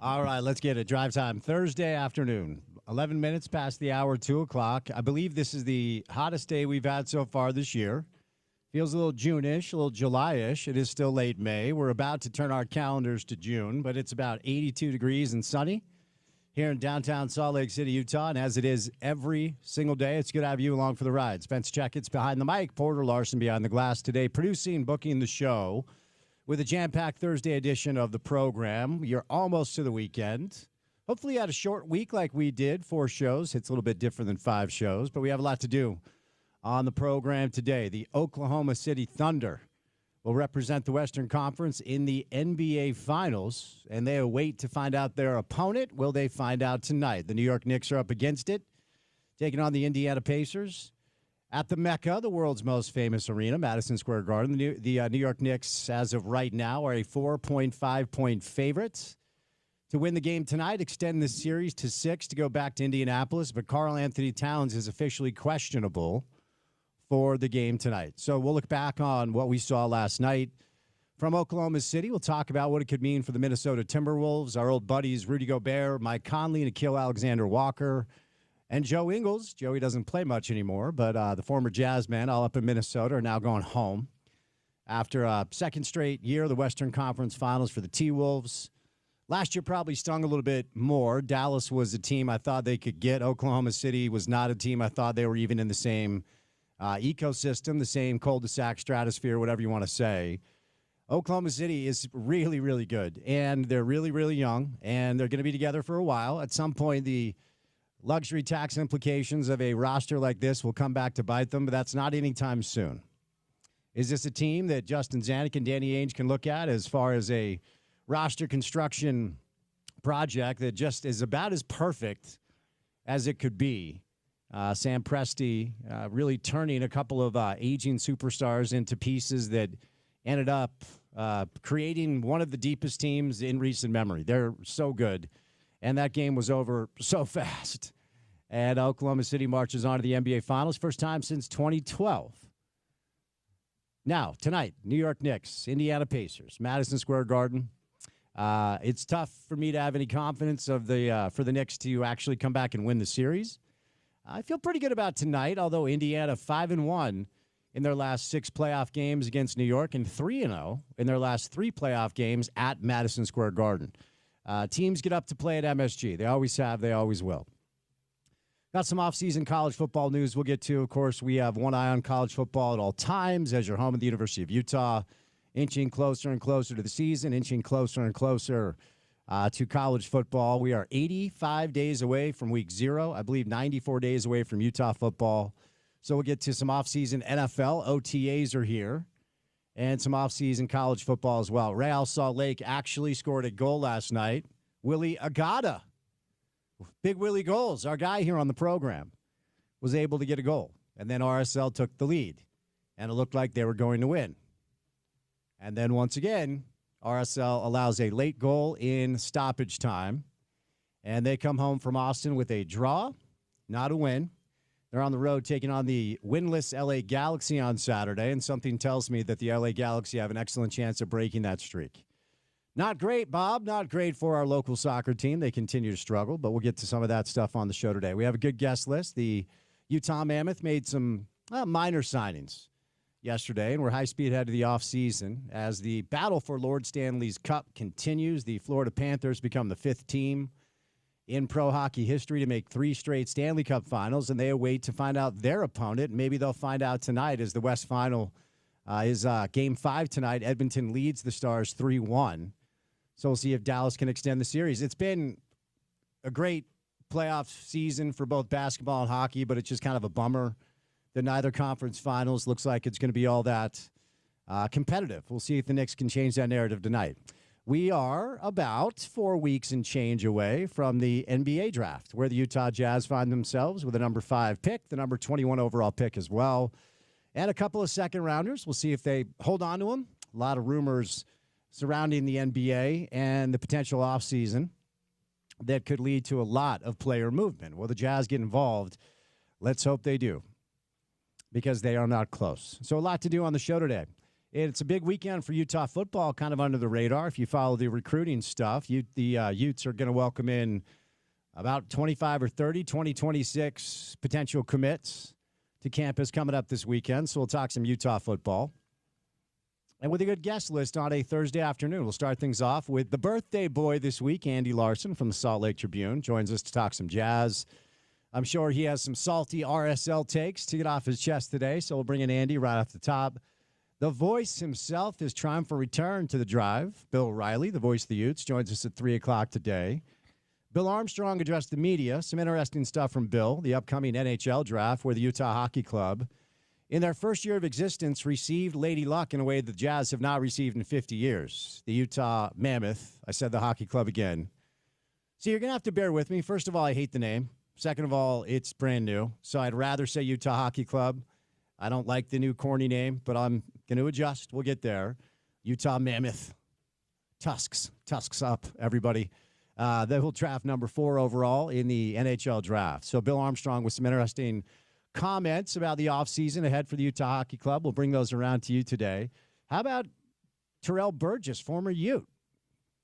All right, let's get it. Drive time Thursday afternoon, 11 minutes past the hour, 2 o'clock. I believe this is the hottest day we've had so far this year. Feels a little June-ish, a little July-ish. It is still late May. We're about to turn our calendars to June, but it's about 82 degrees and sunny here in downtown Salt Lake City, Utah. And as it is every single day, it's good to have you along for the ride. Spence Checketts behind the mic, Porter Larson behind the glass today, producing, booking the show with a jam-packed Thursday edition of the program. You're almost to the weekend. Hopefully you had a short week like we did, 4 shows. It's a little bit different than 5 shows, but we have a lot to do on the program today. The Oklahoma City Thunder will represent the Western Conference in the NBA Finals, and they await to find out their opponent. Will they find out tonight? The New York Knicks are up against it, taking on the Indiana Pacers. At the Mecca, the world's most famous arena, Madison Square Garden, the New York Knicks, as of right now, are a 4.5-point favorite to win the game tonight, extend this series to 6 to go back to Indianapolis. But Karl-Anthony Towns is officially questionable for the game tonight. So we'll look back on what we saw last night from Oklahoma City. We'll talk about what it could mean for the Minnesota Timberwolves, our old buddies Rudy Gobert, Mike Conley, Nickeil Alexander-Walker, and Joe Ingles. Joey doesn't play much anymore, but the former Jazz man all up in Minnesota are now going home after a second straight year of the Western Conference Finals for the T-Wolves. Last year probably stung a little bit more. Dallas was a team I thought they could get. Oklahoma City was not a team I thought they were even in the same ecosystem, the same cul-de-sac stratosphere, whatever you want to say. Oklahoma City is really, really good, and they're really, really young, and they're going to be together for a while. At some point, the luxury tax implications of a roster like this will come back to bite them, but that's not anytime soon. Is this a team that Justin Zanuck and Danny Ainge can look at as far as a roster construction project that just is about as perfect as it could be? Sam Presti really turning a couple of aging superstars into pieces that ended up creating one of the deepest teams in recent memory. They're so good. And that game was over so fast. And Oklahoma City marches on to the NBA Finals, first time since 2012. Now, tonight, New York Knicks, Indiana Pacers, Madison Square Garden. It's tough for me to have any confidence of for the Knicks to actually come back and win the series. I feel pretty good about tonight, although Indiana 5-1 in their last 6 playoff games against New York and 3-0 in their last 3 playoff games at Madison Square Garden. Teams get up to play at MSG. They always have. They always will. Got some off-season college football news we'll get to. Of course, we have one eye on college football at all times as your home at the University of Utah, inching closer and closer to the season, inching closer and closer to college football. We are 85 days away from week 0. I believe 94 days away from Utah football. So we'll get to some off-season NFL. OTAs are here. And some off-season college football as well. Real Salt Lake actually scored a goal last night. Willie Agada, Big Willie Goals, our guy here on the program, was able to get a goal. And then RSL took the lead. And it looked like they were going to win. And then once again, RSL allows a late goal in stoppage time. And they come home from Austin with a draw, not a win. They're on the road taking on the winless LA Galaxy on Saturday, and something tells me that the LA Galaxy have an excellent chance of breaking that streak. Not great, Bob. Not great for our local soccer team. They continue to struggle, but we'll get to some of that stuff on the show today. We have a good guest list. The Utah Mammoth made some minor signings yesterday, and we're high-speed ahead of the offseason. As the battle for Lord Stanley's Cup continues, the Florida Panthers become the 5th team in pro hockey history to make 3 straight Stanley Cup finals, and they await to find out their opponent. Maybe they'll find out tonight as the West Final is Game 5 tonight. Edmonton leads the Stars 3-1. So we'll see if Dallas can extend the series. It's been a great playoff season for both basketball and hockey, but it's just kind of a bummer that neither conference finals looks like it's going to be all that competitive. We'll see if the Knicks can change that narrative tonight. We are about 4 weeks and change away from the NBA draft, where the Utah Jazz find themselves with a number 5 pick, the number 21 overall pick as well, and a couple of second-rounders. We'll see if they hold on to them. A lot of rumors surrounding the NBA and the potential offseason that could lead to a lot of player movement. Will the Jazz get involved? Let's hope they do, because they are not close. So a lot to do on the show today. It's a big weekend for Utah football, kind of under the radar. If you follow the recruiting stuff, the Utes are going to welcome in about 25 or 30, 2026 potential commits to campus coming up this weekend. So we'll talk some Utah football. And with a good guest list on a Thursday afternoon, we'll start things off with the birthday boy this week, Andy Larson from the Salt Lake Tribune, joins us to talk some Jazz. I'm sure he has some salty RSL takes to get off his chest today, so we'll bring in Andy right off the top. The voice himself is trying for return to the drive. Bill Riley, the voice of the Utes, joins us at 3 o'clock today. Bill Armstrong addressed the media. Some interesting stuff from Bill, the upcoming NHL draft, where the Utah Hockey Club, in their first year of existence, received Lady Luck in a way the Jazz have not received in 50 years. The Utah Mammoth. I said the hockey club again. So you're going to have to bear with me. First of all, I hate the name. Second of all, it's brand new. So I'd rather say Utah Hockey Club. I don't like the new corny name, but I'm going to adjust. We'll get there. Utah Mammoth. Tusks. Tusks up, everybody. They will draft number 4 overall in the NHL draft. So Bill Armstrong with some interesting comments about the offseason ahead for the Utah Hockey Club. We'll bring those around to you today. How about Terrell Burgess, former Ute,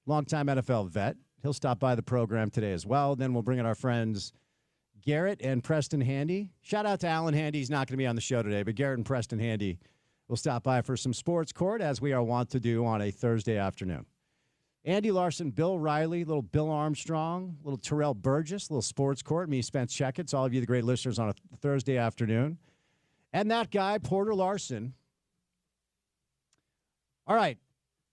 longtime NFL vet? He'll stop by the program today as well. Then we'll bring in our friends Garrett and Preston Handy. Shout out to Alan Handy. He's not going to be on the show today, but Garrett and Preston Handy will stop by for some sports court, as we are wont to do on a Thursday afternoon. Andy Larson, Bill Riley, little Bill Armstrong, little Terrell Burgess, little sports court, me, Spence Checketts, all of you, the great listeners, on a Thursday afternoon. And that guy, Porter Larson. All right.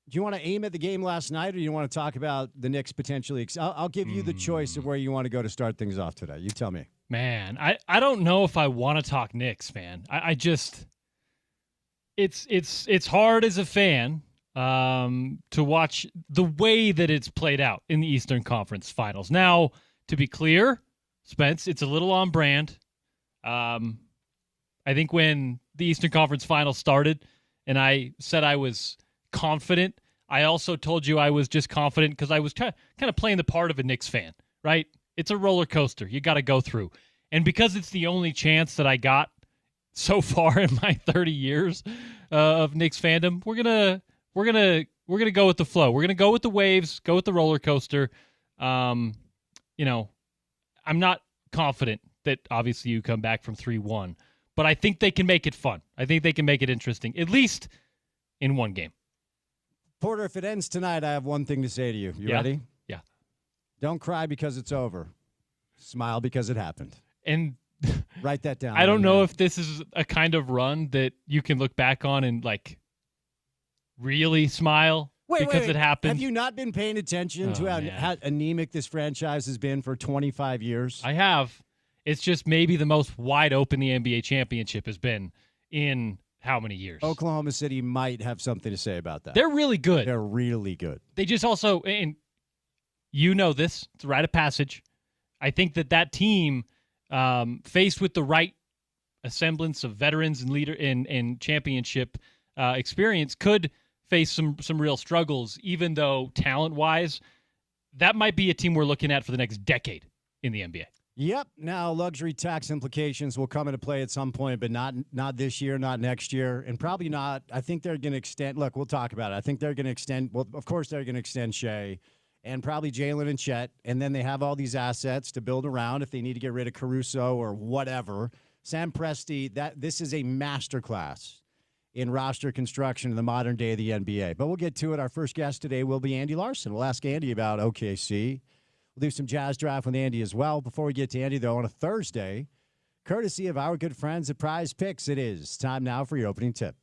Do you want to aim at the game last night, or do you want to talk about the Knicks potentially? I'll give you the choice of where you want to go to start things off today. You tell me. Man, I don't know if I want to talk Knicks, man. I just it's hard as a fan to watch the way that it's played out in the Eastern Conference Finals. Now, to be clear, Spence, it's a little on brand. I think when the Eastern Conference Finals started and I said I was confident, I also told you I was just confident because I was kind of playing the part of a Knicks fan, right? It's a roller coaster you got to go through. And because it's the only chance that I got so far in my 30 years of Knicks fandom, we're gonna go with the flow. We're gonna go with the waves, go with the roller coaster. I'm not confident that obviously you come back from 3-1, but I think they can make it fun. I think they can make it interesting, at least in one game. Porter, if it ends tonight, I have one thing to say to you. You ready? Yeah. Don't cry because it's over. Smile because it happened. And write that down. I don't know if this is a kind of run that you can look back on and really smile because it happened. Have you not been paying attention to how anemic this franchise has been for 25 years? I have. It's just maybe the most wide open the NBA championship has been in how many years? Oklahoma City might have something to say about that. They're really good. They're really good. They just also, and you know this, it's a rite of passage. I think that team, faced with the right semblance of veterans and leader in championship experience, could face some real struggles, even though talent-wise, that might be a team we're looking at for the next decade in the NBA. Yep. Now, luxury tax implications will come into play at some point, but not this year, not next year, and probably not. I think they're going to extend. Look, we'll talk about it. I think they're going to extend. Well, of course, they're going to extend Shea and probably Jalen and Chet, and then they have all these assets to build around if they need to get rid of Caruso or whatever. Sam Presti, this is a masterclass in roster construction in the modern day of the NBA. But we'll get to it. Our first guest today will be Andy Larson. We'll ask Andy about OKC. We'll do some Jazz draft with Andy as well. Before we get to Andy, though, on a Thursday, courtesy of our good friends at Prize Picks, it is time now for your opening tip.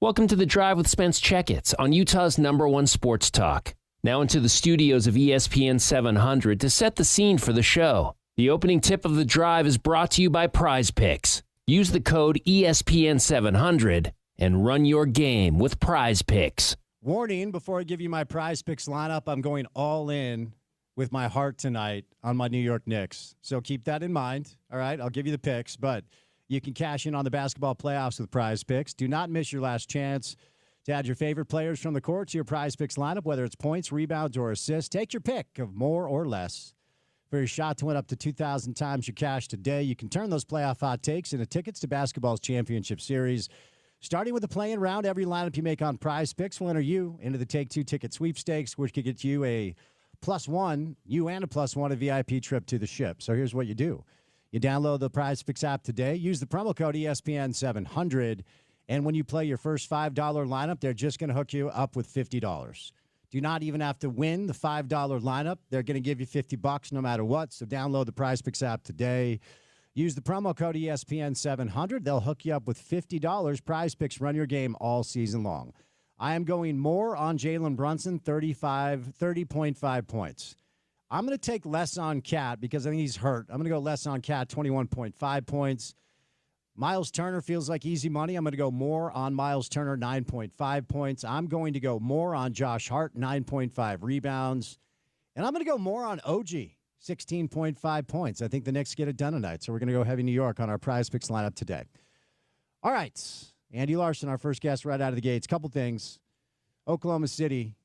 Welcome to The Drive with Spence Checketts on Utah's #1 sports talk. Now into the studios of ESPN 700 to set the scene for the show. The opening tip of The Drive is brought to you by Prize Picks. Use the code ESPN700 and run your game with Prize Picks. Warning, before I give you my Prize Picks lineup, I'm going all in with my heart tonight on my New York Knicks. So keep that in mind, all right? I'll give you the picks, but you can cash in on the basketball playoffs with Prize Picks. Do not miss your last chance to add your favorite players from the court to your Prize Picks lineup, whether it's points, rebounds, or assists. Take your pick of more or less for your shot to win up to 2,000 times your cash today. You can turn those playoff hot takes into tickets to basketball's championship series. Starting with the playing round, every lineup you make on Prize Picks will enter you into the Take-Two ticket sweepstakes, which could get you a +1, you and a +1, a VIP trip to the ship. So here's what you do. You download the Prize Picks app today, use the promo code ESPN700, and when you play your first $5 lineup, they're just going to hook you up with $50. Do not even have to win the $5 lineup. They're going to give you $50 no matter what. So download the Prize Picks app today. Use the promo code ESPN700. They'll hook you up with $50. Prize Picks, run your game all season long. I am going more on Jalen Brunson, 30.5 points. I'm going to take less on Cat because I think he's hurt. I'm going to go less on Cat, 21.5 points. Miles Turner feels like easy money. I'm going to go more on Miles Turner, 9.5 points. I'm going to go more on Josh Hart, 9.5 rebounds. And I'm going to go more on OG, 16.5 points. I think the Knicks get it done tonight. So we're going to go heavy New York on our Prize Picks lineup today. All right. Andy Larson, our first guest right out of the gates. Couple things. Oklahoma City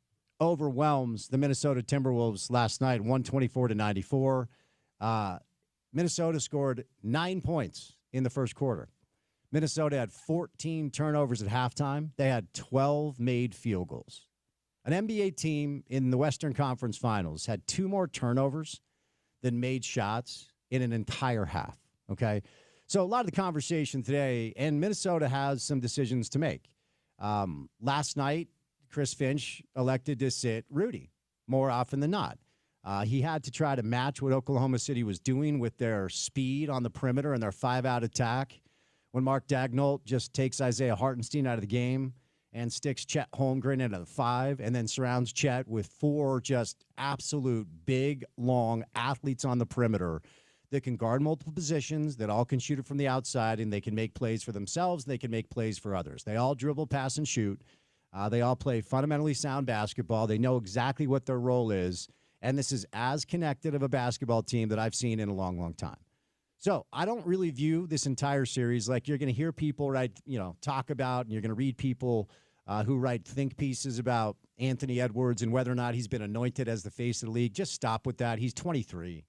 overwhelms the Minnesota Timberwolves last night, 124-94. Minnesota scored 9 points in the first quarter. Minnesota had 14 turnovers at halftime. They had 12 made field goals. An NBA team in the Western Conference Finals had 2 more turnovers than made shots in an entire half, okay? So a lot of the conversation today, and Minnesota has some decisions to make. Last night, Chris Finch elected to sit Rudy more often than not. He had to try to match what Oklahoma City was doing with their speed on the perimeter and their 5-out attack when Mark Daigneault just takes Isaiah Hartenstein out of the game and sticks Chet Holmgren into the 5 and then surrounds Chet with 4 just absolute big, long athletes on the perimeter that can guard multiple positions, that all can shoot it from the outside, and they can make plays for themselves, and they can make plays for others. They all dribble, pass, and shoot. They all play fundamentally sound basketball. They know exactly what their role is. And this is as connected of a basketball team that I've seen in a long, long time. So I don't really view this entire series like you're going to hear people talk about, and you're going to read people who write think pieces about Anthony Edwards and whether or not he's been anointed as the face of the league. Just stop with that. He's 23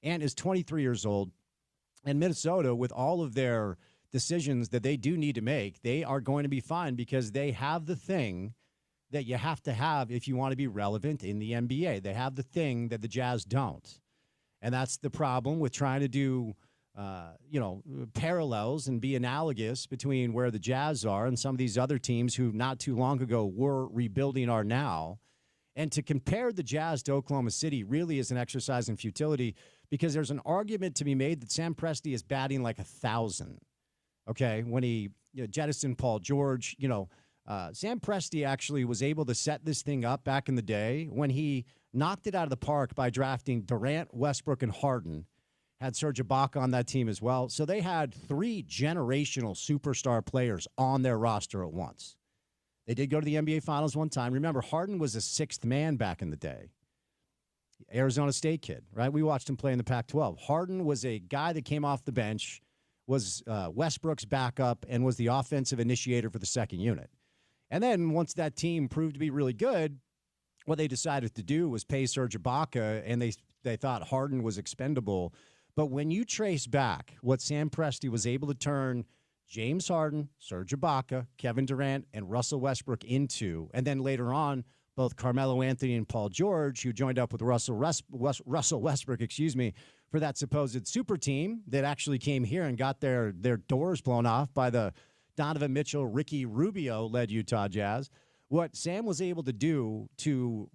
and is 23 years old. And Minnesota, with all of their decisions that they do need to make, they are going to be fine because they have the thing that you have to have if you want to be relevant in the NBA. They have the thing that the Jazz don't. And that's the problem with trying to do, parallels and be analogous between where the Jazz are and some of these other teams who not too long ago were rebuilding are now. And to compare the Jazz to Oklahoma City really is an exercise in futility because there's an argument to be made that Sam Presti is batting like 1,000. Okay, when he jettisoned Paul George, Sam Presti actually was able to set this thing up back in the day when he knocked it out of the park by drafting Durant, Westbrook, and Harden. Had Serge Ibaka on that team as well. So they had 3 generational superstar players on their roster at once. They did go to the NBA Finals one time. Remember, Harden was a 6th man back in the day. Arizona State kid, right? We watched him play in the Pac-12. Harden was a guy that came off the bench, was Westbrook's backup, and was the offensive initiator for the second unit. And then once that team proved to be really good, what they decided to do was pay Serge Ibaka, and they thought Harden was expendable. But when you trace back what Sam Presti was able to turn James Harden, Serge Ibaka, Kevin Durant, and Russell Westbrook into, and then later on, both Carmelo Anthony and Paul George, who joined up with Russell Westbrook, for that supposed super team that actually came here and got their doors blown off by the Donovan Mitchell, Ricky Rubio-led Utah Jazz. What Sam was able to do to,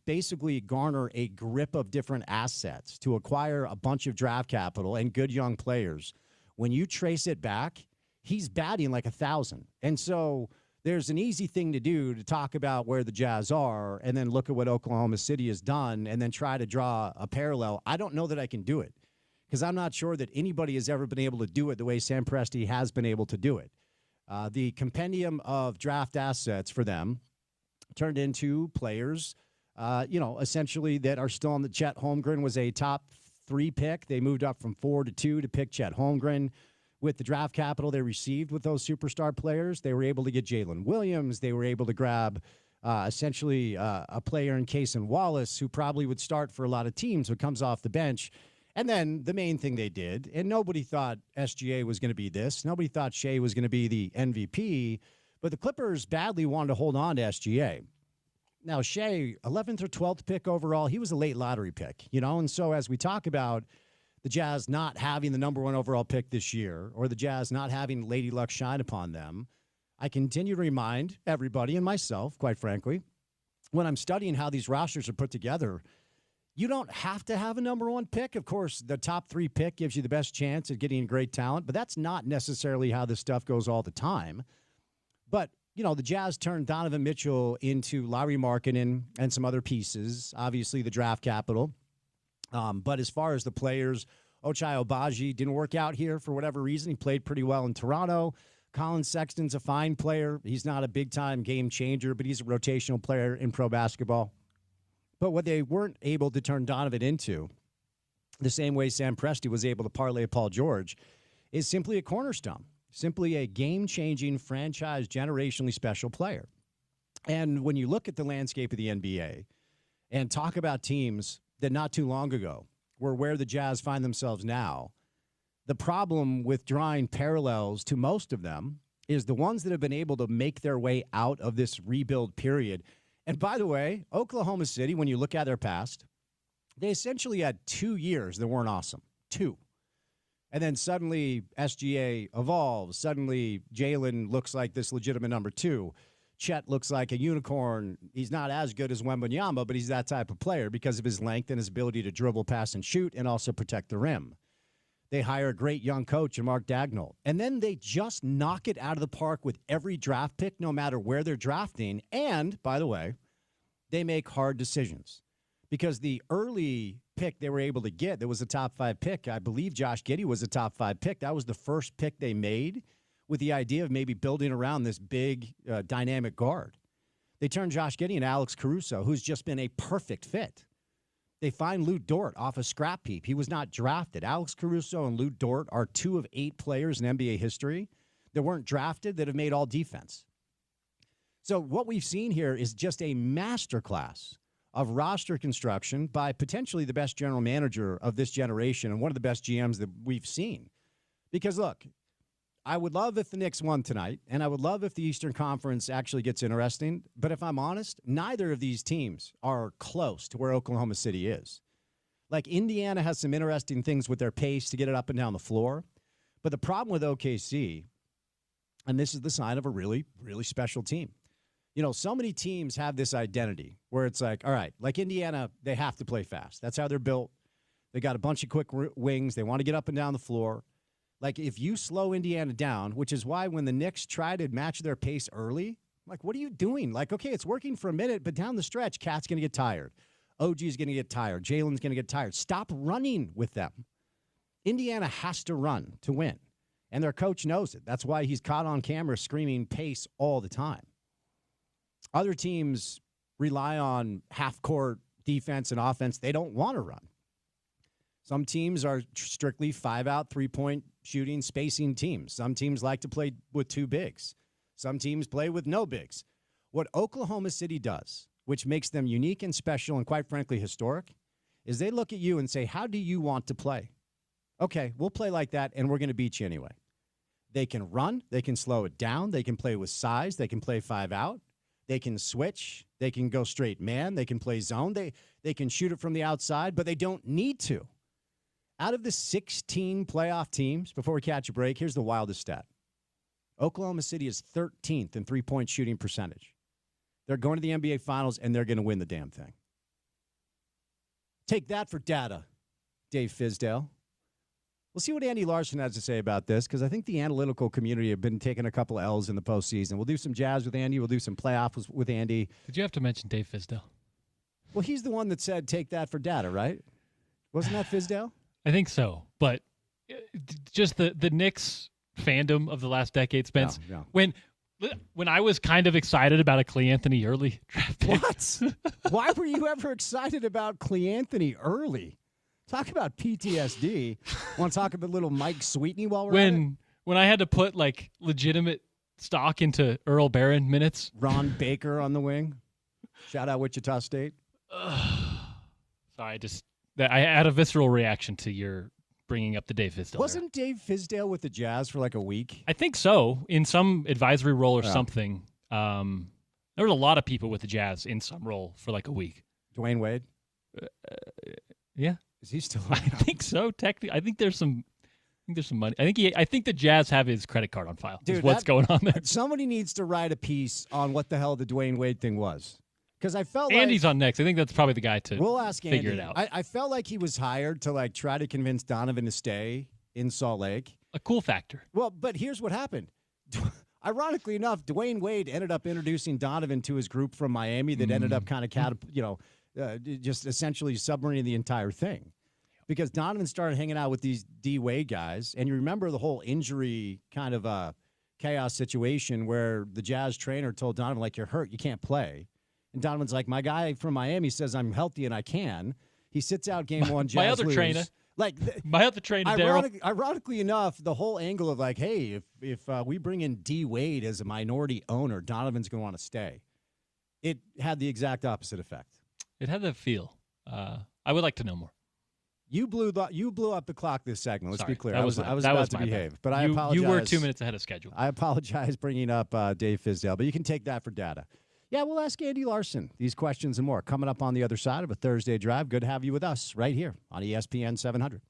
basically garner a grip of different assets, to acquire a bunch of draft capital and good young players, when you trace it back, he's batting like 1,000. And so there's an easy thing to do to talk about where the Jazz are and then look at what Oklahoma City has done and then try to draw a parallel. I don't know that I can do it because I'm not sure that anybody has ever been able to do it the way Sam Presti has been able to do it. The compendium of draft assets for them turned into players, essentially that are still on the Chet Holmgren was a top 3 pick. They moved up from 4 to 2 to pick Chet Holmgren. With the draft capital they received with those superstar players, they were able to get Jalen Williams. They were able to grab a player in Cason Wallace who probably would start for a lot of teams who comes off the bench. And then the main thing they did, and nobody thought SGA was going to be this. Nobody thought Shea was going to be the MVP, but the Clippers badly wanted to hold on to SGA. Now, Shea, 11th or 12th pick overall, he was a late lottery pick, And so as we talk about the Jazz not having the number 1 overall pick this year, or the Jazz not having Lady Luck shine upon them, I continue to remind everybody and myself, quite frankly, when I'm studying how these rosters are put together, you don't have to have a number 1 pick. Of course, the top 3 pick gives you the best chance at getting great talent, but that's not necessarily how this stuff goes all the time. But, the Jazz turned Donovan Mitchell into Lauri Markkanen and some other pieces, obviously the draft capital. But as far as the players, Ochai Agbaji didn't work out here for whatever reason. He played pretty well in Toronto. Colin Sexton's a fine player. He's not a big-time game changer, but he's a rotational player in pro basketball. But what they weren't able to turn Donovan into, the same way Sam Presti was able to parlay Paul George, is simply a cornerstone, simply a game-changing, franchise, generationally special player. And when you look at the landscape of the NBA and talk about teams that not too long ago were where the Jazz find themselves now, the problem with drawing parallels to most of them is the ones that have been able to make their way out of this rebuild period. And by the way, Oklahoma City, when you look at their past, they essentially had 2 years that weren't awesome. 2. And then suddenly SGA evolves. Suddenly Jalen looks like this legitimate number 2. Chet looks like a unicorn. He's not as good as Wembanyama, but he's that type of player because of his length and his ability to dribble, pass, and shoot, and also protect the rim. They hire a great young coach in Mark Daigneault. And then they just knock it out of the park with every draft pick, no matter where they're drafting. And, by the way, they make hard decisions. Because the early pick they were able to get, that was a top 5 pick, I believe Josh Giddey was a top 5 pick. That was the first pick they made with the idea of maybe building around this big dynamic guard. They turned Josh Giddey and Alex Caruso, who's just been a perfect fit. They find Lou Dort off a scrap heap. He was not drafted. Alex Caruso and Lou Dort are 2 of 8 players in NBA history that weren't drafted that have made all defense. So what we've seen here is just a masterclass of roster construction by potentially the best general manager of this generation and one of the best GMs that we've seen. Because, look, I would love if the Knicks won tonight, and I would love if the Eastern Conference actually gets interesting. But if I'm honest, neither of these teams are close to where Oklahoma City is. Like, Indiana has some interesting things with their pace to get it up and down the floor. But the problem with OKC, and this is the sign of a really, really special team. So many teams have this identity where it's like, all right, like Indiana, they have to play fast. That's how they're built. They got a bunch of quick wings. They want to get up and down the floor. Like, if you slow Indiana down, which is why when the Knicks try to match their pace early, like, what are you doing? Like, okay, it's working for a minute, but down the stretch, Cat's going to get tired. OG's going to get tired. Jalen's going to get tired. Stop running with them. Indiana has to run to win, and their coach knows it. That's why he's caught on camera screaming pace all the time. Other teams rely on half-court defense and offense. They don't want to run. Some teams are strictly 5-out, 3-point shooting, spacing teams. Some teams like to play with 2 bigs. Some teams play with no bigs. What Oklahoma City does, which makes them unique and special and, quite frankly, historic, is they look at you and say, how do you want to play? Okay, we'll play like that, and we're going to beat you anyway. They can run. They can slow it down. They can play with size. They can play 5-out. They can switch. They can go straight man. They can play zone. They can shoot it from the outside, but they don't need to. Out of the 16 playoff teams, before we catch a break, here's the wildest stat. Oklahoma City is 13th in three-point shooting percentage. They're going to the NBA Finals, and they're going to win the damn thing. Take that for data, Dave Fizdale. We'll see what Andy Larson has to say about this, because I think the analytical community have been taking a couple of L's in the postseason. We'll do some Jazz with Andy. We'll do some playoffs with Andy. Did you have to mention Dave Fizdale? Well, he's the one that said take that for data, right? Wasn't that Fizdale? I think so, but just the Knicks fandom of the last decade, Spence. No. When I was kind of excited about a Clay Anthony early draft pick. What? Why were you ever excited about Clay Anthony early? Talk about PTSD. Want to talk about little Mike Sweetney while we're at it? When I had to put like legitimate stock into Earl Barron minutes. Ron Baker on the wing. Shout out Wichita State. Sorry, I had a visceral reaction to your bringing up the Dave Fizdale. Wasn't Dave Fizdale with the Jazz for like a week? I think so, in some advisory role or something. There was a lot of people with the Jazz in some role for like a week. Dwayne Wade? Yeah. Is he still I think so. Technically, I think there's some money. I think the Jazz have his credit card on file. Dude, is what's going on there. Somebody needs to write a piece on what the hell the Dwayne Wade thing was. Because I felt Andy's on next. I think that's probably the guy to we'll ask figure Andy. it out. I felt like he was hired to like try to convince Donovan to stay in Salt Lake. A cool factor. Well, but here's what happened. Ironically enough, Dwayne Wade ended up introducing Donovan to his group from Miami that ended up kind of just essentially submarining the entire thing. Because Donovan started hanging out with these D-Wade guys. And you remember the whole injury kind of chaos situation where the Jazz trainer told Donovan, like, you're hurt, you can't play. And Donovan's like, my guy from Miami says I'm healthy and I can. He sits out game one, Jazz my other lose. trainer. Like my other trainer, Daryl. Ironically enough, the whole angle of like, hey, if we bring in D-Wade as a minority owner, Donovan's going to want to stay. It had the exact opposite effect. It had that feel. I would like to know more. You blew up the clock this segment. Let's Sorry, be clear. that I was was about to my behave, bad. but I apologize. You were 2 minutes ahead of schedule. I apologize bringing up Dave Fizdale, but you can take that for data. Yeah, we'll ask Andy Larson these questions and more coming up on the other side of a Thursday drive. Good to have you with us right here on ESPN 700.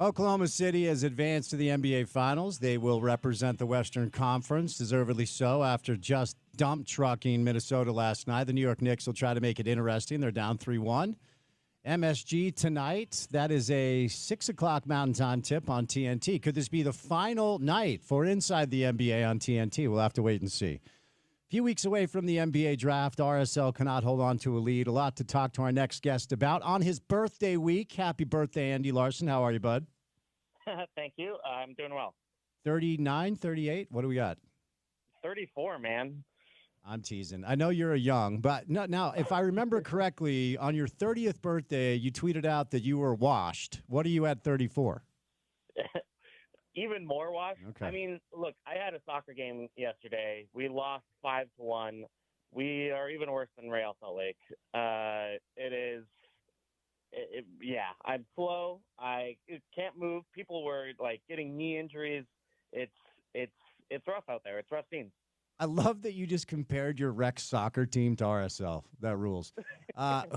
Oklahoma City has advanced to the NBA Finals. They will represent the Western Conference, deservedly so, after just dump trucking Minnesota last night. The New York Knicks will try to make it interesting. They're down 3-1. MSG tonight. That is a 6 o'clock Mountain Time tip on TNT. Could this be the final night for Inside the NBA on TNT? We'll have to wait and see. A few weeks away from the NBA draft, RSL cannot hold on to a lead. A lot to talk to our next guest about on his birthday week. Happy birthday, Andy Larson. How are you, bud? Thank you. I'm doing well. 39, 38? What do we got? 34, man. I'm teasing. I know you're a young, but no, now, if I remember correctly, on your 30th birthday, you tweeted out that you were washed. What are you at 34? Even more washed. Okay. I mean, look, I had a soccer game yesterday. We lost 5-1. We are even worse than Real Salt Lake. Yeah, I'm slow. I can't move. People were like getting knee injuries. It's rough out there. It's rough scenes. I love that you just compared your rec soccer team to RSL. That rules.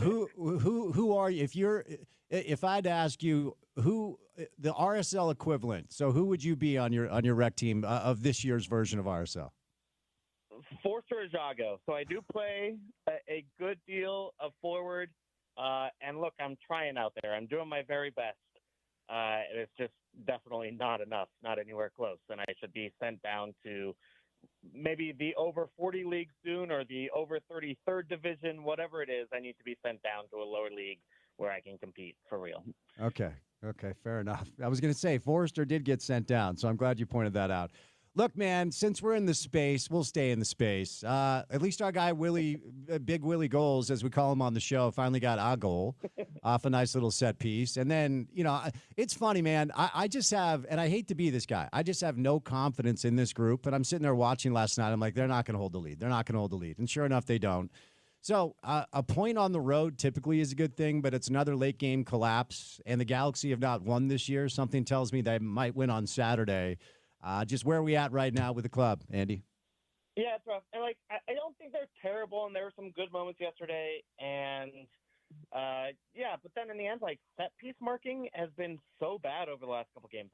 Who are you? If I'd ask you who the RSL equivalent, so who would you be on your rec team of this year's version of RSL? Forster Ajago. So I do play a good deal of forward. And look, I'm trying out there. I'm doing my very best. It's just definitely not enough, not anywhere close. And I should be sent down to maybe the over 40 league soon or the over 33rd division, whatever it is. I need to be sent down to a lower league where I can compete for real. Okay, fair enough. I was going to say Forrester did get sent down, so I'm glad you pointed that out. Look, man, since we're in the space, we'll stay in the space. At least our guy, Willie, Big Willie Goals, as we call him on the show, finally got a goal off a nice little set piece. And then, it's funny, man. I just have, and I hate to be this guy, I just have no confidence in this group. And I'm sitting there watching last night. I'm like, they're not going to hold the lead. They're not going to hold the lead. And sure enough, they don't. So a point on the road typically is a good thing, but it's another late game collapse. And the Galaxy have not won this year. Something tells me they might win on Saturday. Just where are we at right now with the club, Andy? Yeah, it's rough. And, I don't think they're terrible, and there were some good moments yesterday. And, but then in the end, set piece marking has been so bad over the last couple games.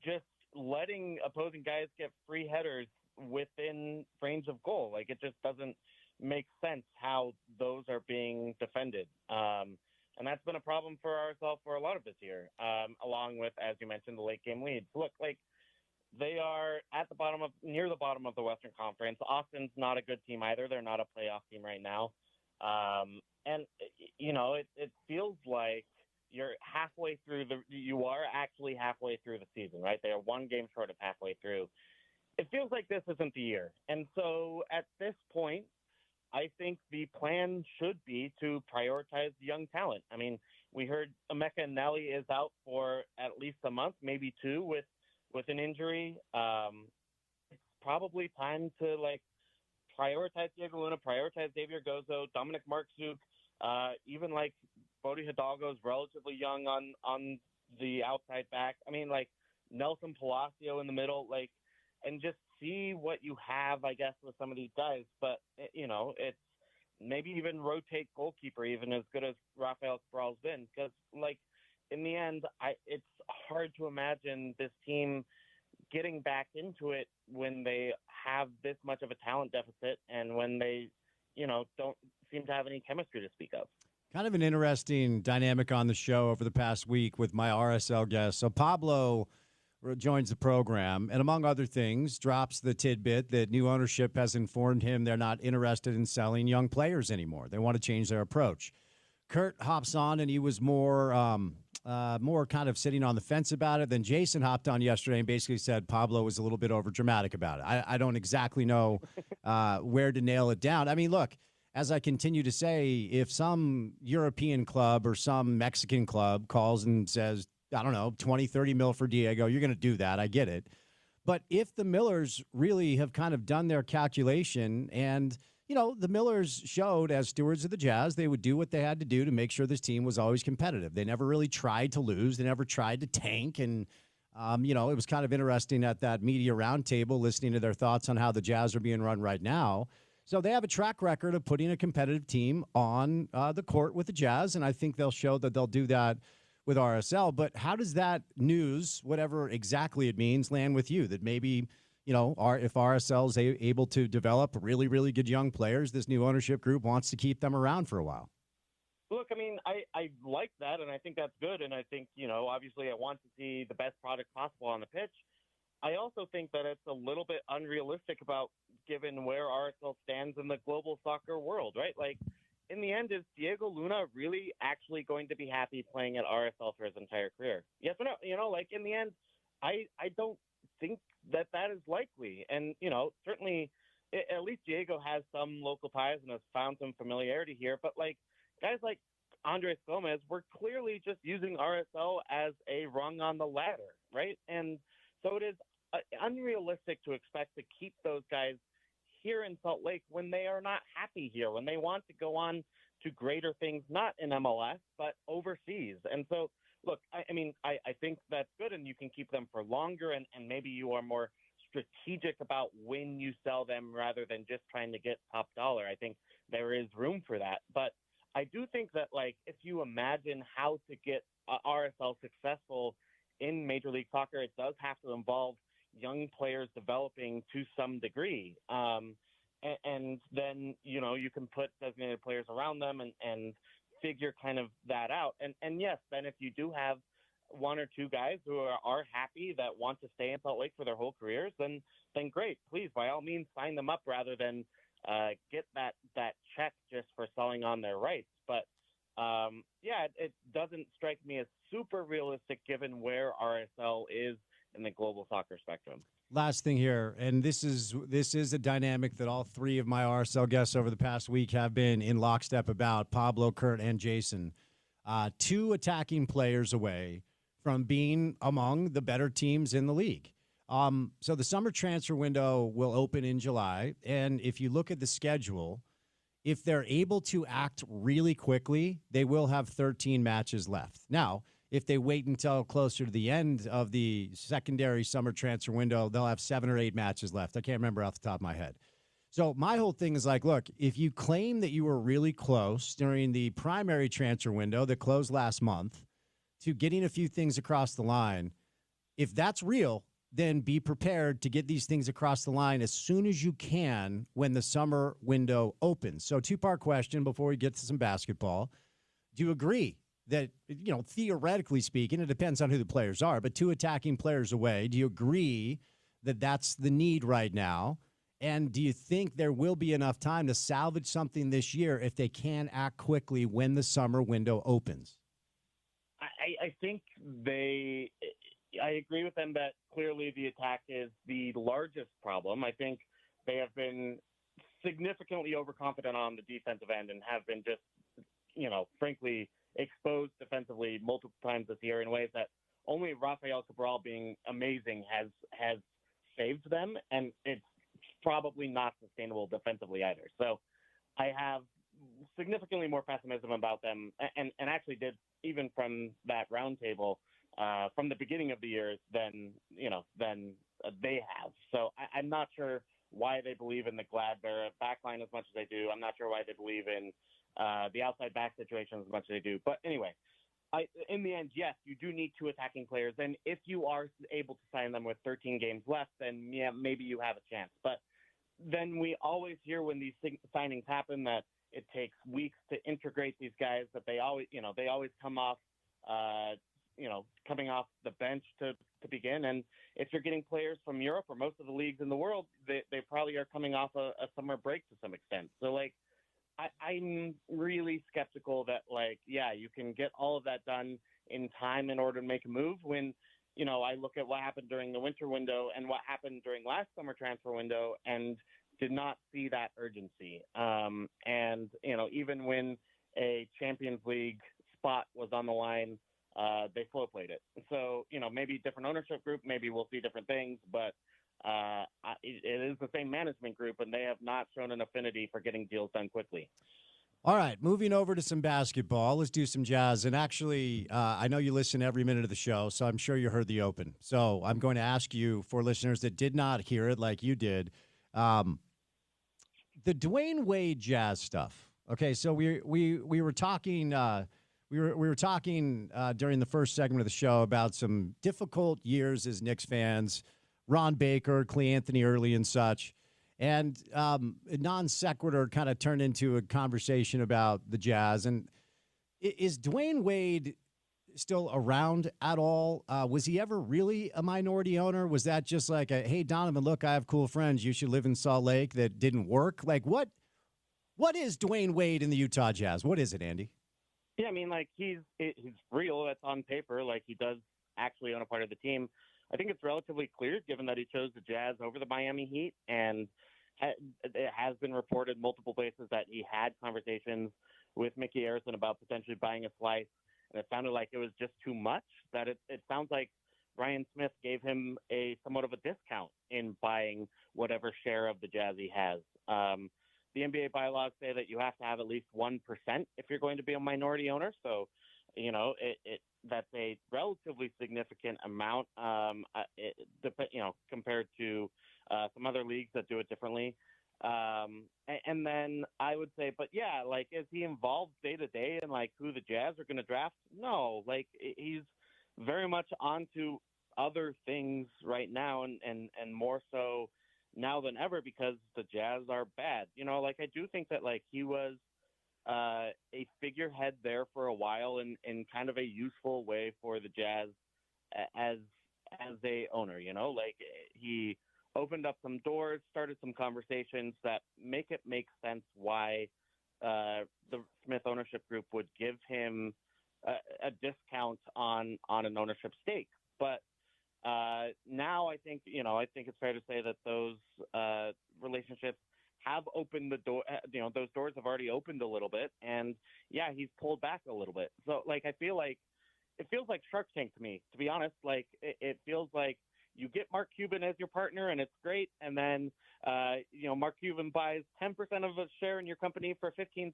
Just letting opposing guys get free headers within range of goal. It just doesn't make sense how those are being defended. And that's been a problem for ourselves for a lot of this year, along with, as you mentioned, the late game leads. Look, they are near the bottom of the Western Conference. Austin's not a good team either. They're not a playoff team right now. And it feels like you are actually halfway through the season, right? They are one game short of halfway through. It feels like this isn't the year. And so at this point, I think the plan should be to prioritize young talent. I mean, we heard Emeka Nelly is out for at least a month, maybe two, with an injury. It's probably time to prioritize Diego Luna, prioritize Xavier Gozo, Dominic Markzuk, even Bodie Hidalgo's relatively young on the outside back. I mean, Nelson Palacio in the middle, and just see what you have, I guess, with some of these guys. But, it's maybe even rotate goalkeeper, even as good as Rafael Cabral's been, because, in the end, it's hard to imagine this team getting back into it when they have this much of a talent deficit and when they, don't seem to have any chemistry to speak of. Kind of an interesting dynamic on the show over the past week with my RSL guests. So Pablo joins the program and, among other things, drops the tidbit that new ownership has informed him they're not interested in selling young players anymore. They want to change their approach. Kurt hops on, and he was more kind of sitting on the fence about it. Then Jason hopped on yesterday and basically said Pablo was a little bit overdramatic about it. I don't exactly know where to nail it down. I mean, look, as I continue to say, if some European club or some Mexican club calls and says, I don't know, 20, 30 mil for Diego, you're going to do that. I get it. But if the Millers really have kind of done their calculation and – the Millers showed as stewards of the Jazz, they would do what they had to do to make sure this team was always competitive. They never really tried to lose. They never tried to tank. And, it was kind of interesting at that media roundtable listening to their thoughts on how the Jazz are being run right now. So they have a track record of putting a competitive team on the court with the Jazz, and I think they'll show that they'll do that with RSL. But how does that news, whatever exactly it means, land with you? That maybe, if RSL is able to develop really, really good young players, this new ownership group wants to keep them around for a while. Look, I mean, I like that, and I think that's good. And I think, obviously I want to see the best product possible on the pitch. I also think that it's a little bit unrealistic about given where RSL stands in the global soccer world, right? Like, in the end, is Diego Luna really actually going to be happy playing at RSL for his entire career? Yes or no? In the end, I don't think that is likely. And, certainly at least Diego has some local ties and has found some familiarity here. But, guys like Andres Gomez were clearly just using RSL as a rung on the ladder, right? And so it is unrealistic to expect to keep those guys here in Salt Lake when they are not happy here, when they want to go on to greater things, not in MLS, but overseas. And so, look, I think that's good, and you can keep them for longer, and maybe you are more strategic about when you sell them rather than just trying to get top dollar. I think there is room for that. But I do think that, if you imagine how to get RSL successful in Major League Soccer, it does have to involve young players developing to some degree. And then, you can put designated players around them and figure kind of that out. And yes, then if you do have one or two guys who are happy that want to stay in Salt Lake for their whole careers, then great. Please, by all means, sign them up rather than get that check just for selling on their rights. But it doesn't strike me as super realistic given where RSL is in the global soccer spectrum. Last thing here, and this is a dynamic that all three of my RSL guests over the past week have been in lockstep about, Pablo, Kurt, and Jason. Two attacking players away from being among the better teams in the league. So the summer transfer window will open in July, and if you look at the schedule, if they're able to act really quickly, they will have 13 matches left. Now, if they wait until closer to the end of the secondary summer transfer window, they'll have 7 or 8 matches left. I can't remember off the top of my head. So my whole thing is look, if you claim that you were really close during the primary transfer window that closed last month to getting a few things across the line, if that's real, then be prepared to get these things across the line as soon as you can when the summer window opens. So two-part question before we get to some basketball. Do you agree that, theoretically speaking, it depends on who the players are, but two attacking players away, do you agree that that's the need right now? And do you think there will be enough time to salvage something this year if they can act quickly when the summer window opens? I think I agree with them that clearly the attack is the largest problem. I think they have been significantly overconfident on the defensive end and have been just, frankly, exposed defensively multiple times this year in ways that only Rafael Cabral being amazing has saved them, and it's probably not sustainable defensively either. So I have significantly more pessimism about them, and actually did even from that roundtable from the beginning of the year than they have. So I'm not sure why they believe in the Gladbach backline as much as they do. I'm not sure why they believe in the outside back situation as much as they do. But anyway, in the end, yes, you do need two attacking players. And if you are able to sign them with 13 games left, then yeah, maybe you have a chance. But then we always hear when these signings happen that it takes weeks to integrate these guys, that they always come off, coming off the bench to begin. And if you're getting players from Europe or most of the leagues in the world, they probably are coming off a summer break to some extent. So I'm really skeptical that you can get all of that done in time in order to make a move when, I look at what happened during the winter window and what happened during last summer transfer window and did not see that urgency. And even when a Champions League spot was on the line, they slow played it. So, maybe different ownership group, maybe we'll see different things, but it is the same management group, and they have not shown an affinity for getting deals done quickly. All right, moving over to some basketball. Let's do some Jazz. And actually, I know you listen every minute of the show, so I'm sure you heard the open. So I'm going to ask you, for listeners that did not hear it like you did, the Dwayne Wade Jazz stuff. Okay, so we were talking We were talking during the first segment of the show about some difficult years as Knicks fans, Ron Baker, Clee Anthony Early, and such. And a non sequitur kind of turned into a conversation about the Jazz. And is Dwayne Wade still around at all? Was he ever really a minority owner? Was that just like a, hey, Donovan, look, I have cool friends. You should live in Salt Lake, that didn't work? Like, what is Dwayne Wade in the Utah Jazz? What is it, Andy? Yeah, I mean, like he's real. That's on paper. Like he does actually own a part of the team. I think it's relatively clear, given that he chose the Jazz over the Miami Heat, and it has been reported multiple places that he had conversations with Mickey Arison about potentially buying a slice, and it sounded like it was just too much. That it sounds like Ryan Smith gave him a somewhat of a discount in buying whatever share of the Jazz he has. The NBA bylaws say that you have to have at least 1% if you're going to be a minority owner. So, that's a relatively significant amount, compared to some other leagues that do it differently. And then I would say, but yeah, like, is he involved day to day in like who the Jazz are going to draft? No, like he's very much onto other things right now, and more so now than ever because the Jazz are bad. Like I do think that like he was a figurehead there for a while in kind of a useful way for the Jazz as a owner. Like he opened up some doors, started some conversations that make sense why the Smith ownership group would give him a discount on an ownership stake. But now I think it's fair to say that those relationships have opened the door. Those doors have already opened a little bit, and yeah, he's pulled back a little bit. So like I feel like it feels like Shark Tank to me, to be honest. Like it feels like you get Mark Cuban as your partner, and it's great. And then Mark Cuban buys 10% of a share in your company for $15,000,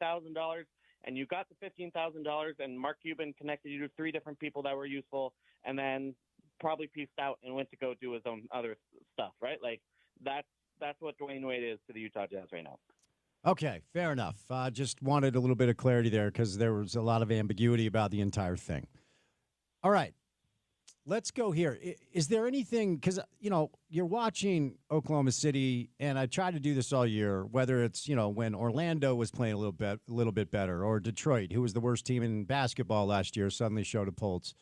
and you got the $15,000, and Mark Cuban connected you to 3 different people that were useful, and then probably pieced out and went to go do his own other stuff, right? Like that's what Dwayne Wade is to the Utah Jazz right now. Okay, fair enough. Just wanted a little bit of clarity there because there was a lot of ambiguity about the entire thing. All right, let's go here. Is there anything, because, you're watching Oklahoma City, and I try to do this all year, whether it's, when Orlando was playing a little bit better, or Detroit, who was the worst team in basketball last year, suddenly showed a pulse.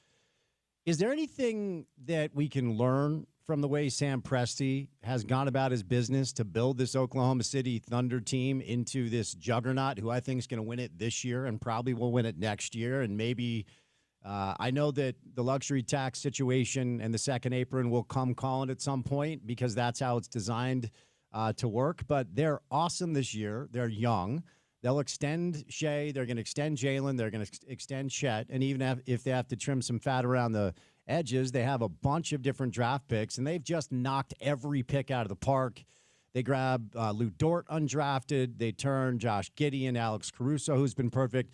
Is there anything that we can learn from the way Sam Presti has gone about his business to build this Oklahoma City Thunder team into this juggernaut who I think is going to win it this year and probably will win it next year? And maybe I know that the luxury tax situation and the second apron will come calling at some point because that's how it's designed to work. But they're awesome this year. They're young. They'll extend Shea. They're going to extend Jalen. They're going to extend Chet. And even if they have to trim some fat around the edges, they have a bunch of different draft picks, and they've just knocked every pick out of the park. They grab Lou Dort undrafted. They turn Josh Giddey, Alex Caruso, who's been perfect.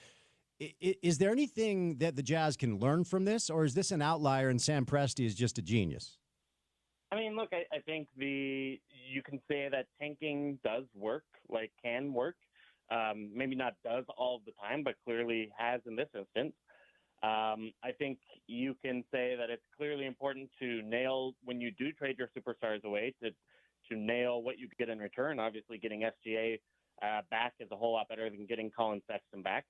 Is there anything that the Jazz can learn from this, or is this an outlier and Sam Presti is just a genius? I mean, look, I think you can say that tanking does work, like can work. Maybe not does all the time, but clearly has in this instance. I think you can say that it's clearly important to nail, when you do trade your superstars away, to nail what you get in return. Obviously, getting SGA back is a whole lot better than getting Colin Sexton back.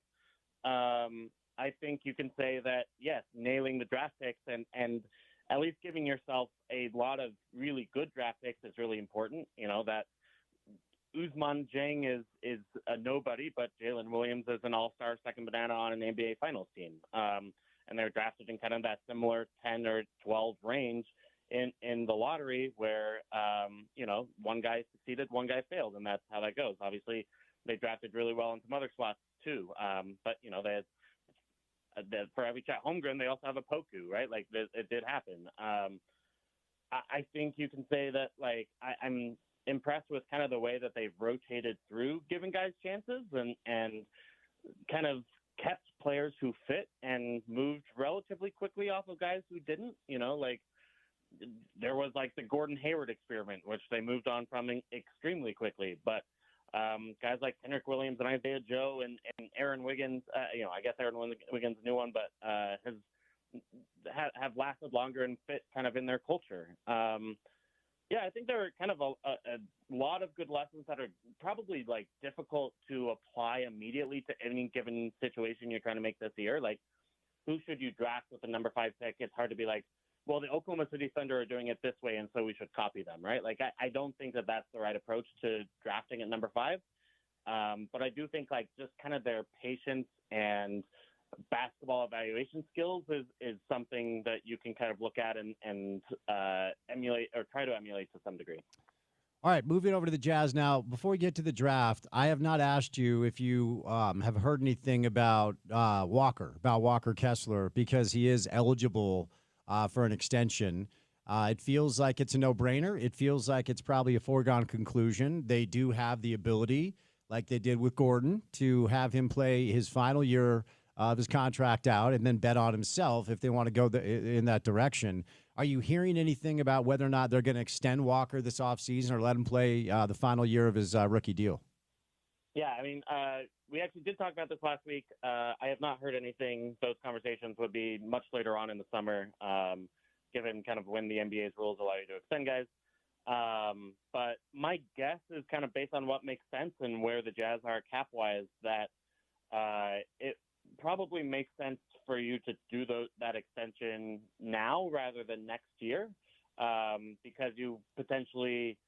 I think you can say that, yes, nailing the draft picks and at least giving yourself a lot of really good draft picks is really important. That Ousmane Dieng is a nobody, but Jalen Williams is an all-star second banana on an NBA Finals team. And they're drafted in kind of that similar 10 or 12 range in the lottery where, one guy succeeded, one guy failed, and that's how that goes. Obviously, they drafted really well in some other slots too. But, they had for every Chet Holmgren, they also have a Poku, right? Like it did happen. I think you can say that, like, I'm impressed with kind of the way that they've rotated through giving guys chances and kind of kept players who fit and moved relatively quickly off of guys who didn't. Like there was like the Gordon Hayward experiment, which they moved on from extremely quickly. But Guys like Kendrick Williams and Isaiah Joe and Aaron Wiggins. I guess Aaron Wiggins is a new one, but have lasted longer and fit kind of in their culture. I think there are kind of a lot of good lessons that are probably like difficult to apply immediately to any given situation you're trying to make this year. Like, who should you draft with the number 5 pick? It's hard to be like, well, the Oklahoma City Thunder are doing it this way, and so we should copy them, right? Like, I don't think that that's the right approach to drafting at number 5. But I do think like just kind of their patience and basketball evaluation skills is something that you can kind of look at and emulate or try to emulate to some degree. All right, moving over to the Jazz now. Before we get to the draft, I have not asked you if you have heard anything about Walker Kessler, because he is eligible for an extension. It feels like it's a no-brainer. It feels like it's probably a foregone conclusion. They do have the ability, like they did with Gordon, to have him play his final year of his contract out and then bet on himself if they want to go in that direction. Are you hearing anything about whether or not they're going to extend Walker this offseason or let him play the final year of his rookie deal? Yeah, I mean, we actually did talk about this last week. I have not heard anything. Those conversations would be much later on in the summer, given kind of when the NBA's rules allow you to extend guys. But my guess is kind of based on what makes sense and where the Jazz are cap-wise, that it probably makes sense for you to do that extension now rather than next year, because you potentially,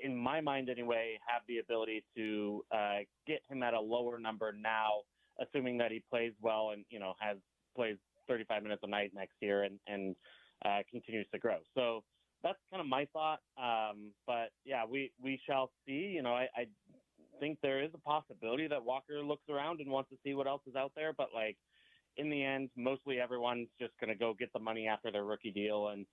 in my mind anyway, have the ability to get him at a lower number now, assuming that he plays well and plays 35 minutes a night next year and continues to grow. So that's kind of my thought. But yeah, we shall see. I think there is a possibility that Walker looks around and wants to see what else is out there, but like in the end, mostly everyone's just going to go get the money after their rookie deal, and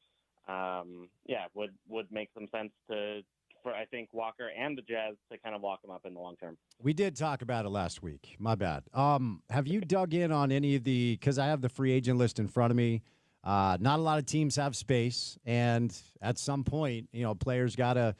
would make some sense for I think Walker and the Jazz to kind of lock him up in the long term. We did talk about it last week. My bad. Have you dug in on any of because I have the free agent list in front of me. Not a lot of teams have space, and at some point, players got to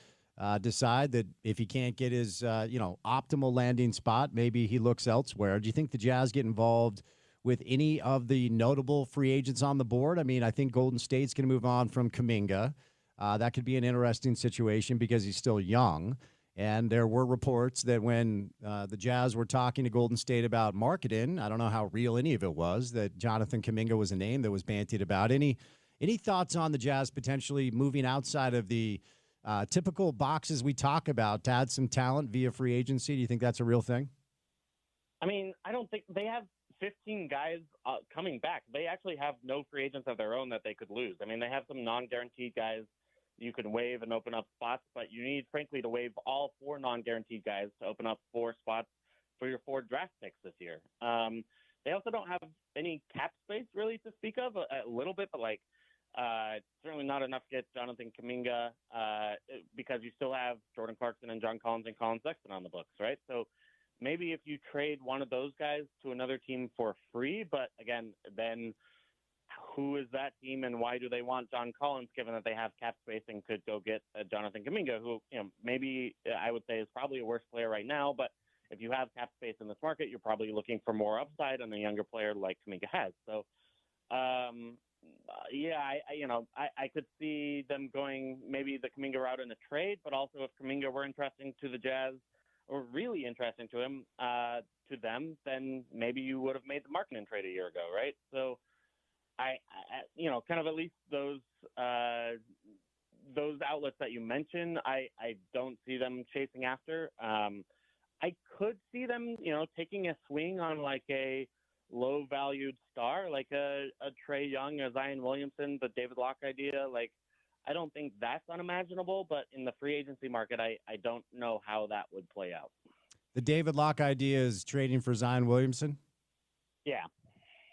decide that if he can't get his, optimal landing spot, maybe he looks elsewhere. Do you think the Jazz get involved with any of the notable free agents on the board? I mean, I think Golden State's going to move on from Kuminga. That could be an interesting situation because he's still young. And there were reports that when the Jazz were talking to Golden State about marketing, I don't know how real any of it was, that Jonathan Kuminga was a name that was bantied about. Any thoughts on the Jazz potentially moving outside of the typical boxes we talk about to add some talent via free agency? Do you think that's a real thing? I mean, I don't think they have 15 guys coming back. They actually have no free agents of their own that they could lose. I mean, they have some non-guaranteed guys you can waive and open up spots, but you need, frankly, to waive all 4 non-guaranteed guys to open up 4 spots for your 4 draft picks this year. They also don't have any cap space really to speak of, a little bit, but certainly not enough to get Jonathan Kuminga because you still have Jordan Clarkson and John Collins and Colin Sexton on the books, right? So maybe if you trade one of those guys to another team for free, but again, then who is that team and why do they want John Collins, given that they have cap space and could go get Jonathan Kuminga, who maybe I would say is probably a worse player right now, but if you have cap space in this market, you're probably looking for more upside on a younger player like Kuminga has. So, I could see them going maybe the Kuminga route in a trade, but also if Kuminga were interesting to the Jazz or really interesting to him, to them, then maybe you would have made the Markkanen trade a year ago, right? So I kind of at least those outlets that you mentioned, I don't see them chasing after. I could see them, taking a swing on like a low-valued star, like a Trae Young, a Zion Williamson, the David Locke idea. Like, I don't think that's unimaginable, but in the free agency market, I don't know how that would play out. The David Locke idea is trading for Zion Williamson? Yeah.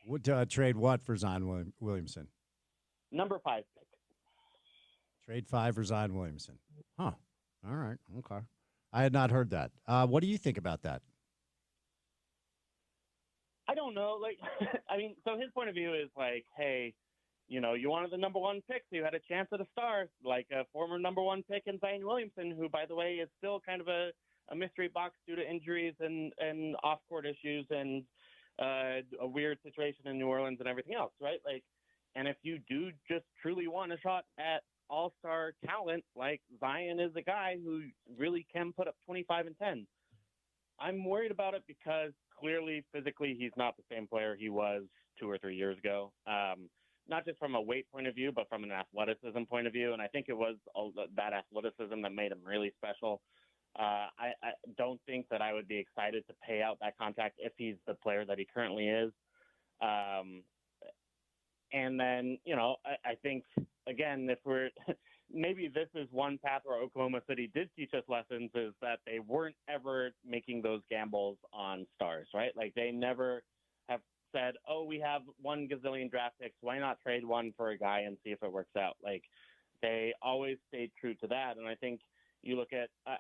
Would trade what for Zion Williamson? Number 5 pick. Trade 5 for Zion Williamson. Huh. All right. Okay. I had not heard that. What do you think about that? I don't know. Like, I mean, so his point of view is like, hey, you wanted the number one pick, so you had a chance at a star, like a former number one pick in Zion Williamson, who, by the way, is still kind of a mystery box due to injuries and off-court issues and a weird situation in New Orleans and everything else, right? Like, and if you do just truly want a shot at all-star talent, like Zion is a guy who really can put up 25 and 10. I'm worried about it because clearly physically he's not the same player he was 2 or 3 years ago. Not just from a weight point of view, but from an athleticism point of view. And I think it was that athleticism that made him really special. I don't think that I would be excited to pay out that contract if he's the player that he currently is. And then, I think, again, if we're maybe this is one path where Oklahoma City did teach us lessons, is that they weren't ever making those gambles on stars, right? Like they never have said, oh, we have 1 gazillion draft picks, why not trade one for a guy and see if it works out? Like they always stayed true to that. And I think you look at, a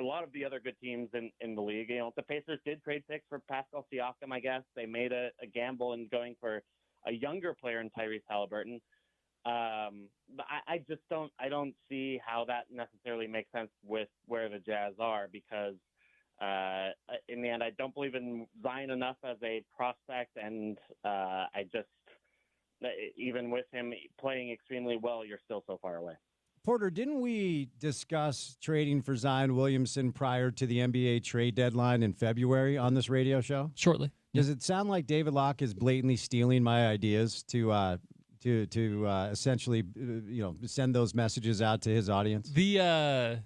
lot of the other good teams in the league, the Pacers did trade picks for Pascal Siakam, I guess. They made a gamble in going for a younger player in Tyrese Halliburton. But I just don't see how that necessarily makes sense with where the Jazz are, because in the end, I don't believe in Zion enough as a prospect, and even with him playing extremely well, you're still so far away. Porter, didn't we discuss trading for Zion Williamson prior to the NBA trade deadline in February on this radio show? Shortly. Does it sound like David Locke is blatantly stealing my ideas to essentially, send those messages out to his audience? The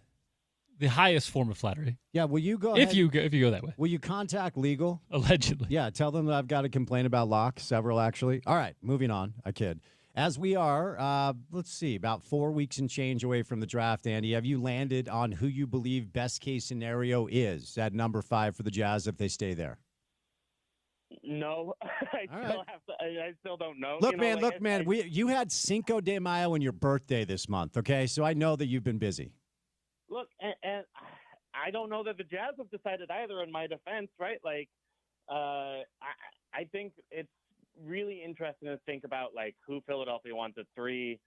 highest form of flattery. Yeah, will you go if ahead? you go that way? Will you contact legal? Allegedly. Yeah, tell them that I've got a complaint about Locke, several actually. All right, moving on. I kid. As we are, let's see, about 4 weeks and change away from the draft, Andy, have you landed on who you believe best case scenario is at number 5 for the Jazz if they stay there? No, I still don't know. Look, man, you had Cinco de Mayo and your birthday this month, okay? So I know that you've been busy. Look, and I don't know that the Jazz have decided either, in my defense, right? Like, I think it's really interesting to think about, like, who Philadelphia wants at 3.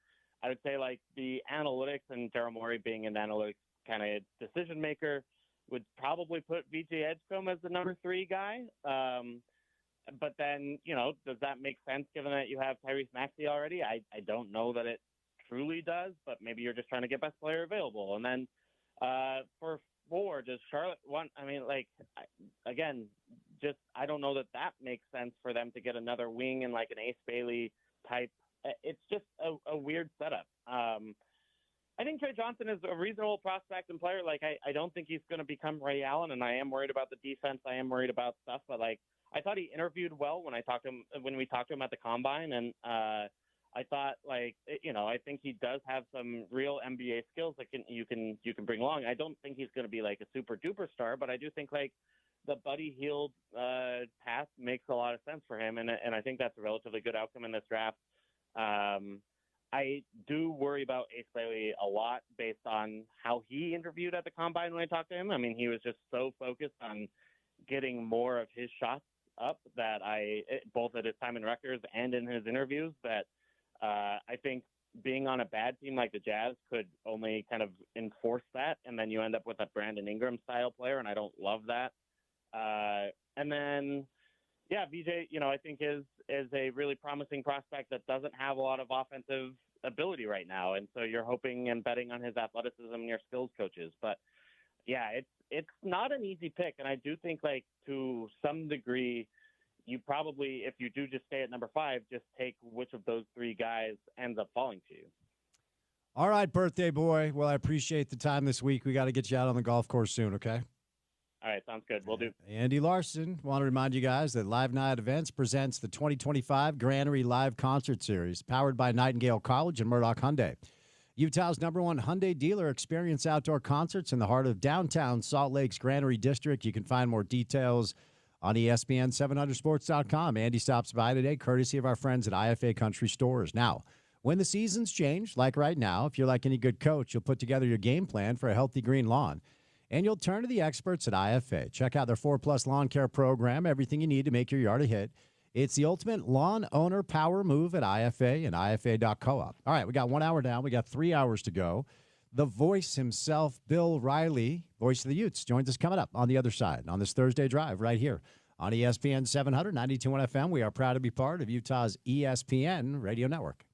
I would say, like, the analytics and Daryl Morey being an analytics kind of decision maker would probably put VJ Edgecombe as the number 3 guy. But then, does that make sense given that you have Tyrese Maxey already? I don't know that it truly does, but maybe you're just trying to get best player available. And then for 4, does Charlotte want, I don't know that makes sense for them to get another wing and like an Ace Bailey type. It's just a weird setup. I think Trey Johnson is a reasonable prospect and player. Like, I don't think he's going to become Ray Allen, and I am worried about the defense. I am worried about stuff, but like, I thought he interviewed well when we talked to him at the combine, and I thought, like, I think he does have some real NBA skills that you can bring along. I don't think he's going to be like a super duper star, but I do think like the Buddy Hield path makes a lot of sense for him, and I think that's a relatively good outcome in this draft. I do worry about Ace Bailey a lot based on how he interviewed at the combine when I talked to him. I mean, he was just so focused on getting more of his shots up that both at his time in Rutgers and in his interviews, that I think being on a bad team like the Jazz could only kind of enforce that, and then you end up with a Brandon Ingram style player, and I don't love that. And then, yeah, VJ, I think is a really promising prospect that doesn't have a lot of offensive ability right now, and so you're hoping and betting on his athleticism and your skills coaches. But yeah, it's not an easy pick, and I do think, like, to some degree, you probably, if you do just stay at number 5, just take which of those 3 guys ends up falling to you. All right, birthday boy. Well, I appreciate the time this week. We got to get you out on the golf course soon, okay? All right, sounds good. We'll do. Andy Larson, want to remind you guys that Live Night Events presents the 2025 Granary Live Concert Series, powered by Nightingale College and Murdoch Hyundai. Utah's #1 Hyundai dealer. Experience outdoor concerts in the heart of downtown Salt Lake's Granary District. You can find more details on ESPN700sports.com. Andy stops by today, courtesy of our friends at IFA Country Stores. Now, when the seasons change, like right now, if you're like any good coach, you'll put together your game plan for a healthy green lawn. And you'll turn to the experts at IFA. Check out their 4+ lawn care program, everything you need to make your yard a hit. It's the ultimate lawn owner power move at IFA and IFA.coop. All right, we got 1 hour down. We got 3 hours to go. The voice himself, Bill Riley, voice of the Utes, joins us coming up on the other side on this Thursday drive right here on ESPN 700, 92.1 FM. We are proud to be part of Utah's ESPN radio network.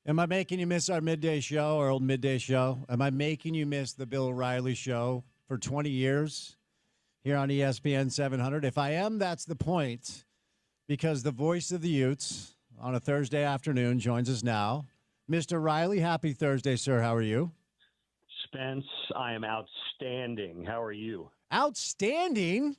Am I making you miss our midday show, our old midday show? Am I making you miss the Bill O'Reilly show for 20 years here on ESPN 700? If I am, that's the point, because the voice of the Utes on a Thursday afternoon joins us now. Mr. Riley, happy Thursday, sir. How are you? Spence, I am outstanding. How are you? Outstanding?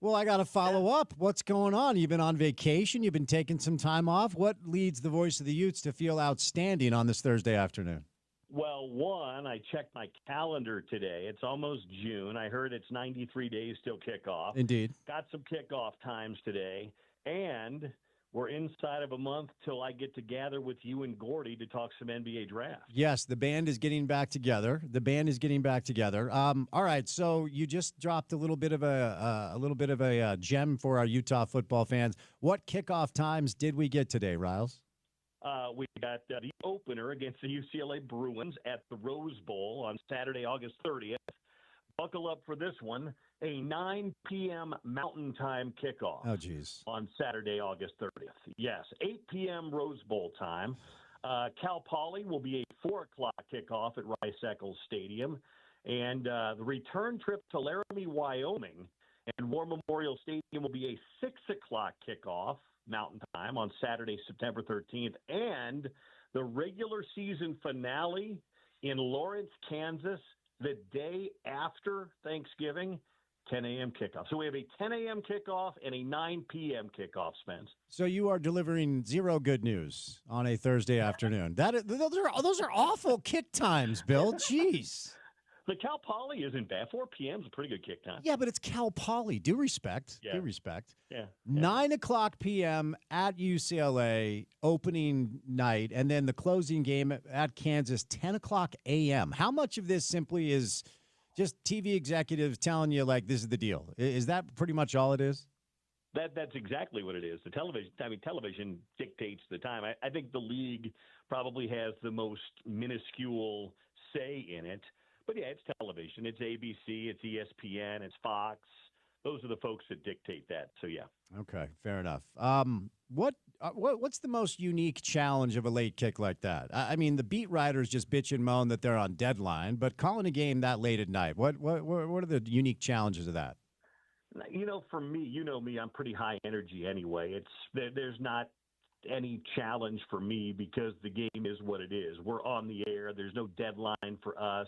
Well, I got to follow up. What's going on? You've been on vacation? You've been taking some time off? What leads the voice of the Utes to feel outstanding on this Thursday afternoon? Well, one, I checked my calendar today. It's almost June. I heard it's 93 days till kickoff. Indeed. Got some kickoff times today. And we're inside of a month till I get to gather with you and Gordy to talk some NBA draft. Yes, the band is getting back together. All right, so you just dropped a little bit of a gem for our Utah football fans. What kickoff times did we get today, Riles? We got the opener against the UCLA Bruins at the Rose Bowl on Saturday, August 30th. Buckle up for this one, a 9 p.m. Mountain Time kickoff. Oh, geez. On Saturday, August 30th. Yes, 8 p.m. Rose Bowl time. Cal Poly will be a 4 o'clock kickoff at Rice-Eccles Stadium. And the return trip to Laramie, Wyoming and War Memorial Stadium will be a 6 o'clock kickoff Mountain Time on Saturday, September 13th. And the regular season finale in Lawrence, Kansas, the day after Thanksgiving, 10 a.m. kickoff. So we have a 10 a.m. kickoff and a 9 p.m. kickoff, Spence. So you are delivering zero good news on a Thursday afternoon. Those are awful kick times, Bill. Jeez. The Cal Poly isn't bad. 4 p.m. is a pretty good kick time. Yeah, but it's Cal Poly. Due respect. Yeah. Due respect. Yeah. 9 o'clock p.m. at UCLA, opening night, and then the closing game at Kansas, 10 o'clock a.m. How much of this simply is just TV executives telling you, like, this is the deal? Is that pretty much all it is? That's exactly what it is. The television dictates the time. I think the league probably has the most minuscule say in it. But, yeah, it's television. It's ABC, it's ESPN, it's Fox. Those are the folks that dictate that. So, yeah. Okay, fair enough. What's the most unique challenge of a late kick like that? I mean, the beat writers just bitch and moan that they're on deadline, but calling a game that late at night, what are the unique challenges of that? You know, for me, you know me, I'm pretty high energy anyway. There's not any challenge for me because the game is what it is. We're on the air. There's no deadline for us.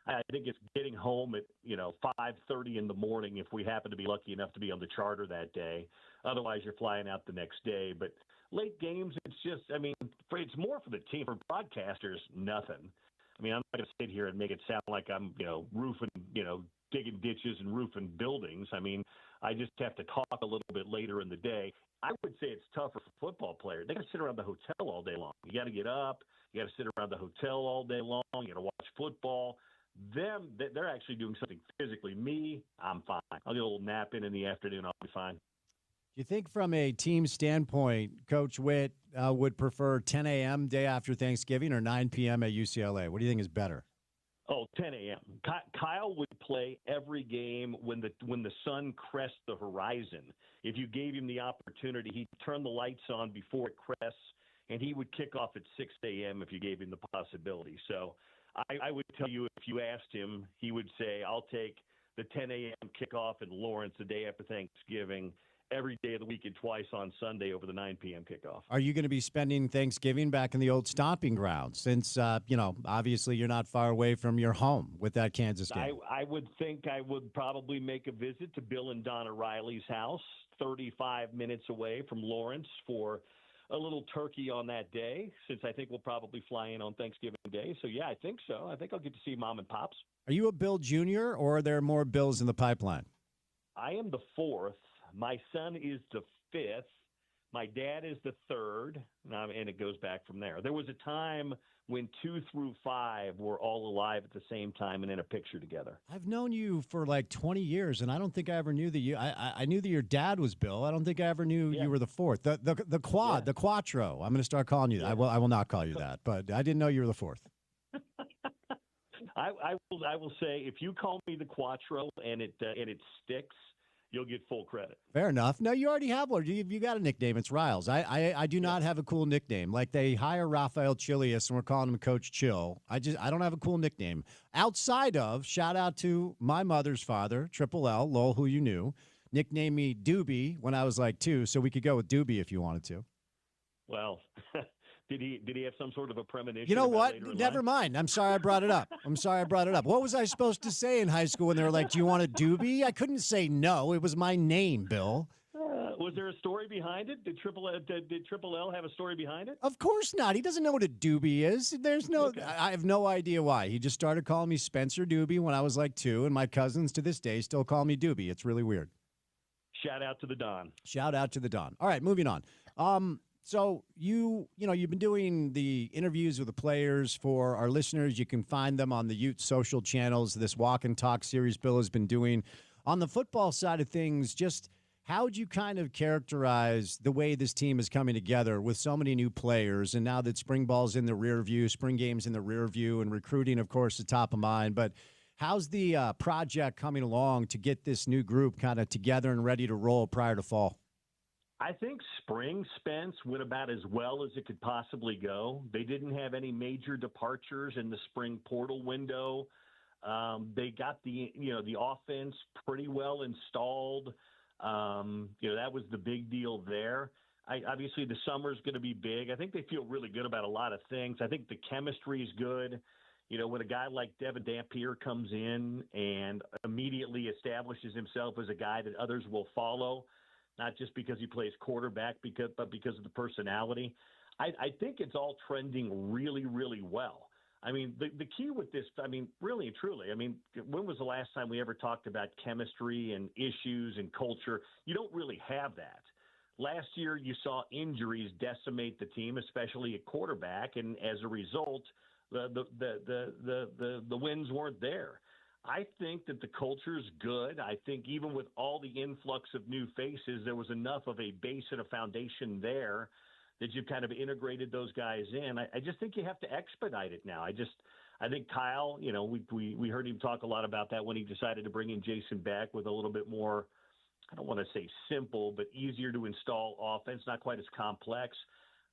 I think it's getting home at, 5:30 in the morning if we happen to be lucky enough to be on the charter that day. Otherwise, you're flying out the next day. But late games, it's more for the team. For broadcasters, nothing. I mean, I'm not going to sit here and make it sound like I'm, roofing, digging ditches and roofing buildings. I mean, I just have to talk a little bit later in the day. I would say it's tougher for football players. They got to sit around the hotel all day long. You got to get up. You got to sit around the hotel all day long. You got to watch football. They're actually doing something physically. Me, I'm fine. I'll get a little nap in the afternoon. I'll be fine. Do you think from a team standpoint, Coach Witt would prefer 10 a.m. day after Thanksgiving or 9 p.m. at UCLA? What do you think is better? Oh, 10 a.m. Kyle would play every game when the sun crests the horizon. If you gave him the opportunity, he'd turn the lights on before it crests, and he would kick off at 6 a.m. if you gave him the possibility. So I would tell you, if you asked him, he would say, I'll take the 10 a.m. kickoff in Lawrence the day after Thanksgiving every day of the week and twice on Sunday over the 9 p.m. kickoff. Are you going to be spending Thanksgiving back in the old stomping ground since, obviously you're not far away from your home with that Kansas game? I would think I would probably make a visit to Bill and Donna Riley's house, 35 minutes away from Lawrence, for a little turkey on that day, since I think we'll probably fly in on Thanksgiving Day. So, yeah, I think so. I think I'll get to see Mom and Pops. Are you a Bill Jr., or are there more Bills in the pipeline? I am the fourth. My son is the fifth. My dad is the third, and it goes back from there. There was a time when 2 through 5 were all alive at the same time and in a picture together. I've known you for like 20 years, and I don't think I ever knew that you. I knew that your dad was Bill. I don't think I ever knew you were the fourth. The quad, the quattro. I'm going to start calling you that. I will not call you that, but I didn't know you were the fourth. I will say, if you call me the quattro and it sticks, you'll get full credit. Fair enough. No, you already have one. You got a nickname. It's Riles. I do not have a cool nickname. Like they hire Rafael Chilius and we're calling him Coach Chill. I don't have a cool nickname. Outside of, shout out to my mother's father, Triple L, Lowell, who you knew, nicknamed me Doobie when I was like 2, so we could go with Doobie if you wanted to. Well, did he have some sort of a premonition? You know about what? later in Never life? mind. I'm sorry I brought it up. What was I supposed to say in high school when they were like, "Do you want a Doobie?" I couldn't say no. It was my name, Bill. Was there a story behind it? Did Triple L have a story behind it? Of course not. He doesn't know what a doobie is. There's no. Okay. I have no idea why. He just started calling me Spencer Doobie when I was like 2, and my cousins to this day still call me Doobie. It's really weird. Shout out to the Don. Shout out to the Don. All right, moving on. So you've been doing the interviews with the players for our listeners. You can find them on the Ute social channels. This Walk and Talk series Bill has been doing. On the football side of things, just how would you kind of characterize the way this team is coming together with so many new players, and now that spring ball's in the rear view, spring game's in the rear view, and recruiting, of course, is top of mind. But how's the project coming along to get this new group kind of together and ready to roll prior to fall? I think spring, Spence, went about as well as it could possibly go. They didn't have any major departures in the spring portal window. They got the offense pretty well installed. That was the big deal there. Obviously, the summer's going to be big. I think they feel really good about a lot of things. I think the chemistry is good. When a guy like Devin Dampier comes in and immediately establishes himself as a guy that others will follow, not just because he plays quarterback, but because of the personality. I think it's all trending really, really well. I mean, the key with this, really and truly, when was the last time we ever talked about chemistry and issues and culture? You don't really have that. Last year, you saw injuries decimate the team, especially at quarterback, and as a result, the wins weren't there. I think that the culture is good. I think even with all the influx of new faces, there was enough of a base and a foundation there that you've kind of integrated those guys in. I just think you have to expedite it now. I think Kyle, we heard him talk a lot about that when he decided to bring in Jason Beck with a little bit more, I don't want to say simple, but easier to install offense, not quite as complex.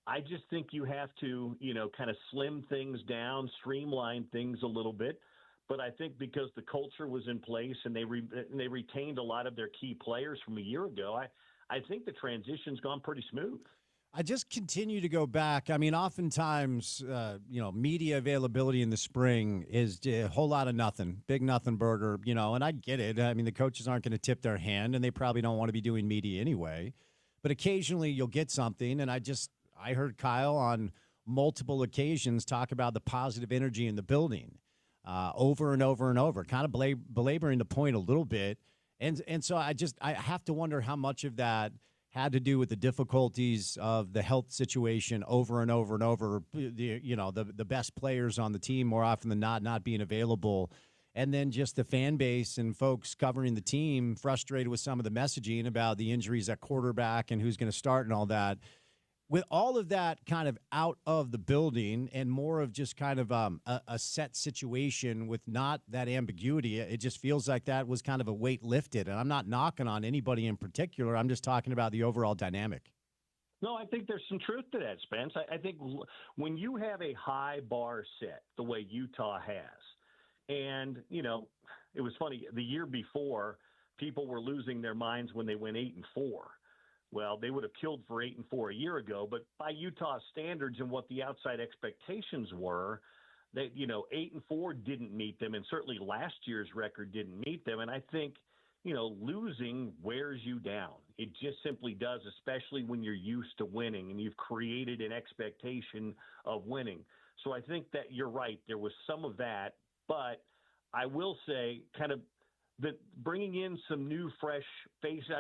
I just think you have to, kind of slim things down, streamline things a little bit. But I think because the culture was in place and they retained a lot of their key players from a year ago, I think the transition's gone pretty smooth. I just continue to go back. Oftentimes, media availability in the spring is a whole lot of nothing, big nothing burger, and I get it. The coaches aren't going to tip their hand, and they probably don't want to be doing media anyway. But occasionally you'll get something, and I heard Kyle on multiple occasions talk about the positive energy in the building. Over and over and over, kind of belaboring the point a little bit. And so I have to wonder how much of that had to do with the difficulties of the health situation over and over and over, the best players on the team more often than not being available. And then just the fan base and folks covering the team frustrated with some of the messaging about the injuries at quarterback and who's going to start and all that. With all of that kind of out of the building and more of just kind of a set situation with not that ambiguity, it just feels like that was kind of a weight lifted. And I'm not knocking on anybody in particular. I'm just talking about the overall dynamic. No, I think there's some truth to that, Spence. I think when you have a high bar set the way Utah has, and, it was funny, the year before, people were losing their minds when they went 8-4. Well, they would have killed for 8-4 a year ago, but by Utah standards and what the outside expectations were, that 8-4 didn't meet them, and certainly last year's record didn't meet them. And I think losing wears you down. It just simply does, especially when you're used to winning and you've created an expectation of winning. So I think that you're right. There was some of that, but I will say, kind of that bringing in some new, fresh faces.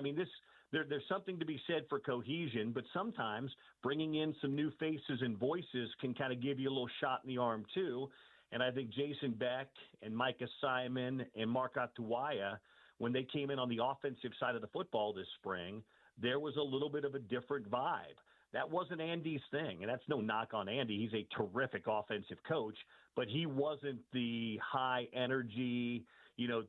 There's something to be said for cohesion, but sometimes bringing in some new faces and voices can kind of give you a little shot in the arm too. And I think Jason Beck and Micah Simon and Mark Atuwaya, when they came in on the offensive side of the football this spring, there was a little bit of a different vibe. That wasn't Andy's thing, and that's no knock on Andy. He's a terrific offensive coach, but he wasn't the high energy,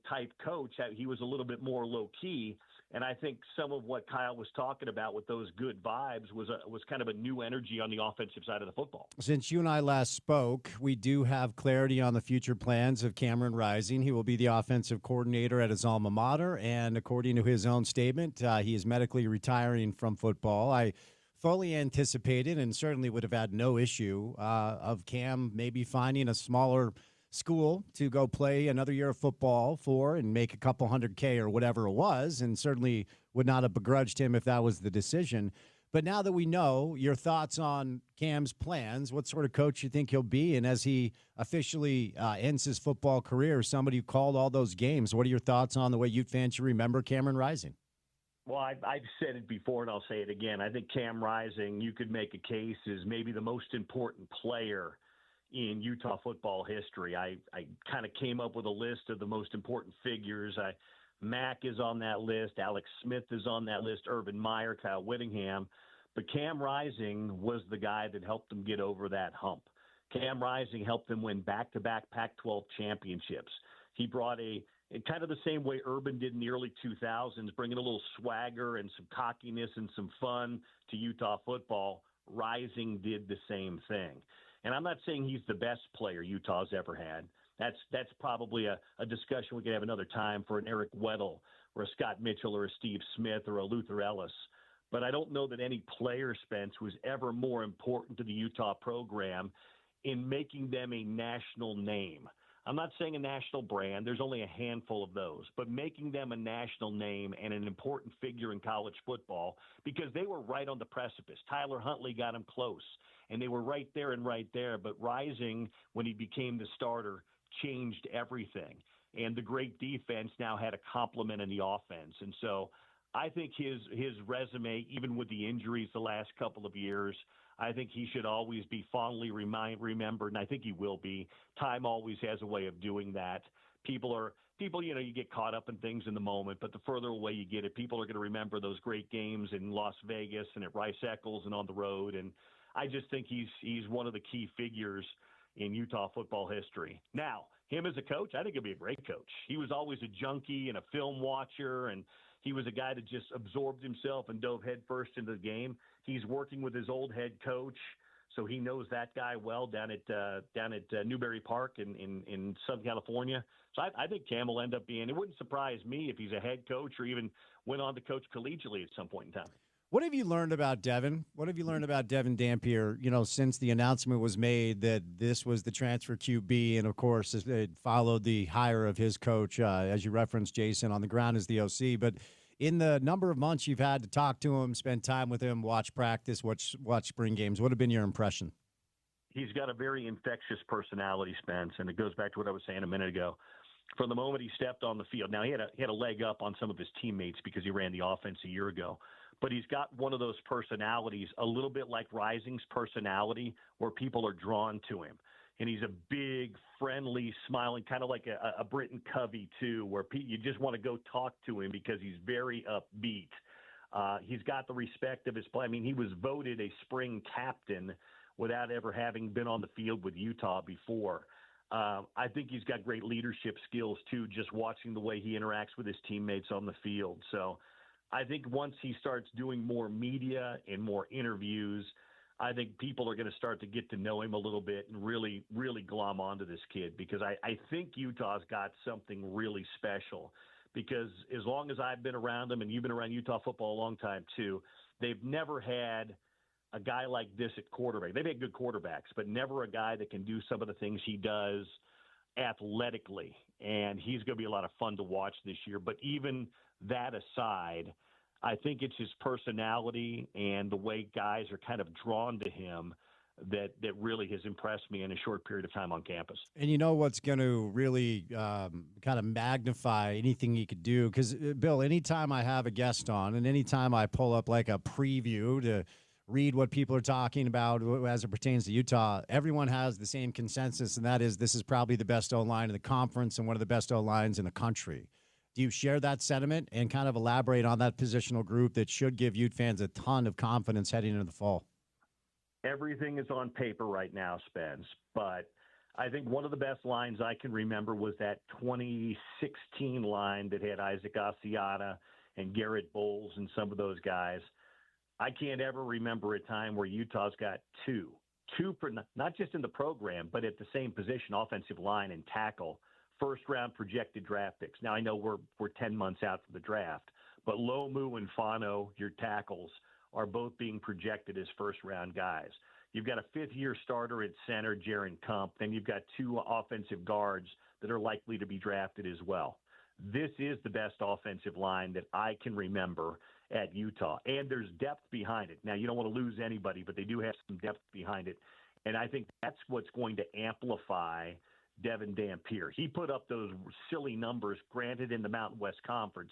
type coach. He was a little bit more low key. And I think some of what Kyle was talking about with those good vibes was kind of a new energy on the offensive side of the football. Since you and I last spoke, we do have clarity on the future plans of Cameron Rising. He will be the offensive coordinator at his alma mater, and according to his own statement, he is medically retiring from football. I fully anticipated and certainly would have had no issue of Cam maybe finding a smaller school to go play another year of football for and make a couple $100K or whatever it was, and certainly would not have begrudged him if that was the decision. But now that we know your thoughts on Cam's plans, what sort of coach you think he'll be, and as he officially ends his football career, somebody who called all those games, what are your thoughts on the way Ute fans should remember Cameron Rising? Well, I've said it before, and I'll say it again. I think Cam Rising, you could make a case, is maybe the most important player in Utah football history. I kind of came up with a list of the most important figures. Mack is on that list. Alex Smith is on that list. Urban Meyer, Kyle Whittingham. But Cam Rising was the guy that helped them get over that hump. Cam Rising helped them win back-to-back Pac-12 championships. He brought in kind of the same way Urban did in the early 2000s, bringing a little swagger and some cockiness and some fun to Utah football. Rising did the same thing. And I'm not saying he's the best player Utah's ever had. That's probably a discussion we could have another time for an Eric Weddle or a Scott Mitchell or a Steve Smith or a Luther Ellis. But I don't know that any player, Spence, was ever more important to the Utah program in making them a national name. I'm not saying a national brand. There's only a handful of those. But making them a national name and an important figure in college football, because they were right on the precipice. Tyler Huntley got them close, and they were right there and right there. But Rising, when he became the starter, changed everything. And the great defense now had a complement in the offense. And so I think his resume, even with the injuries the last couple of years, I think he should always be fondly remembered, and I think he will be. Time always has a way of doing that. People, you get caught up in things in the moment, but the further away you get it, people are going to remember those great games in Las Vegas and at Rice Eccles and on the road. And I just think he's one of the key figures in Utah football history. Now, him as a coach, I think he'll be a great coach. He was always a junkie and a film watcher, and he was a guy that just absorbed himself and dove headfirst into the game. He's working with his old head coach, so he knows that guy well down at Newberry Park in Southern California. So I think Cam will end up being – it wouldn't surprise me if he's a head coach or even went on to coach collegiately at some point in time. What have you learned about Devin? What have you learned about Devin Dampier, since the announcement was made that this was the transfer QB, and, of course, it followed the hire of his coach, as you referenced, Jason, on the ground as the OC. But in the number of months you've had to talk to him, spend time with him, watch practice, watch spring games, what have been your impression? He's got a very infectious personality, Spence, and it goes back to what I was saying a minute ago. From the moment he stepped on the field, now he had a leg up on some of his teammates because he ran the offense a year ago. But he's got one of those personalities, a little bit like Rising's personality, where people are drawn to him. And he's a big, friendly, smiling, kind of like a Britton Covey, too, where you just want to go talk to him because he's very upbeat. He's got the respect of his play. I mean, he was voted a spring captain without ever having been on the field with Utah before. I think he's got great leadership skills, too, just watching the way he interacts with his teammates on the field. So I think once he starts doing more media and more interviews, I think people are going to start to get to know him a little bit and really, really glom onto this kid, because I think Utah's got something really special, because as long as I've been around them, and you've been around Utah football a long time too, they've never had a guy like this at quarterback. They've had good quarterbacks, but never a guy that can do some of the things he does athletically. And he's going to be a lot of fun to watch this year. But even that aside, I think it's his personality and the way guys are kind of drawn to him that really has impressed me in a short period of time on campus. And you know what's going to really kind of magnify anything he could do? Because, Bill, anytime I have a guest on and anytime I pull up like a preview to read what people are talking about as it pertains to Utah, everyone has the same consensus, and that is this is probably the best O-line in the conference and one of the best O-lines in the country. Do you share that sentiment and kind of elaborate on that positional group that should give Ute fans a ton of confidence heading into the fall? Everything is on paper right now, Spence, but I think one of the best lines I can remember was that 2016 line that had Isaac Asiata and Garrett Bowles and some of those guys. I can't ever remember a time where Utah's got two for not just in the program, but at the same position, offensive line and tackle, first-round projected draft picks. Now, I know we're 10 months out from the draft, but Lomu and Fano, your tackles, are both being projected as first-round guys. You've got a fifth-year starter at center, Jaron Kump. Then you've got two offensive guards that are likely to be drafted as well. This is the best offensive line that I can remember at Utah, and there's depth behind it. Now, you don't want to lose anybody, but they do have some depth behind it, and I think that's what's going to amplify Devin Dampier. He put up those silly numbers, granted in the Mountain West Conference,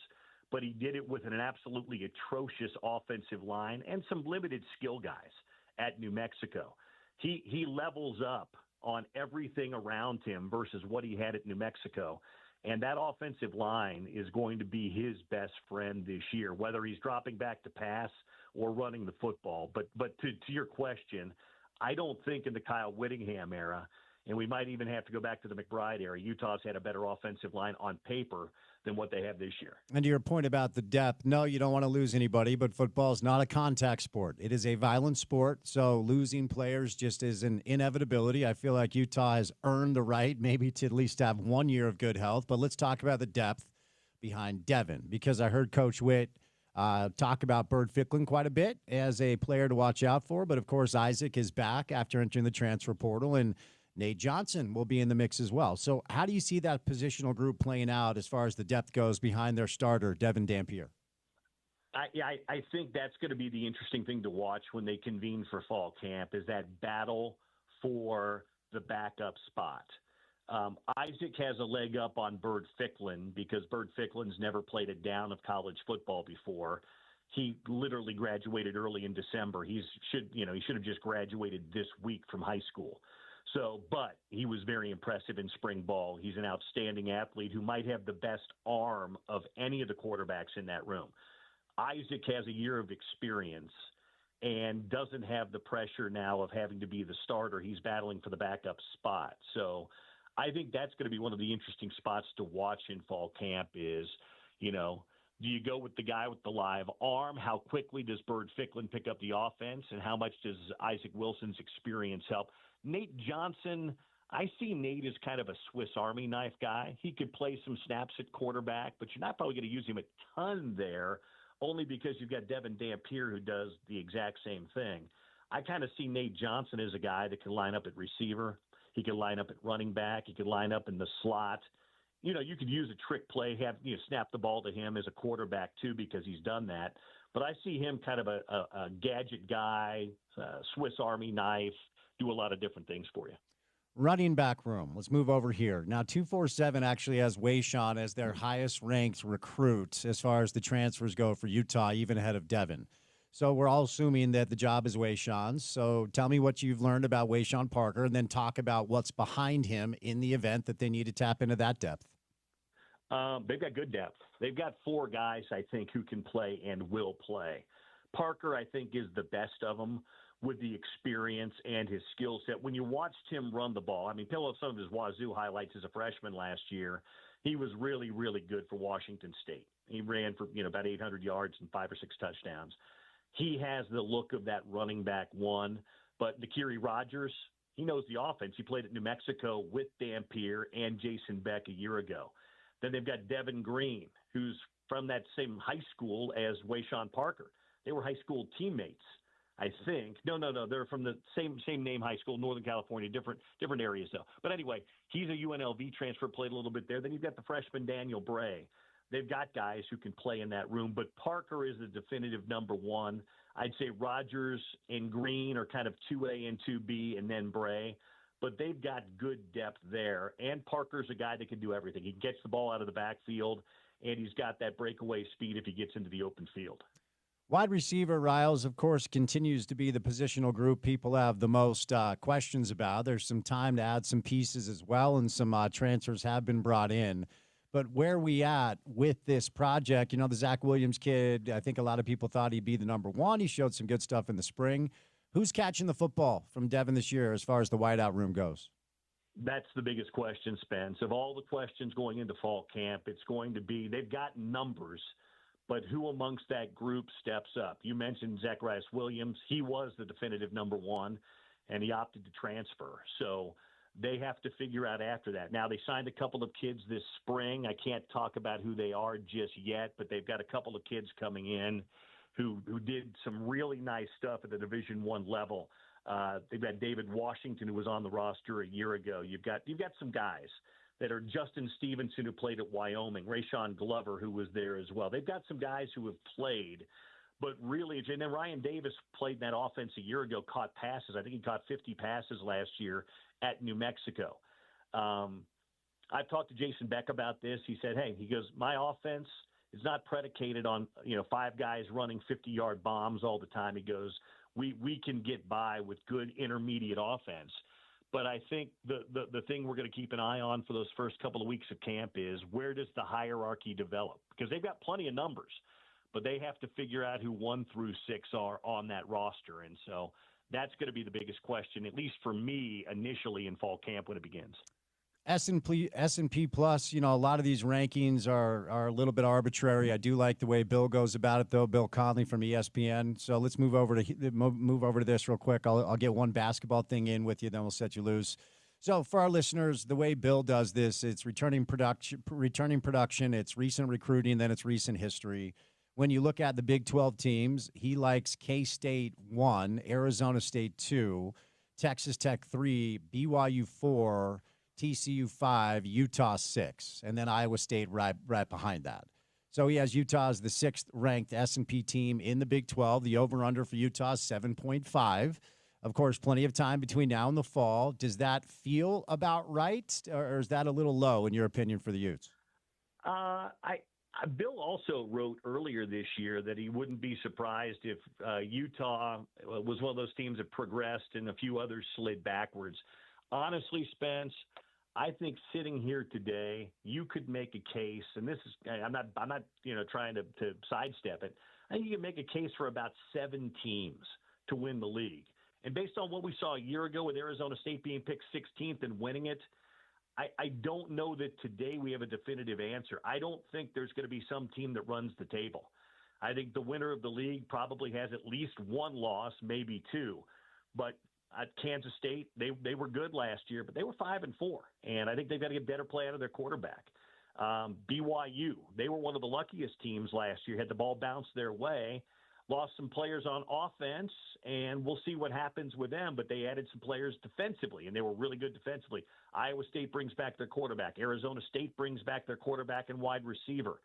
but he did it with an absolutely atrocious offensive line and some limited skill guys at New Mexico. He levels up on everything around him versus what he had at New Mexico. And that offensive line is going to be his best friend this year, whether he's dropping back to pass or running the football. But to your question, I don't think in the Kyle Whittingham era, and we might even have to go back to the McBride era, Utah's had a better offensive line on paper than what they have this year. And to your point about the depth, no, you don't want to lose anybody, but football is not a contact sport. It is a violent sport, so losing players just is an inevitability. I feel like Utah has earned the right maybe to at least have 1 year of good health, but let's talk about the depth behind Devin, because I heard Coach Witt talk about Bird Ficklin quite a bit as a player to watch out for, but of course Isaac is back after entering the transfer portal, and Nate Johnson will be in the mix as well. So how do you see that positional group playing out as far as the depth goes behind their starter, Devin Dampier? I think that's going to be the interesting thing to watch when they convene for fall camp, is that battle for the backup spot. Isaac has a leg up on Bird Ficklin because Bird Ficklin's never played a down of college football before. He literally graduated early in December. He should have just graduated this week from high school. So, but he was very impressive in spring ball. He's an outstanding athlete who might have the best arm of any of the quarterbacks in that room. Isaac has a year of experience and doesn't have the pressure now of having to be the starter. He's battling for the backup spot. So I think that's going to be one of the interesting spots to watch in fall camp is, do you go with the guy with the live arm? How quickly does Bird Ficklin pick up the offense? And how much does Isaac Wilson's experience help? Nate Johnson, I see Nate as kind of a Swiss Army knife guy. He could play some snaps at quarterback, but you're not probably going to use him a ton there, only because you've got Devin Dampier who does the exact same thing. I kind of see Nate Johnson as a guy that can line up at receiver. He could line up at running back. He could line up in the slot. You could use a trick play, snap the ball to him as a quarterback too, because he's done that. But I see him kind of a gadget guy, Swiss Army knife, do a lot of different things for you. Running back room. Let's move over here. Now, 247 actually has Wayshawn as their highest-ranked recruit as far as the transfers go for Utah, even ahead of Devin. So we're all assuming that the job is Wayshawn's. So tell me what you've learned about Wayshawn Parker, and then talk about what's behind him in the event that they need to tap into that depth. They've got good depth. They've got four guys, I think, who can play and will play. Parker, I think, is the best of them, with the experience and his skill set. When you watched him run the ball, pull up some of his Wazoo highlights as a freshman last year. He was really, really good for Washington State. He ran for, about 800 yards and 5 or 6 touchdowns. He has the look of that running back one, but Nakiri Rogers, he knows the offense. He played at New Mexico with Dampier and Jason Beck a year ago. Then they've got Devin Green, who's from that same high school as Wayshawn Parker. They were high school teammates, I think. No. They're from the same name high school, Northern California, different areas though. But anyway, he's a UNLV transfer, played a little bit there. Then you've got the freshman Daniel Bray. They've got guys who can play in that room, but Parker is the definitive number one. I'd say Rogers and Green are kind of 2A and 2B, and then Bray. But they've got good depth there. And Parker's a guy that can do everything. He gets the ball out of the backfield, and he's got that breakaway speed if he gets into the open field. Wide receiver, Riles, of course, continues to be the positional group people have the most questions about. There's some time to add some pieces as well, and some transfers have been brought in. But where are we at with this project? The Zach Williams kid, I think a lot of people thought he'd be the number one. He showed some good stuff in the spring. Who's catching the football from Devin this year as far as the wideout room goes? That's the biggest question, Spence. Of all the questions going into fall camp, it's going to be they've got numbers, but who amongst that group steps up? You mentioned Zacharias Williams. He was the definitive number one, and he opted to transfer. So they have to figure out after that. Now, they signed a couple of kids this spring. I can't talk about who they are just yet, but they've got a couple of kids coming in who did some really nice stuff at the Division I level. They've got David Washington, who was on the roster a year ago. You've got some guys that are Justin Stevenson, who played at Wyoming, Rayshawn Glover, who was there as well. They've got some guys who have played, but really, and then Ryan Davis played in that offense a year ago, caught passes. I think he caught 50 passes last year at New Mexico. I've talked to Jason Beck about this. He said, hey, he goes, my offense is not predicated on, five guys running 50-yard bombs all the time. He goes, we can get by with good intermediate offense. But I think the thing we're going to keep an eye on for those first couple of weeks of camp is, where does the hierarchy develop? Because they've got plenty of numbers, but they have to figure out who 1 through 6 are on that roster. And so that's going to be the biggest question, at least for me, initially in fall camp when it begins. S&P Plus, a lot of these rankings are a little bit arbitrary. I do like the way Bill goes about it, though. Bill Conley from ESPN. So let's move over to this real quick. I'll get one basketball thing in with you, then we'll set you loose. So for our listeners, the way Bill does this, it's returning production, it's recent recruiting, then it's recent history. When you look at the Big 12 teams, he likes K-State 1, Arizona State 2, Texas Tech 3, BYU 4, TCU 5, Utah 6, and then Iowa State right behind that. So he has Utah as the 6th ranked S&P team in the Big 12. The over-under for Utah is 7.5. Of course, plenty of time between now and the fall. Does that feel about right, or is that a little low in your opinion for the Utes? Bill also wrote earlier this year that he wouldn't be surprised if Utah was one of those teams that progressed and a few others slid backwards. Honestly, Spence, I think sitting here today, you could make a case, and this is I'm not trying to sidestep it. I think you can make a case for about 7 teams to win the league. And based on what we saw a year ago with Arizona State being picked 16th and winning it, I don't know that today we have a definitive answer. I don't think there's going to be some team that runs the table. I think the winner of the league probably has at least 1 loss, maybe 2. But at Kansas State, they were good last year, but they were 5-4, and I think they've got to get better play out of their quarterback. BYU, they were one of the luckiest teams last year, had the ball bounce their way, lost some players on offense, and we'll see what happens with them, but they added some players defensively, and they were really good defensively. Iowa State brings back their quarterback. Arizona State brings back their quarterback and wide receiver.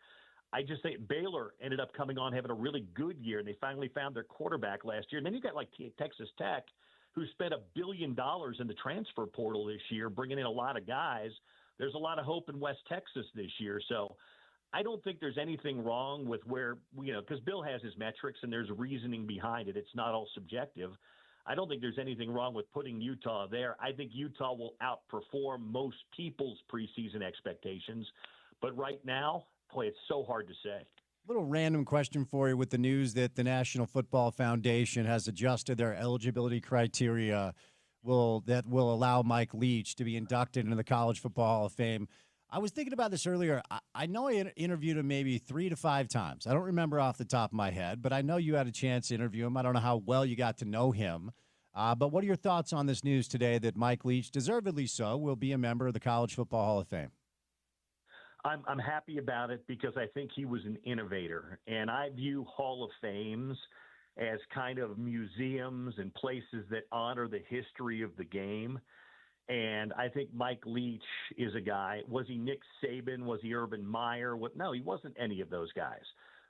I just think Baylor ended up coming on having a really good year, and they finally found their quarterback last year. And then you got like Texas Tech, who spent $1 billion in the transfer portal this year, bringing in a lot of guys. There's a lot of hope in West Texas this year. So I don't think there's anything wrong with where, because Bill has his metrics and there's reasoning behind it. It's not all subjective. I don't think there's anything wrong with putting Utah there. I think Utah will outperform most people's preseason expectations. But right now, boy, it's so hard to say. Little random question for you with the news that the National Football Foundation has adjusted their eligibility criteria that will allow Mike Leach to be inducted into the College Football Hall of Fame. I was thinking about this earlier. I know I interviewed him maybe 3 to 5 times. I don't remember off the top of my head, but I know you had a chance to interview him. I don't know how well you got to know him. But what are your thoughts on this news today that Mike Leach, deservedly so, will be a member of the College Football Hall of Fame? I'm happy about it because I think he was an innovator, and I view Hall of Fames as kind of museums and places that honor the history of the game. And I think Mike Leach is a guy. Was he Nick Saban? Was he Urban Meyer? No, he wasn't any of those guys.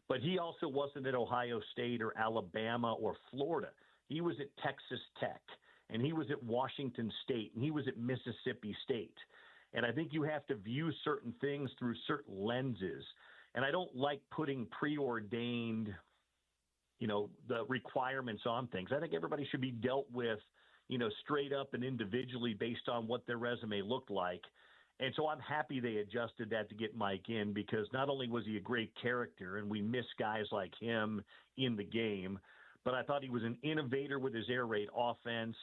But he also wasn't at Ohio State or Alabama or Florida. He was at Texas Tech, and he was at Washington State, and he was at Mississippi State. And I think you have to view certain things through certain lenses. And I don't like putting preordained, the requirements on things. I think everybody should be dealt with, straight up and individually based on what their resume looked like. And so I'm happy they adjusted that to get Mike in, because not only was he a great character, and we miss guys like him in the game, but I thought he was an innovator with his air raid offense.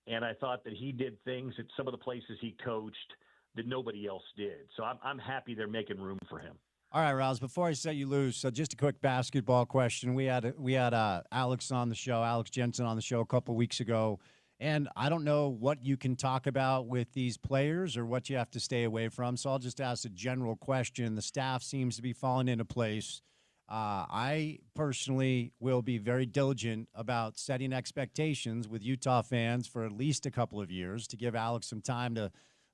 And I thought that he did things at some of the places he coached that nobody else did. So I'm happy they're making room for him. All right, Rouse. Before I set you loose, so just a quick basketball question. We had Alex on the show, Alex Jensen on the show a couple weeks ago, and I don't know what you can talk about with these players or what you have to stay away from. So I'll just ask a general question. The staff seems to be falling into place. I personally will be very diligent about setting expectations with Utah fans for at least a couple of years to give Alex some time to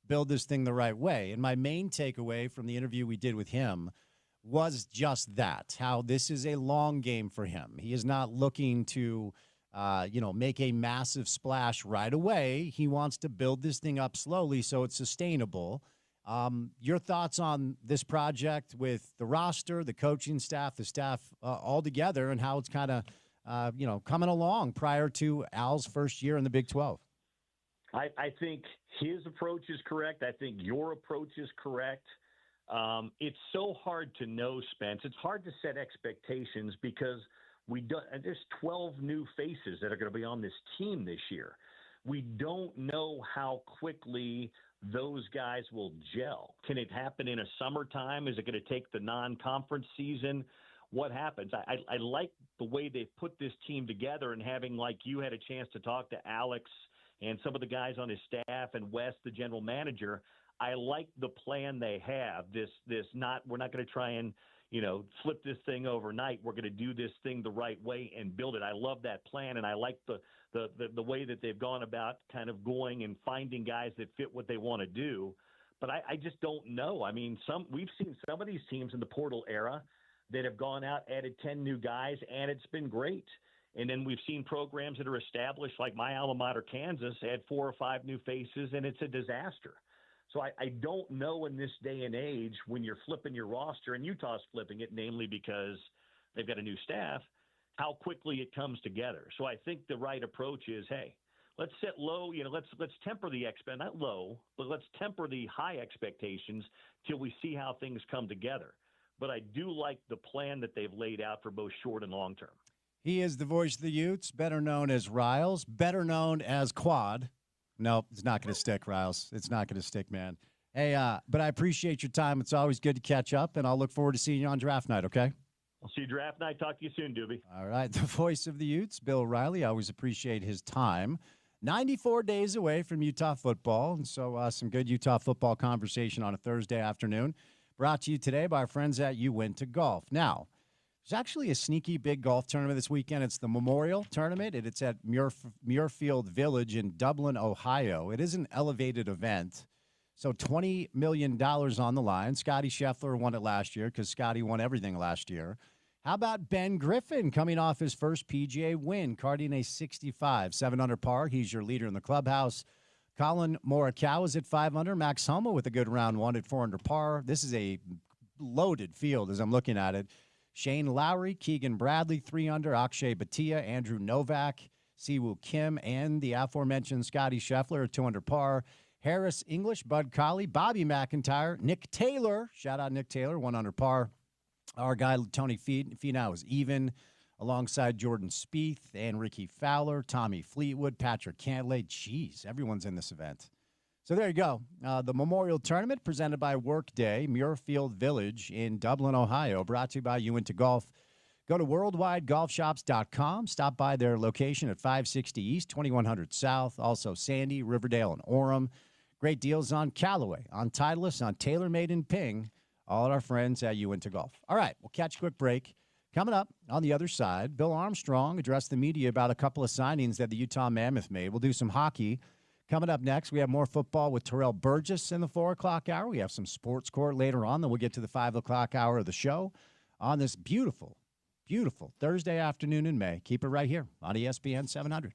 build this thing the right way. And my main takeaway from the interview we did with him was just that, how this is a long game for him. He is not looking to, make a massive splash right away. He wants to build this thing up slowly so it's sustainable. Your thoughts on this project with the roster, the coaching staff, the staff all together, and how it's kind of, coming along prior to Al's first year in the Big 12? I think his approach is correct. I think your approach is correct. It's so hard to know, Spence. It's hard to set expectations because there's 12 new faces that are going to be on this team this year. We don't know how quickly those guys will gel. Can it happen in a summertime? Is it going to take the non-conference season? What happens? I like the way they've put this team together, and having, like, you had a chance to talk to Alex and some of the guys on his staff and Wes, the general manager. I like the plan they have. We're not going to try and, flip this thing overnight. We're going to do this thing the right way and build it. I love that plan, and I like the way that they've gone about kind of going and finding guys that fit what they want to do. But I just don't know. I mean, we've seen some of these teams in the portal era that have gone out, added 10 new guys, and it's been great. And then we've seen programs that are established, like my alma mater, Kansas, add 4 or 5 new faces, and it's a disaster. So I don't know in this day and age when you're flipping your roster, and Utah's flipping it, namely because they've got a new staff, how quickly it comes together. So I think the right approach is, hey, let's set low, let's temper the not low, but let's temper the high expectations till we see how things come together. But I do like the plan that they've laid out for both short and long term. He is the voice of the Utes, better known as Riles, better known as Quad. Nope, it's not going to stick, Riles. It's not going to stick, man. Hey, but I appreciate your time. It's always good to catch up, and I'll look forward to seeing you on draft night, okay? I'll see you draft night. Talk to you soon, Doobie. All right, the voice of the Utes, Bill Riley. I always appreciate his time. 94 days away from Utah football, and so some good Utah football conversation on a Thursday afternoon. Brought to you today by our friends at You Win to Golf. Now, there's actually a sneaky big golf tournament this weekend. It's the Memorial Tournament, and it's at Muirfield Village in Dublin, Ohio. It is an elevated event, so $20 million on the line. Scotty Scheffler won it last year because Scotty won everything last year. How about Ben Griffin coming off his first PGA win, carding a 65, 7 under par. He's your leader in the clubhouse. Colin Morikawa is at 5 under. Max Homa with a good round one at 4 under par. This is a loaded field as I'm looking at it. Shane Lowry, Keegan Bradley, 3 under, Akshay Bhatia, Andrew Novak, Siwoo Kim, and the aforementioned Scotty Scheffler at 2 under par. Harris English, Bud Colley, Bobby McIntyre, Nick Taylor, shout out Nick Taylor, 1 under par. Our guy Tony Finau is even, alongside Jordan Spieth and Ricky Fowler, Tommy Fleetwood, Patrick Cantlay. Jeez, everyone's in this event. So there you go. The Memorial Tournament presented by Workday, Muirfield Village in Dublin, Ohio, brought to you by You Win to Golf. Go to worldwidegolfshops.com. Stop by their location at 560 East, 2100 South. Also Sandy, Riverdale, and Orem. Great deals on Callaway, on Titleist, on TaylorMade and Ping. All our friends at You Win to Golf. All right, we'll catch a quick break. Coming up on the other side, Bill Armstrong addressed the media about a couple of signings that the Utah Mammoth made. We'll do some hockey. Coming up next, we have more football with Terrell Burgess in the 4 o'clock hour. We have some sports court later on. Then we'll get to the 5 o'clock hour of the show on this beautiful, beautiful Thursday afternoon in May. Keep it right here on ESPN 700.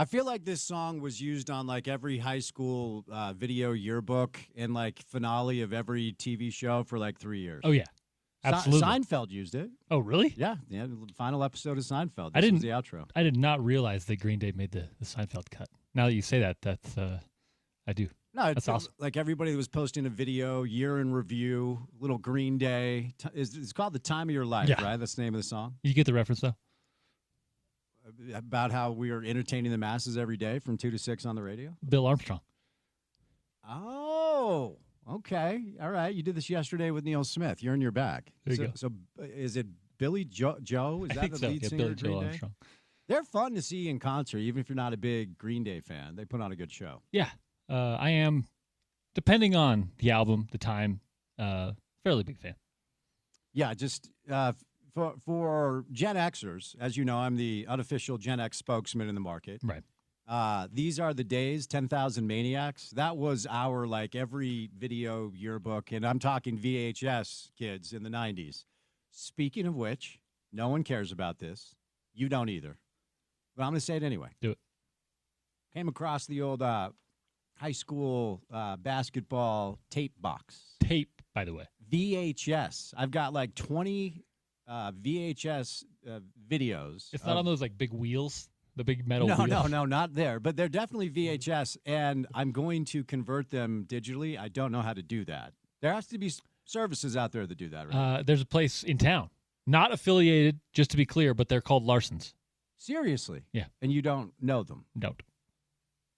I feel like this song was used on like every high school video yearbook and like finale of every TV show for like 3 years. Oh, yeah. Absolutely. Seinfeld used it. Oh, really? Yeah, the final episode of Seinfeld. I This was didn't- the outro. I did not realize that Green Day made the Seinfeld cut. Now that you say that, that's I do. No, That's awesome. Like everybody that was posting a video, year in review, little Green Day. It's called The Time of Your Life, Yeah. right? That's the name of the song. You get the reference, though? About how we are entertaining the masses every day from 2 to 6 on the radio. Bill Armstrong. Oh, okay. All right. You did this yesterday with Neil Smith. You're in your bag. There you go. So is it Billy Joe? Is I that think the so. lead Yeah, singer Billy of Joe Green Day? Armstrong. They're fun to see in concert, even if you're not a big Green Day fan. They put on a good show. Yeah, I am, depending on the album, the time, fairly big fan. Yeah, just for Gen Xers, as you know, I'm the unofficial Gen X spokesman in the market. Right. These are the days, 10,000 Maniacs. That was our, like, every video yearbook, and I'm talking VHS kids in the 90s. Speaking of which, no one cares about this. You don't either. But I'm going to say it anyway. Do it. Came across the old high school basketball tape box. Tape, by the way. VHS. I've got like 20 VHS videos. It's not on those like big wheels, the big metal wheels. No, not there. But they're definitely VHS, and I'm going to convert them digitally. I don't know how to do that. There has to be services out there that do that, right? There's a place in town, not affiliated, just to be clear, but they're called Larson's. Seriously? Yeah. And you don't know them? Don't.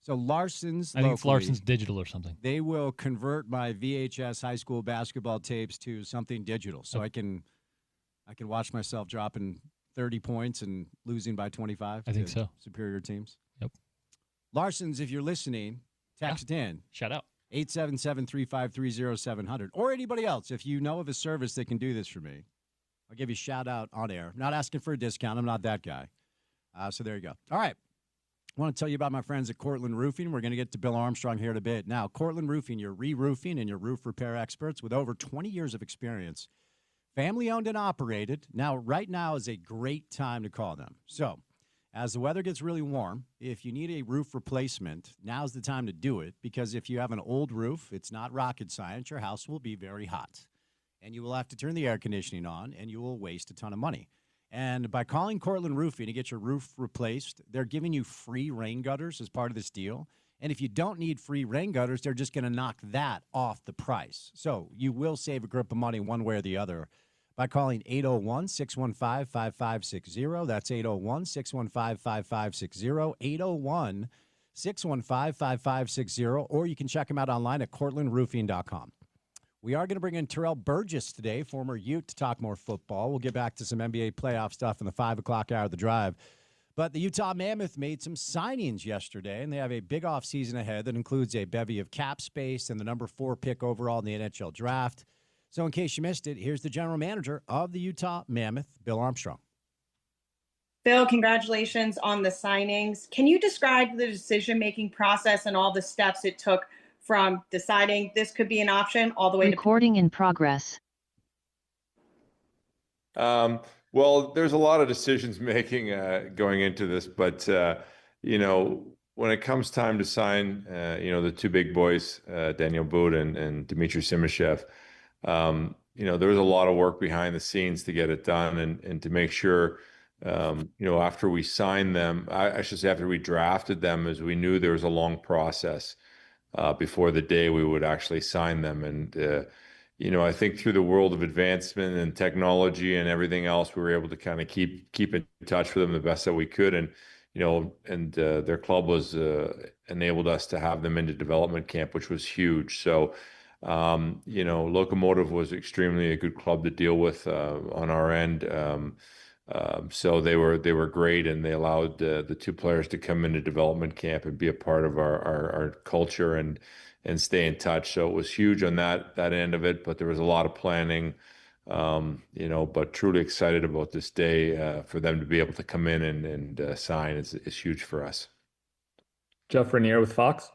So Larson's, I think it's locally, Larson's Digital or something. they will convert my VHS high school basketball tapes to something digital, so I can watch myself dropping 30 points and losing by 25. I think to so. Superior teams. Yep. Larson's, if you're listening, text in Shout out. 877-353-0700, or anybody else. If you know of a service that can do this for me, I'll give you a shout out on air. I'm not asking for a discount. I'm not that guy. So there you go. All right. I want to tell you about my friends at Cortland Roofing. We're going to get to Bill Armstrong here in a bit. Now, Cortland Roofing, your re-roofing and your roof repair experts with over 20 years of experience. Family owned and operated. Now, right now is a great time to call them. So, as the weather gets really warm, if you need a roof replacement, now's the time to do it, because if you have an old roof, it's not rocket science, your house will be very hot. And you will have to turn the air conditioning on, and you will waste a ton of money. And by calling Cortland Roofing to get your roof replaced, they're giving you free rain gutters as part of this deal. And if you don't need free rain gutters, they're just going to knock that off the price. So you will save a grip of money one way or the other by calling 801-615-5560. That's 801-615-5560, 801-615-5560, or you can check them out online at cortlandroofing.com. We are going to bring in Terrell Burgess today, former Ute, to talk more football. We'll get back to some NBA playoff stuff in the 5 o'clock hour of the drive. But the Utah Mammoth made some signings yesterday, and they have a big offseason ahead that includes a bevy of cap space and the number 4 pick overall in the NHL draft. So in case you missed it, here's the general manager of the Utah Mammoth, Bill Armstrong. Bill, congratulations on the signings. Can you describe the decision-making process and all the steps it took from deciding this could be an option all the way Recording in progress. Well, there's a lot of decisions making going into this, but when it comes time to sign, the two big boys, Daniel Boot and Dmitry Simashev, there was a lot of work behind the scenes to get it done and to make sure, after we signed them, I should say after we drafted them, as we knew there was a long process before the day we would actually sign them. And, I think through the world of advancement and technology and everything else, we were able to kind of keep in touch with them the best that we could. And, their club was enabled us to have them into development camp, which was huge. So, Locomotive was extremely a good club to deal with on our end. So they were great, and they allowed the two players to come into development camp and be a part of our culture and stay in touch. So it was huge on that end of it, but there was a lot of planning, but truly excited about this day for them to be able to come in and sign is huge for us. Jeff Rainier with Fox.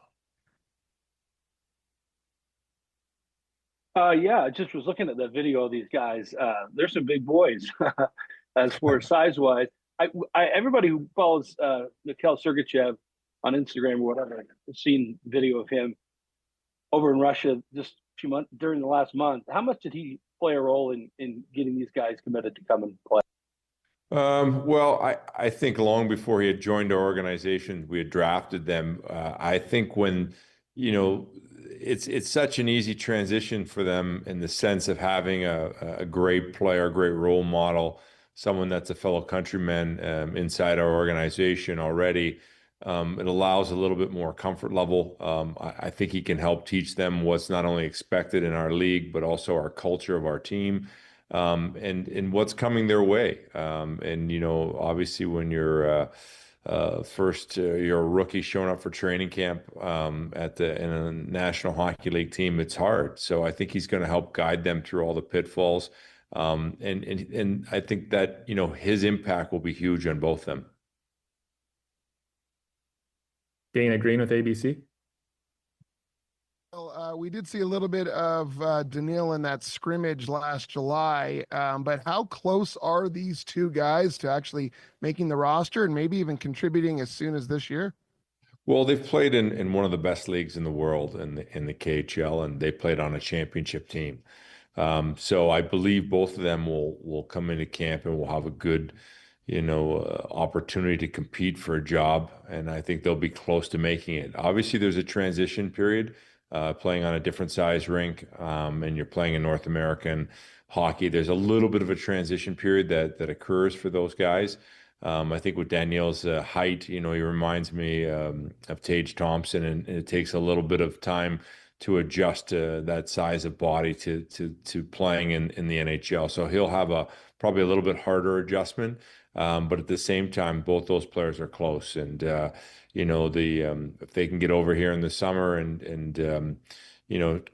Yeah, I just was looking at the video of these guys. They're some big boys as for size-wise. Everybody who follows Mikhail Sergachev on Instagram or whatever. I've seen video of him over in Russia just a few months during the last month. How much did he play a role in getting these guys committed to come and play? Well, I think long before he had joined our organization, we had drafted them. I think when, it's such an easy transition for them in the sense of having a great player, a great role model, someone that's a fellow countryman inside our organization already. It allows a little bit more comfort level. I think he can help teach them what's not only expected in our league, but also our culture of our team. And what's coming their way. Obviously when you're you're a rookie showing up for training camp in a National Hockey League team, it's hard. So I think he's going to help guide them through all the pitfalls. And I think that, his impact will be huge on both of them. Dana Green with ABC. Well, we did see a little bit of Daniil in that scrimmage last July, but how close are these two guys to actually making the roster and maybe even contributing as soon as this year? Well, they've played in one of the best leagues in the world in the KHL, and they played on a championship team. So I believe both of them will come into camp and will have a good opportunity to compete for a job, and I think they'll be close to making it. Obviously, there's a transition period. Playing on a different size rink, and you're playing in North American hockey, there's a little bit of a transition period that occurs for those guys. I think with Daniel's height, he reminds me of Tage Thompson, and it takes a little bit of time to adjust to that size of body to playing in the NHL. So he'll have probably a little bit harder adjustment. But at the same time, both those players are close, and if they can get over here in the summer and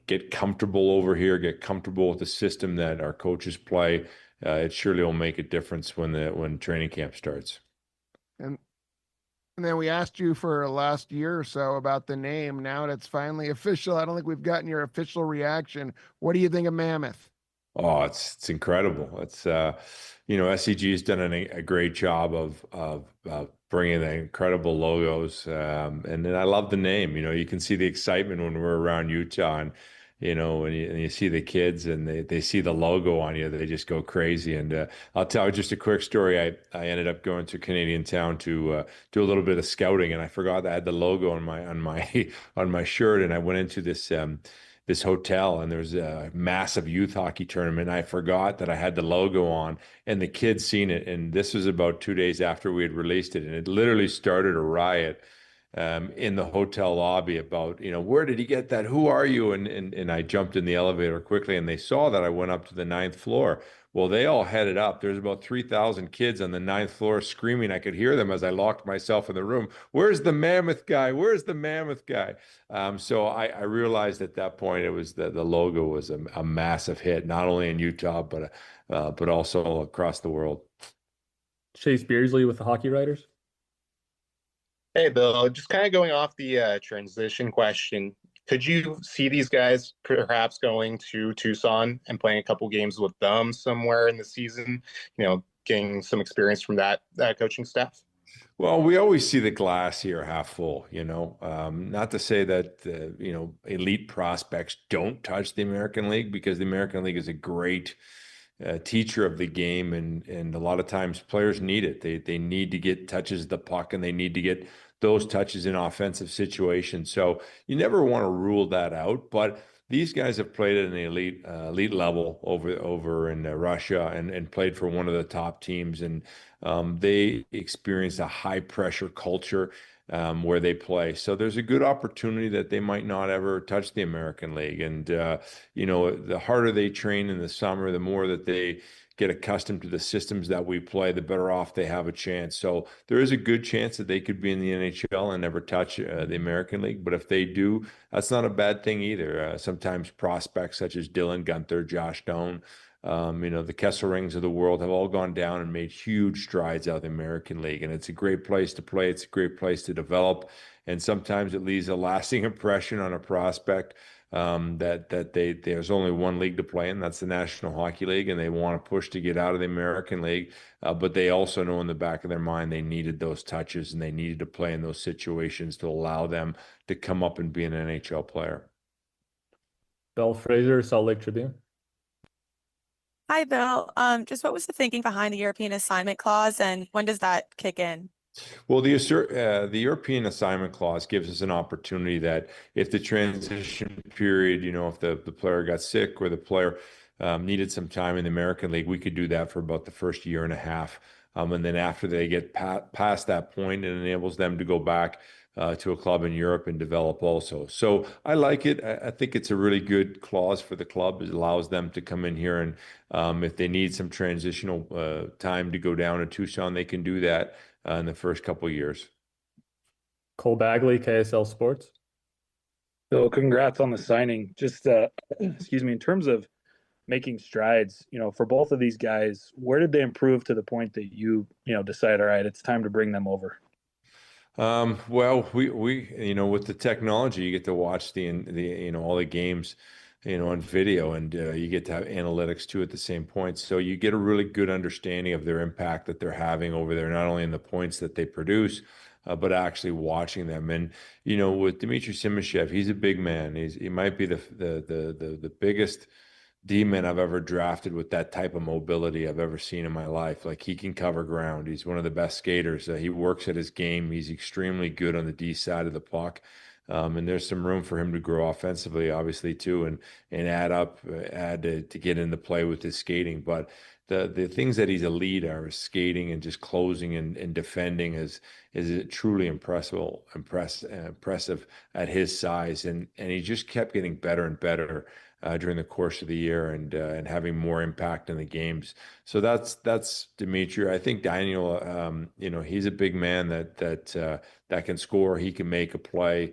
get comfortable over here, get comfortable with the system that our coaches play, it surely will make a difference when training camp starts. And then we asked you for last year or so about the name. Now it's finally official. I don't think we've gotten your official reaction. What do you think of Mammoth? Oh, it's incredible. It's SCG has done a great job of bringing the incredible logos, and then I love the name. You can see the excitement when we're around Utah, and when you see the kids and they see the logo on you, they just go crazy. And I'll tell you just a quick story. I ended up going to Canadian Town to do a little bit of scouting, and I forgot I had the logo on my shirt, and I went into this hotel, and there's a massive youth hockey tournament. I forgot that I had the logo on, and the kids seen it. And this was about 2 days after we had released it. And it literally started a riot in the hotel lobby about, where did he get that? Who are you? And I jumped in the elevator quickly, and they saw that I went up to the 9th floor. Well, they all headed up. There's about 3,000 kids on the 9th floor screaming. I could hear them as I locked myself in the room. Where's the Mammoth guy? Where's the Mammoth guy? So I realized at that point it was the logo was a massive hit, not only in Utah, but also across the world. Chase Beardsley with the Hockey Writers. Hey, Bill, just kind of going off the transition question. Could you see these guys perhaps going to Tucson and playing a couple games with them somewhere in the season, getting some experience from that coaching staff? Well, we always see the glass here half full, not to say that, elite prospects don't touch the American League, because the American League is a great teacher of the game. And a lot of times players need it. They need to get touches of the puck, and they need to get those touches in offensive situations. So you never want to rule that out, but these guys have played at an elite level over in Russia and played for one of the top teams, and they experience a high pressure culture where they play. So there's a good opportunity that they might not ever touch the American League. And the harder they train in the summer, the more that they get accustomed to the systems that we play, the better off they have a chance. So there is a good chance that they could be in the NHL and never touch the American League. But if they do, that's not a bad thing either. Sometimes prospects such as Dylan Gunther, Josh Doan, the Kesselrings of the world have all gone down and made huge strides out of the American League. And it's a great place to play. It's a great place to develop. And sometimes it leaves a lasting impression on a prospect there's only one league to play in, that's the National Hockey League, and they want to push to get out of the American League. But they also know in the back of their mind they needed those touches and they needed to play in those situations to allow them to come up and be an NHL player. Bell Fraser, Salt Lake Tribune. Hi, Bill. Just what was the thinking behind the European assignment clause, and when does that kick in? Well, the European assignment clause gives us an opportunity that if the transition period, if the player got sick or the player needed some time in the American League, we could do that for about the first year and a half. And then after they get past that point, it enables them to go back to a club in Europe and develop also. So I like it. I think it's a really good clause for the club. It allows them to come in here and if they need some transitional time to go down to Tucson, they can do that in the first couple of years. Cole Bagley, KSL Sports. So congrats on the signing. Just excuse me, in terms of making strides, for both of these guys, where did they improve to the point that you decide, all right, it's time to bring them over? Well, we with the technology, you get to watch the all the games on video, and you get to have analytics too at the same point. So you get a really good understanding of their impact that they're having over there, not only in the points that they produce, but actually watching them. And with Dmitry Simashev, he's a big man. He might be the biggest D-man I've ever drafted with that type of mobility I've ever seen in my life. Like, he can cover ground. He's one of the best skaters. He works at his game. He's extremely good on the D side of the puck. And there's some room for him to grow offensively, obviously, too, and add to get into play with his skating. But the things that he's elite are skating and just closing and defending is truly impressive at his size. And he just kept getting better and better during the course of the year and having more impact in the games. So that's Dimitri. I think Daniel, he's a big man that can score. He can make a play.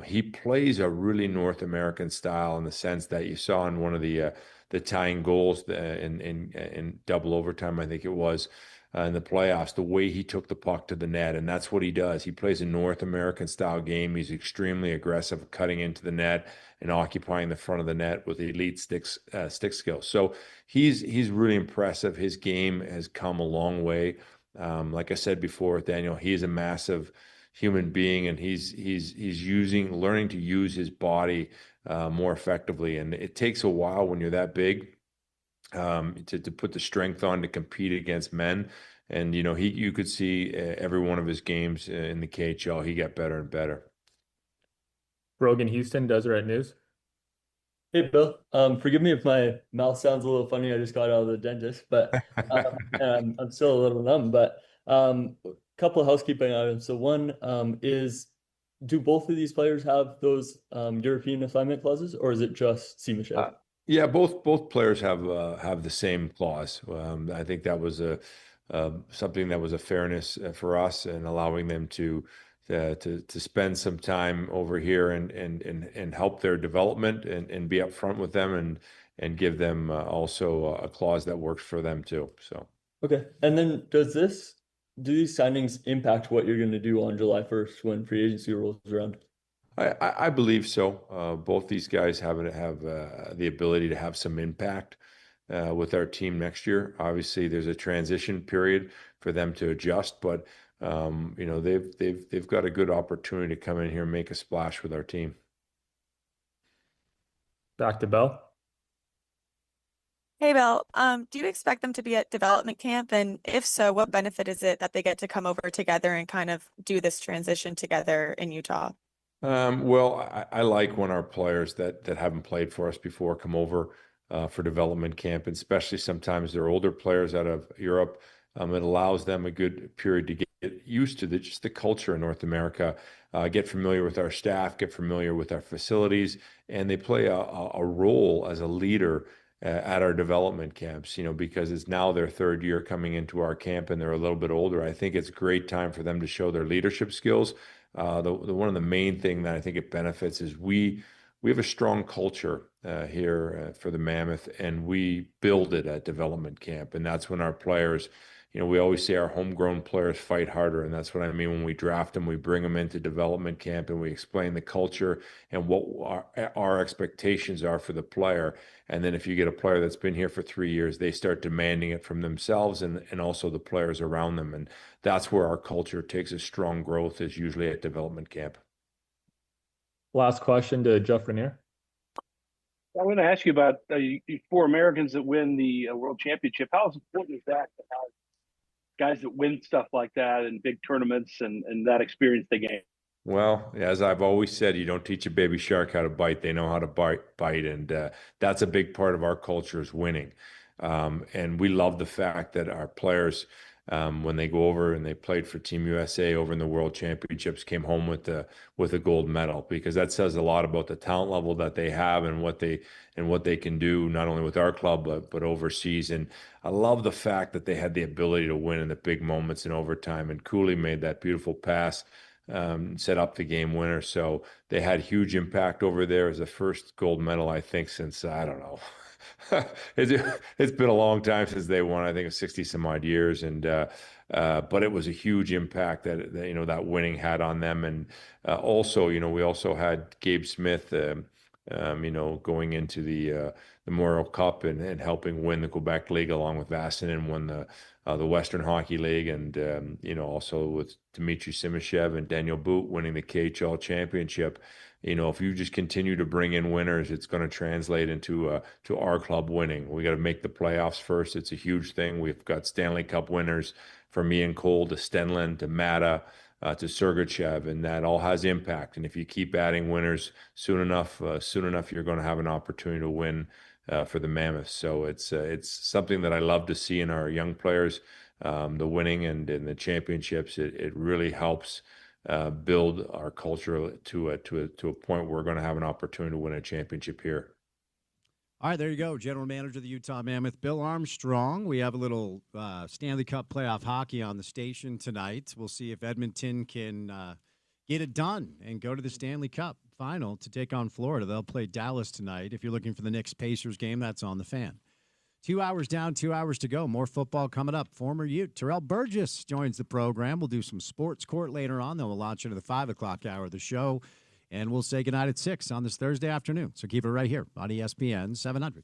He plays a really North American style in the sense that you saw in one of the tying goals in double overtime, I think it was, in the playoffs, the way he took the puck to the net. And that's what he does. He plays a North American style game. He's extremely aggressive, cutting into the net and occupying the front of the net with elite stick skills. So he's really impressive. His game has come a long way. Like I said before, Daniel, he is a massive human being, and he's learning to use his body more effectively. And it takes a while when you're that big to put the strength on to compete against men. And you could see every one of his games in the KHL, he got better and better. Brogan Houston, Deseret News. Hey, Bill. Forgive me if my mouth sounds a little funny. I just got out of the dentist, but I'm still a little numb. But a couple of housekeeping items. So one is, do both of these players have those European assignment clauses, or is it just Simashev? Yeah, both players have the same clause. I think that was something that was a fairness for us, and allowing them to spend some time over here and help their development and be upfront with them and give them also a clause that works for them too. So okay, and then do these signings impact what you're going to do on July 1st when free agency rolls around? I believe so. Both these guys have the ability to have some impact with our team next year. Obviously, there's a transition period for them to adjust, but they've got a good opportunity to come in here and make a splash with our team. Back to Bell. Hey, Bill. Do you expect them to be at development camp? And if so, what benefit is it that they get to come over together and kind of do this transition together in Utah? Well, I like when our players that haven't played for us before come over for development camp, and especially sometimes they're older players out of Europe. It allows them a good period to get used to just the culture in North America, get familiar with our staff, get familiar with our facilities, and they play a role as a leader at our development camps, because it's now their third year coming into our camp and they're a little bit older. I think it's a great time for them to show their leadership skills. One of the main thing that I think it benefits is we have a strong culture here for the Mammoth, and we build it at development camp. And that's when our players we always say our homegrown players fight harder, and that's what I mean when we draft them. We bring them into development camp, and we explain the culture and what our expectations are for the player. And then if you get a player that's been here for 3 years, they start demanding it from themselves and also the players around them. And that's where our culture takes a strong growth, is usually at development camp. Last question to Jeff Renier. I want to ask you about for Americans that win the World Championship. How important is that to have guys that win stuff like that in big tournaments and that experience they gain? Well, as I've always said, you don't teach a baby shark how to bite. They know how to bite. And that's a big part of our culture, is winning. And we love the fact that our players, when they go over and they played for Team USA over in the World Championships, came home with a gold medal, because that says a lot about the talent level that they have and what they can do, not only with our club but overseas. And I love the fact that they had the ability to win in the big moments in overtime. And Cooley made that beautiful pass, set up the game winner. So they had huge impact over there. As the first gold medal, I think, since, I don't know. It's been a long time since they won. I think it's 60 some odd years, but it was a huge impact that winning had on them. And also, we also had Gabe Smith, going into the Memorial Cup and helping win the Quebec League, along with Vassinen, won the Western Hockey League, and also with Dmitry Simashev and Daniel Boot winning the KHL championship. If you just continue to bring in winners, it's going to translate into to our club winning. We got to make the playoffs first. It's a huge thing. We've got Stanley Cup winners, from Ian Cole to Stenlund to Mata to Sergachev, and that all has impact. And if you keep adding winners, soon enough, you're going to have an opportunity to win for the Mammoths. So it's something that I love to see in our young players, the winning and in the championships. It really helps build our culture to a point where we're going to have an opportunity to win a championship here. All right, there you go. General Manager of the Utah Mammoth, Bill Armstrong. We have a little Stanley Cup playoff hockey on the station tonight. We'll see if Edmonton can get it done and go to the Stanley Cup final to take on Florida. They'll play Dallas tonight. If you're looking for the Knicks-Pacers game, that's on the Fan. 2 hours down, 2 hours to go. More football coming up. Former Ute Terrell Burgess joins the program. We'll do some sports court later on. Then we'll launch into the 5 o'clock hour of the show. And we'll say goodnight at 6 on this Thursday afternoon. So keep it right here on ESPN 700.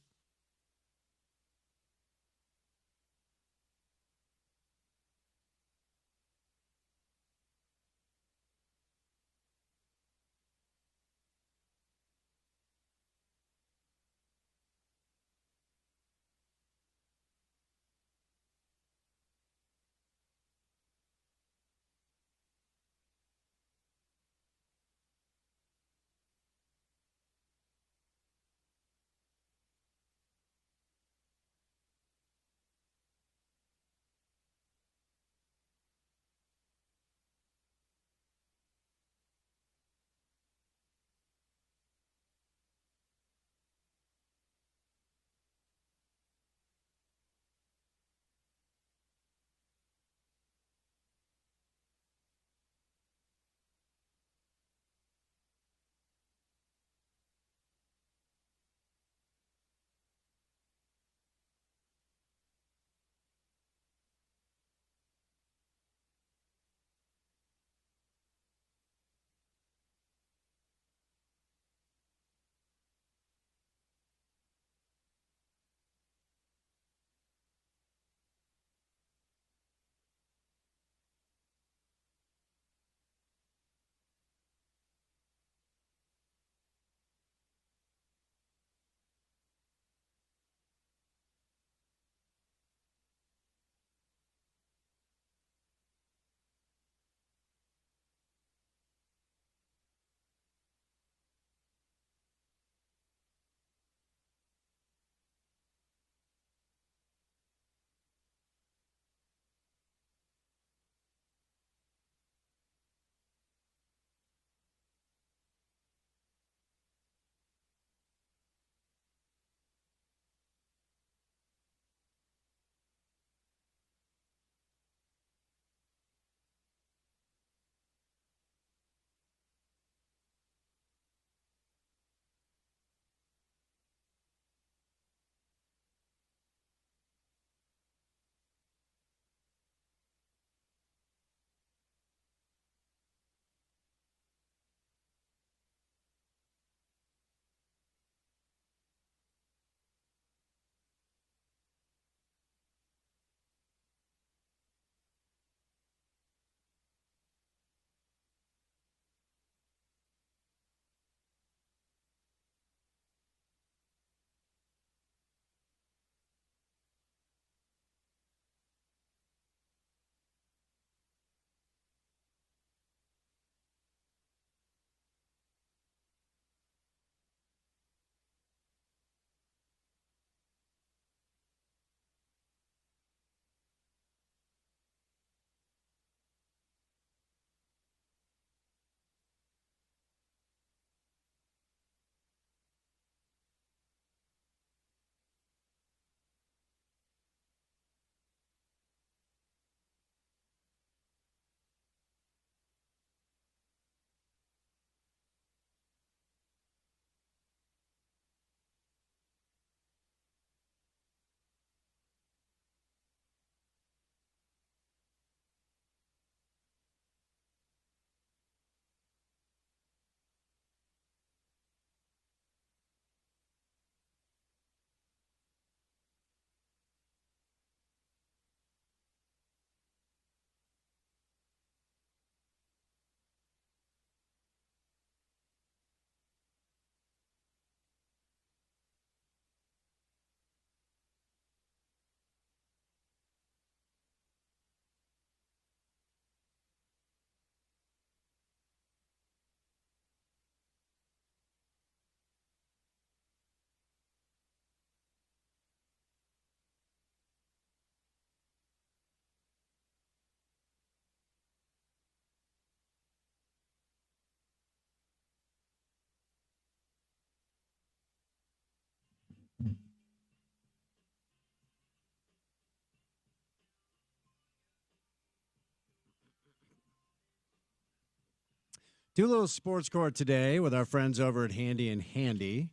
Do a little sports court today with our friends over at Handy and Handy.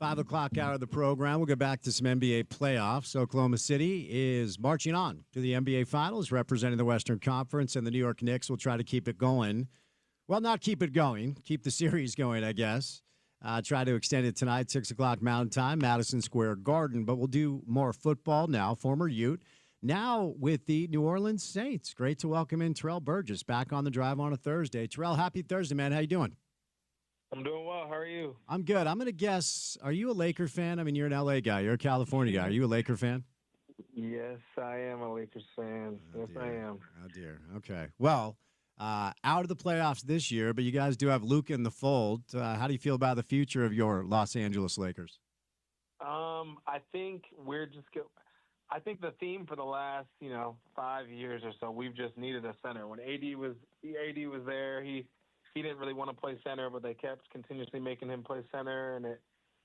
5 o'clock hour of the program. We'll get back to some NBA playoffs. Oklahoma City is marching on to the NBA Finals, representing the Western Conference, and the New York Knicks will try to keep it going. Well, not keep it going, keep the series going, I guess. Try to extend it tonight, 6 o'clock Mountain Time, Madison Square Garden. But we'll do more football now, former Ute. Now with the New Orleans Saints. Great to welcome in Terrell Burgess back on the drive on a Thursday. Terrell, happy Thursday, man. How you doing? I'm doing well. How are you? I'm good. I'm going to guess, are you a Laker fan? I mean, you're an LA guy. You're a California guy. Are you a Laker fan? Yes, I am a Lakers fan. Yes, I am. Oh, dear. Okay. Well, out of the playoffs this year, but you guys do have Luka in the fold. How do you feel about the future of your Los Angeles Lakers? I think we're just I think the theme for the last, 5 years or so, we've just needed a center. When AD was there, he didn't really want to play center, but they kept continuously making him play center, and it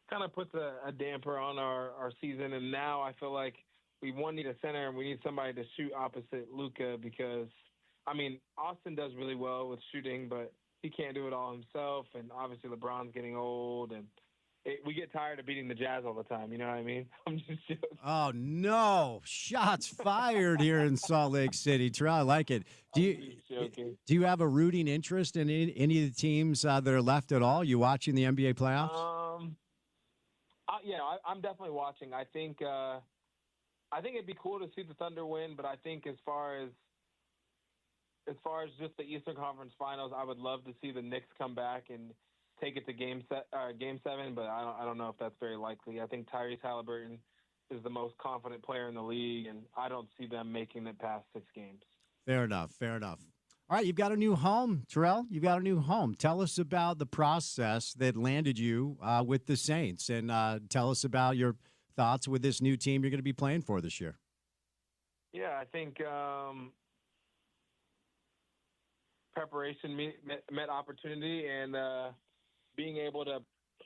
kind of puts a damper on our season. And now I feel like we need a center, and we need somebody to shoot opposite Luka because, Austin does really well with shooting, but he can't do it all himself. And obviously LeBron's getting old, and we get tired of beating the Jazz all the time. You know what I mean? I'm just joking. Oh, no. Shots fired here in Salt Lake City. Terrell, I like it. Do you have a rooting interest in any of the teams that are left at all? You watching the NBA playoffs? I'm definitely watching. I think it'd be cool to see the Thunder win, but I think as far as just the Eastern Conference Finals, I would love to see the Knicks come back and take it to Game 7, but I don't know if that's very likely. I think Tyrese Halliburton is the most confident player in the league, and I don't see them making it past 6 games. Fair enough. All right, you've got a new home, Terrell. You've got a new home. Tell us about the process that landed you with the Saints, and tell us about your thoughts with this new team you're going to be playing for this year. Yeah, I think preparation met opportunity, and being able to,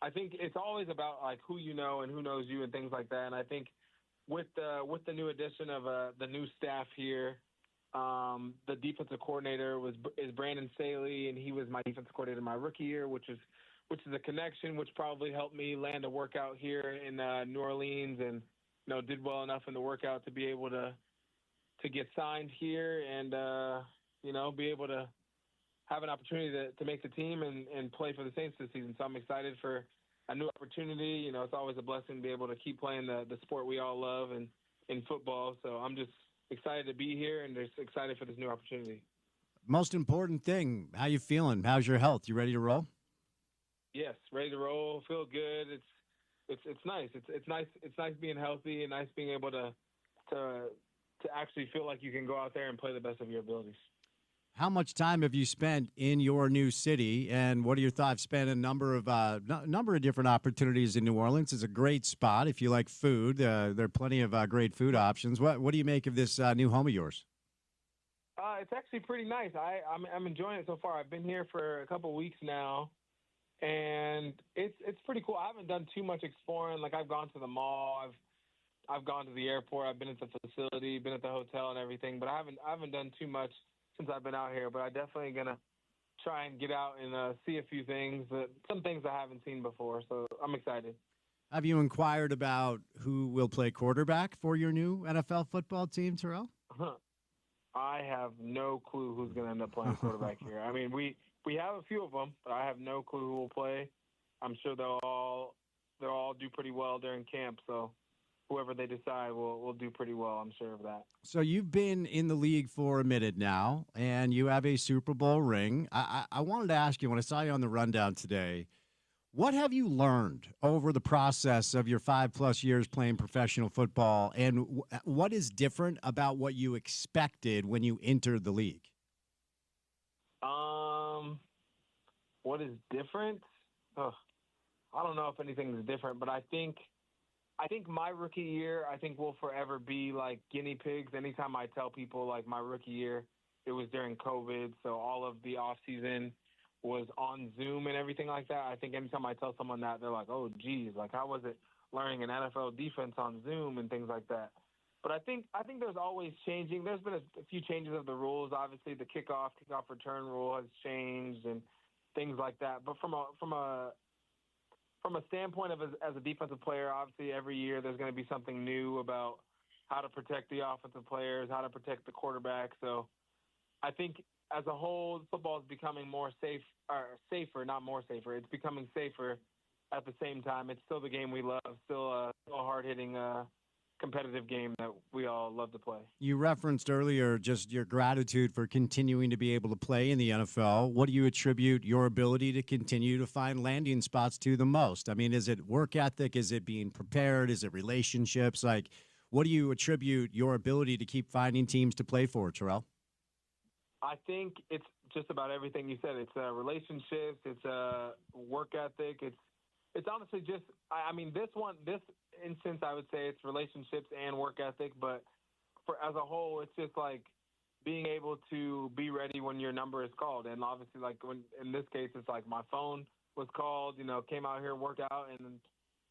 I think it's always about like who you know and who knows you and things like that. And I think with the new addition of the new staff here, the defensive coordinator is Brandon Staley, and he was my defensive coordinator my rookie year, which is a connection which probably helped me land a workout here in New Orleans, and did well enough in the workout to be able to get signed here and be able to have an opportunity to make the team and play for the Saints this season. So I'm excited for a new opportunity. It's always a blessing to be able to keep playing the sport we all love and in football. So I'm just excited to be here and just excited for this new opportunity. Most important thing, how you feeling? How's your health? You ready to roll? Yes, ready to roll. Feel good. It's nice. It's nice being healthy and nice being able to actually feel like you can go out there and play the best of your abilities. How much time have you spent in your new city, and what are your thoughts? Spent a number of different opportunities in New Orleans. It's a great spot if you like food. There are plenty of great food options. What do you make of this new home of yours? It's actually pretty nice. I'm enjoying it so far. I've been here for a couple weeks now, and it's pretty cool. I haven't done too much exploring. Like I've gone to the mall, I've gone to the airport, I've been at the facility, been at the hotel and everything, but I haven't done too much since I've been out here, but I'm definitely going to try and get out and see a few things, some things I haven't seen before, so I'm excited. Have you inquired about who will play quarterback for your new NFL football team, Terrell? I have no clue who's going to end up playing quarterback here. I mean, we have a few of them, but I have no clue who will play. I'm sure they'll all do pretty well during camp, so whoever they decide will do pretty well. I'm sure of that. So you've been in the league for a minute now, and you have a Super Bowl ring. I wanted to ask you, when I saw you on the rundown today, what have you learned over the process of your 5+ years playing professional football, and what is different about what you expected when you entered the league? What is different? I don't know if anything is different, but I think my rookie year, will forever be like guinea pigs. Anytime I tell people like my rookie year, it was during COVID, so all of the off season was on Zoom and everything like that. I think anytime I tell someone that, they're like, "Oh, geez, like how was it learning an NFL defense on Zoom and things like that?" But I think there's always changing. There's been a few changes of the rules. Obviously, the kickoff return rule has changed, and things like that. But from a standpoint of as a defensive player, obviously every year there's going to be something new about how to protect the offensive players, how to protect the quarterback. So I think as a whole, football is becoming safer, not more safer. It's becoming safer at the same time. It's still the game we love, still a hard-hitting, competitive game that we all love to play. You referenced earlier just your gratitude for continuing to be able to play in the NFL. What do you attribute your ability to continue to find landing spots to the most? I mean, is it work ethic? Is it being prepared? Is it relationships? Like, what do you attribute your ability to keep finding teams to play for, Terrell? I think it's just about everything you said. It's relationships. It's work ethic. It's honestly just, I mean, this instance, I would say it's relationships and work ethic. But as a whole, it's just like being able to be ready when your number is called. And obviously, like in this case, it's like my phone was called. Came out here, worked out, and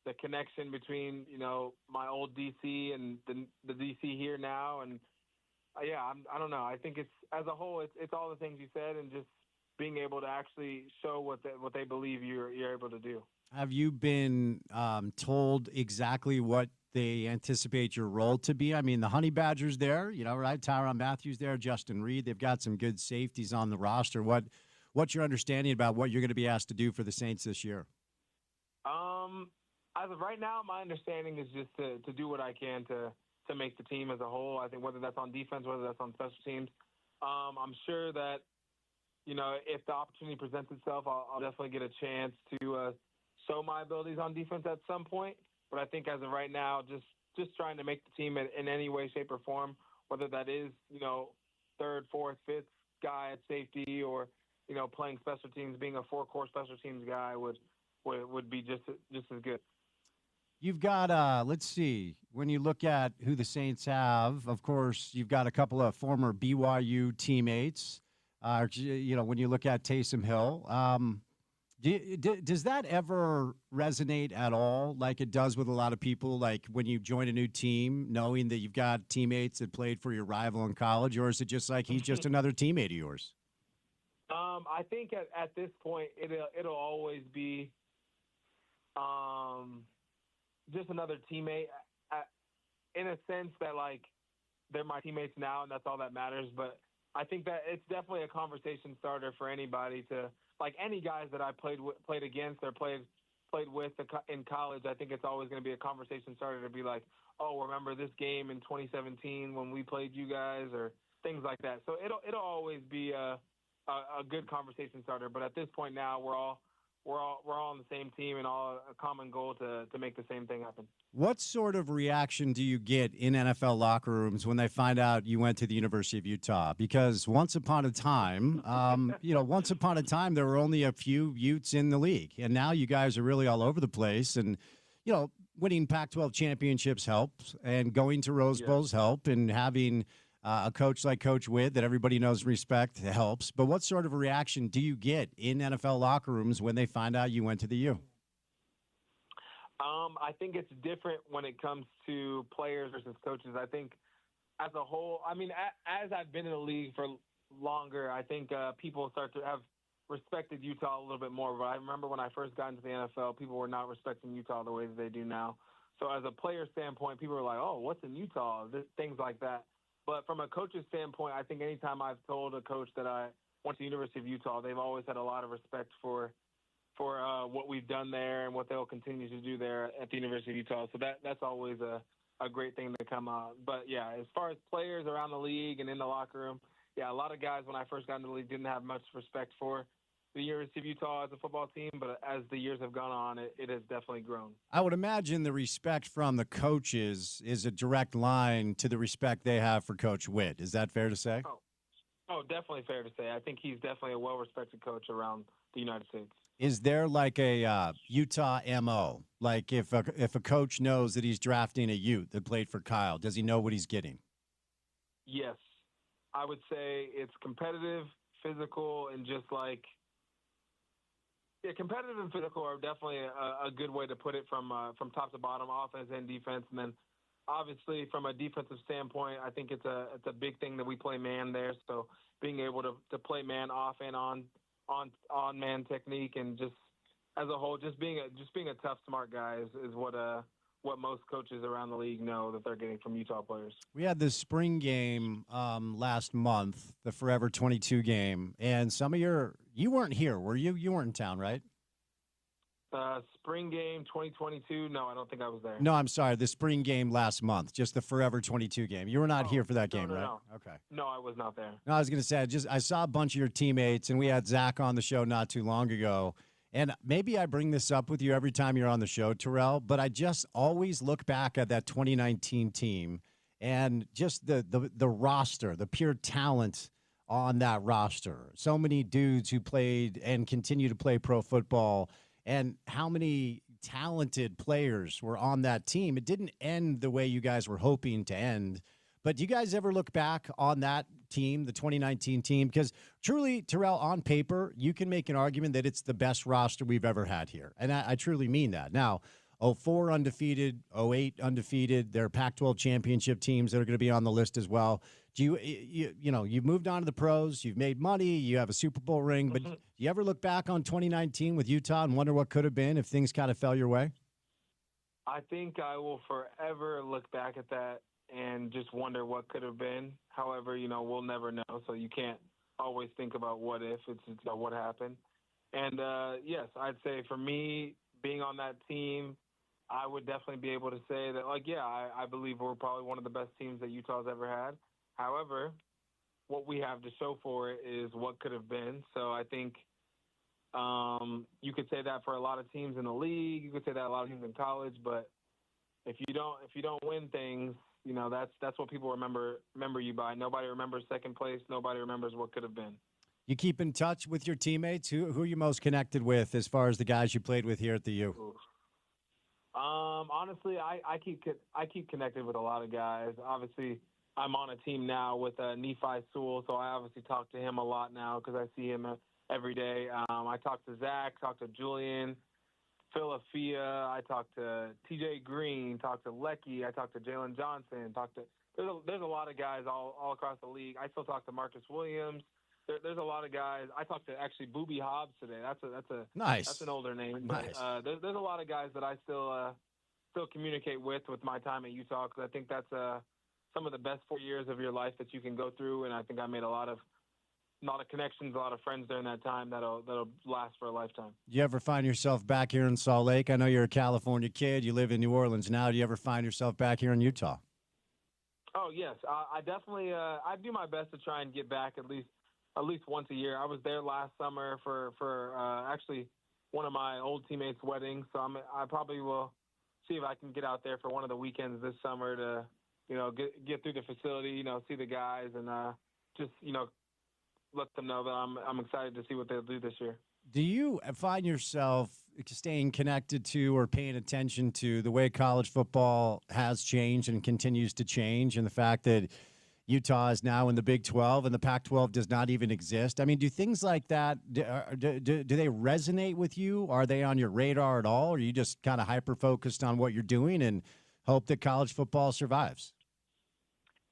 the connection between my old DC and the DC here now, and I don't know. I think it's as a whole, it's all the things you said, and just being able to actually show what they believe you're able to do. Have you been told exactly what they anticipate your role to be? I mean, the Honey Badgers there, right? Tyrann Mathieu there, Justin Reed. They've got some good safeties on the roster. What's your understanding about what you're going to be asked to do for the Saints this year? As of right now, my understanding is just to do what I can to make the team as a whole. I think whether that's on defense, whether that's on special teams, I'm sure that if the opportunity presents itself, I'll definitely get a chance to show my abilities on defense at some point. But I think as of right now, just trying to make the team in any way, shape, or form, whether that is third, fourth, fifth guy at safety, or playing special teams, being a four-core special teams guy would be just as good. You've got, let's see, when you look at who the Saints have, of course, you've got a couple of former BYU teammates. When you look at Taysom Hill, does that ever resonate at all like it does with a lot of people, like when you join a new team, knowing that you've got teammates that played for your rival in college, or is it just like he's just another teammate of yours? I think at this point, it'll always be just another teammate, in a sense that like they're my teammates now, and that's all that matters. But I think that it's definitely a conversation starter for anybody to, like, any guys that I played against or played with in college. I think it's always going to be a conversation starter to be like, oh, remember this game in 2017 when we played you guys, or things like that. So it'll always be a good conversation starter. But at this point now, we're all on the same team and all a common goal to make the same thing happen. What sort of reaction do you get in NFL locker rooms when they find out you went to the University of Utah? Because once upon a time, there were only a few Utes in the league, and now you guys are really all over the place. And winning Pac-12 championships helps, and going to Rose Bowls help, and having a coach like Coach Witt that everybody knows and respect helps. But what sort of a reaction do you get in NFL locker rooms when they find out you went to the U? I think it's different when it comes to players versus coaches. I think as a whole, I mean, as I've been in the league for longer, I think people start to have respected Utah a little bit more. But I remember when I first got into the NFL, people were not respecting Utah the way that they do now. So as a player standpoint, people were like, oh, what's in Utah? Things like that. But from a coach's standpoint, I think anytime I've told a coach that I went to the University of Utah, they've always had a lot of respect for what we've done there and what they'll continue to do there at the University of Utah. So that's always a great thing to come out. But, yeah, as far as players around the league and in the locker room, a lot of guys when I first got into the league didn't have much respect for the University of Utah as a football team, but as the years have gone on, it has definitely grown. I would imagine the respect from the coaches is a direct line to the respect they have for Coach Witt. Is that fair to say? Oh, definitely fair to say. I think he's definitely a well-respected coach around the United States. Is there like a Utah MO? Like if a coach knows that he's drafting a Ute that played for Kyle, does he know what he's getting? Yes. I would say it's competitive, physical, and just like – competitive and physical are definitely a good way to put it from top to bottom, offense and defense. And then obviously from a defensive standpoint, I think it's a big thing that we play man there. So being able to play man off and on on man technique, and just as a whole, just being a tough, smart guy is what most coaches around the league know that they're getting from Utah players. We had this spring game last month, the Forever 22 game, and you weren't here, were you? You weren't in town, right? Spring game 2022. No, I don't think I was there. No, I'm sorry. The spring game last month, just the Forever 22 game. You were not here for that game, right? No. Okay. No, I was not there. No, I was going to say, I saw a bunch of your teammates, and we had Zach on the show not too long ago. And maybe I bring this up with you every time you're on the show, Terrell, but I just always look back at that 2019 team and just the roster, the pure talent on that roster. So many dudes who played and continue to play pro football, and how many talented players were on that team. It didn't end the way you guys were hoping to end. But do you guys ever look back on that team, the 2019 team? Because truly, Terrell, on paper, you can make an argument that it's the best roster we've ever had here. And I truly mean that. Now, 04 undefeated, 08 undefeated. There are Pac-12 championship teams that are going to be on the list as well. Do you've moved on to the pros, you've made money, you have a Super Bowl ring, but do you ever look back on 2019 with Utah and wonder what could have been if things kind of fell your way? I think I will forever look back at that and just wonder what could have been. However, we'll never know, so you can't always think about what if. It's about what happened. And, yes, I'd say for me, being on that team, I would definitely be able to say that, I believe we're probably one of the best teams that Utah's ever had. However, what we have to show for it is what could have been. So I think you could say that for a lot of teams in the league. You could say that a lot of teams in college. But if you don't win things, that's what people remember you by. Nobody remembers second place. Nobody remembers what could have been. You keep in touch with your teammates? Who are you most connected with as far as the guys you played with here at the U? Honestly, I keep connected with a lot of guys. Obviously, I'm on a team now with Nephi Sewell, so I obviously talk to him a lot now because I see him every day. I talk to Zach, talk to Julian, Philafia. I talk to TJ Green, talk to Lecky. I talk to Jalen Johnson. There's a lot of guys all across the league. I still talk to Marcus Williams. There's a lot of guys. I talked to actually Booby Hobbs today. That's nice. That's an older name. But, nice. There's a lot of guys that I still communicate with my time at Utah, because I think that's some of the best 4 years of your life that you can go through, and I think I made a lot of connections, a lot of friends during that time that'll last for a lifetime. Do you ever find yourself back here in Salt Lake? I know you're a California kid. You live in New Orleans now. Do you ever find yourself back here in Utah? Oh yes, I definitely. I do my best to try and get back at least once a year. I was there last summer for actually one of my old teammates' weddings, so I probably will see if I can get out there for one of the weekends this summer to get through the facility, see the guys, and just let them know that I'm excited to see what they'll do this year. Do you find yourself staying connected to or paying attention to the way college football has changed and continues to change, and the fact that Utah is now in the Big 12 and the Pac-12 does not even exist? I mean, do things like that, do they resonate with you? Are they on your radar at all? Or are you just kind of hyper-focused on what you're doing and hope that college football survives?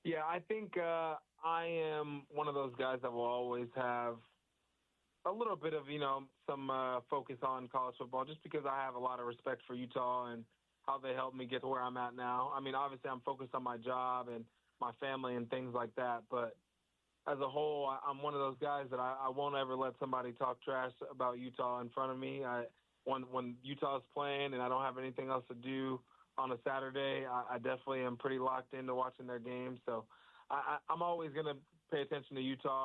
Yeah, I think I am one of those guys that will always have a little bit of, some focus on college football, just because I have a lot of respect for Utah and how they helped me get to where I'm at now. I mean, obviously I'm focused on my job and my family and things like that, but as a whole, I'm one of those guys that I won't ever let somebody talk trash about Utah in front of me. When Utah's playing and I don't have anything else to do on a Saturday, I definitely am pretty locked into watching their games. So I'm always going to pay attention to Utah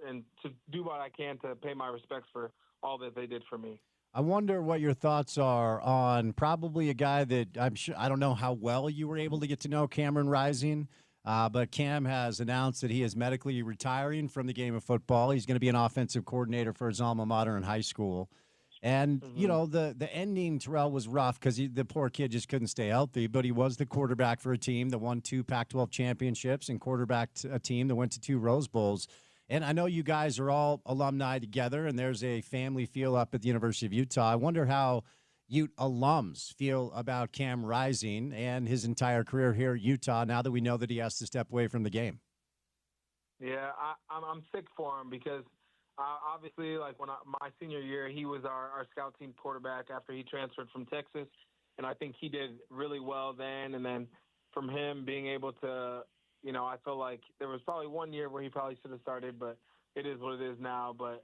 and to do what I can to pay my respects for all that they did for me. I wonder what your thoughts are on probably a guy that I don't know how well you were able to get to know, Cameron Rising. But Cam has announced that he is medically retiring from the game of football. He's going to be an offensive coordinator for his alma mater in high school. And, the ending, Terrell, was rough because the poor kid just couldn't stay healthy, but he was the quarterback for a team that won 2 Pac-12 championships and quarterbacked a team that went to 2 Rose Bowls. And I know you guys are all alumni together, and there's a family feel up at the University of Utah. I wonder how Ute alums feel about Cam Rising and his entire career here at Utah now that we know that he has to step away from the game. Yeah, I'm sick for him because obviously, like my senior year, he was our scout team quarterback after he transferred from Texas, and I think he did really well then. And then from him being able to, I feel like there was probably one year where he probably should have started, but it is what it is now. But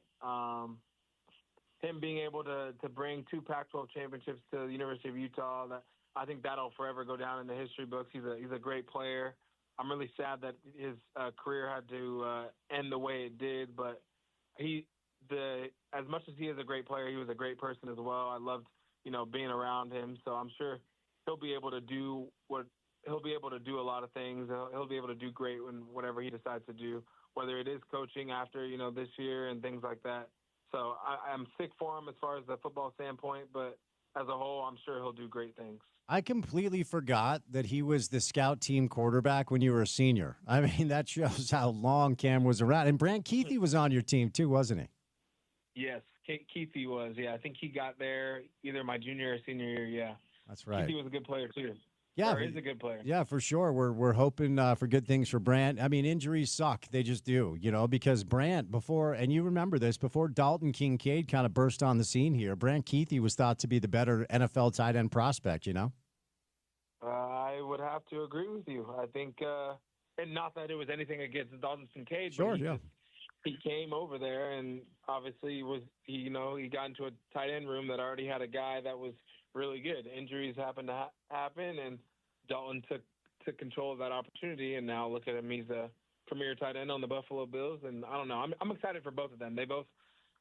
him being able to bring 2 Pac-12 championships to the University of Utah, I think that'll forever go down in the history books. He's a great player. I'm really sad that his career had to end the way it did, but as much as he is a great player, he was a great person as well. I loved, being around him. So I'm sure he'll be able to do a lot of things. He'll be able to do great whatever he decides to do, whether it is coaching after, this year and things like that. So I'm sick for him as far as the football standpoint, but as a whole, I'm sure he'll do great things. I completely forgot that he was the scout team quarterback when you were a senior. I mean, that shows how long Cam was around. And Brant Keithy was on your team too, wasn't he? Yes, Keithy was. Yeah, I think he got there either my junior or senior year. Yeah, that's right. Keithy was a good player too. Yeah, he's a good player. Yeah, for sure. We're hoping for good things for Brant. I mean, injuries suck; they just do, because Brant and you remember this, before Dalton Kincaid kind of burst on the scene here, Brant Keithy was thought to be the better NFL tight end prospect. I would have to agree with you. I think, and not that it was anything against Dalton Kincaid, sure, but he came over there, and obviously he got into a tight end room that already had a guy that was really good. Injuries happened to happen, and Dalton took control of that opportunity, and now look at him. He's a premier tight end on the Buffalo Bills, and I don't know. I'm excited for both of them. They both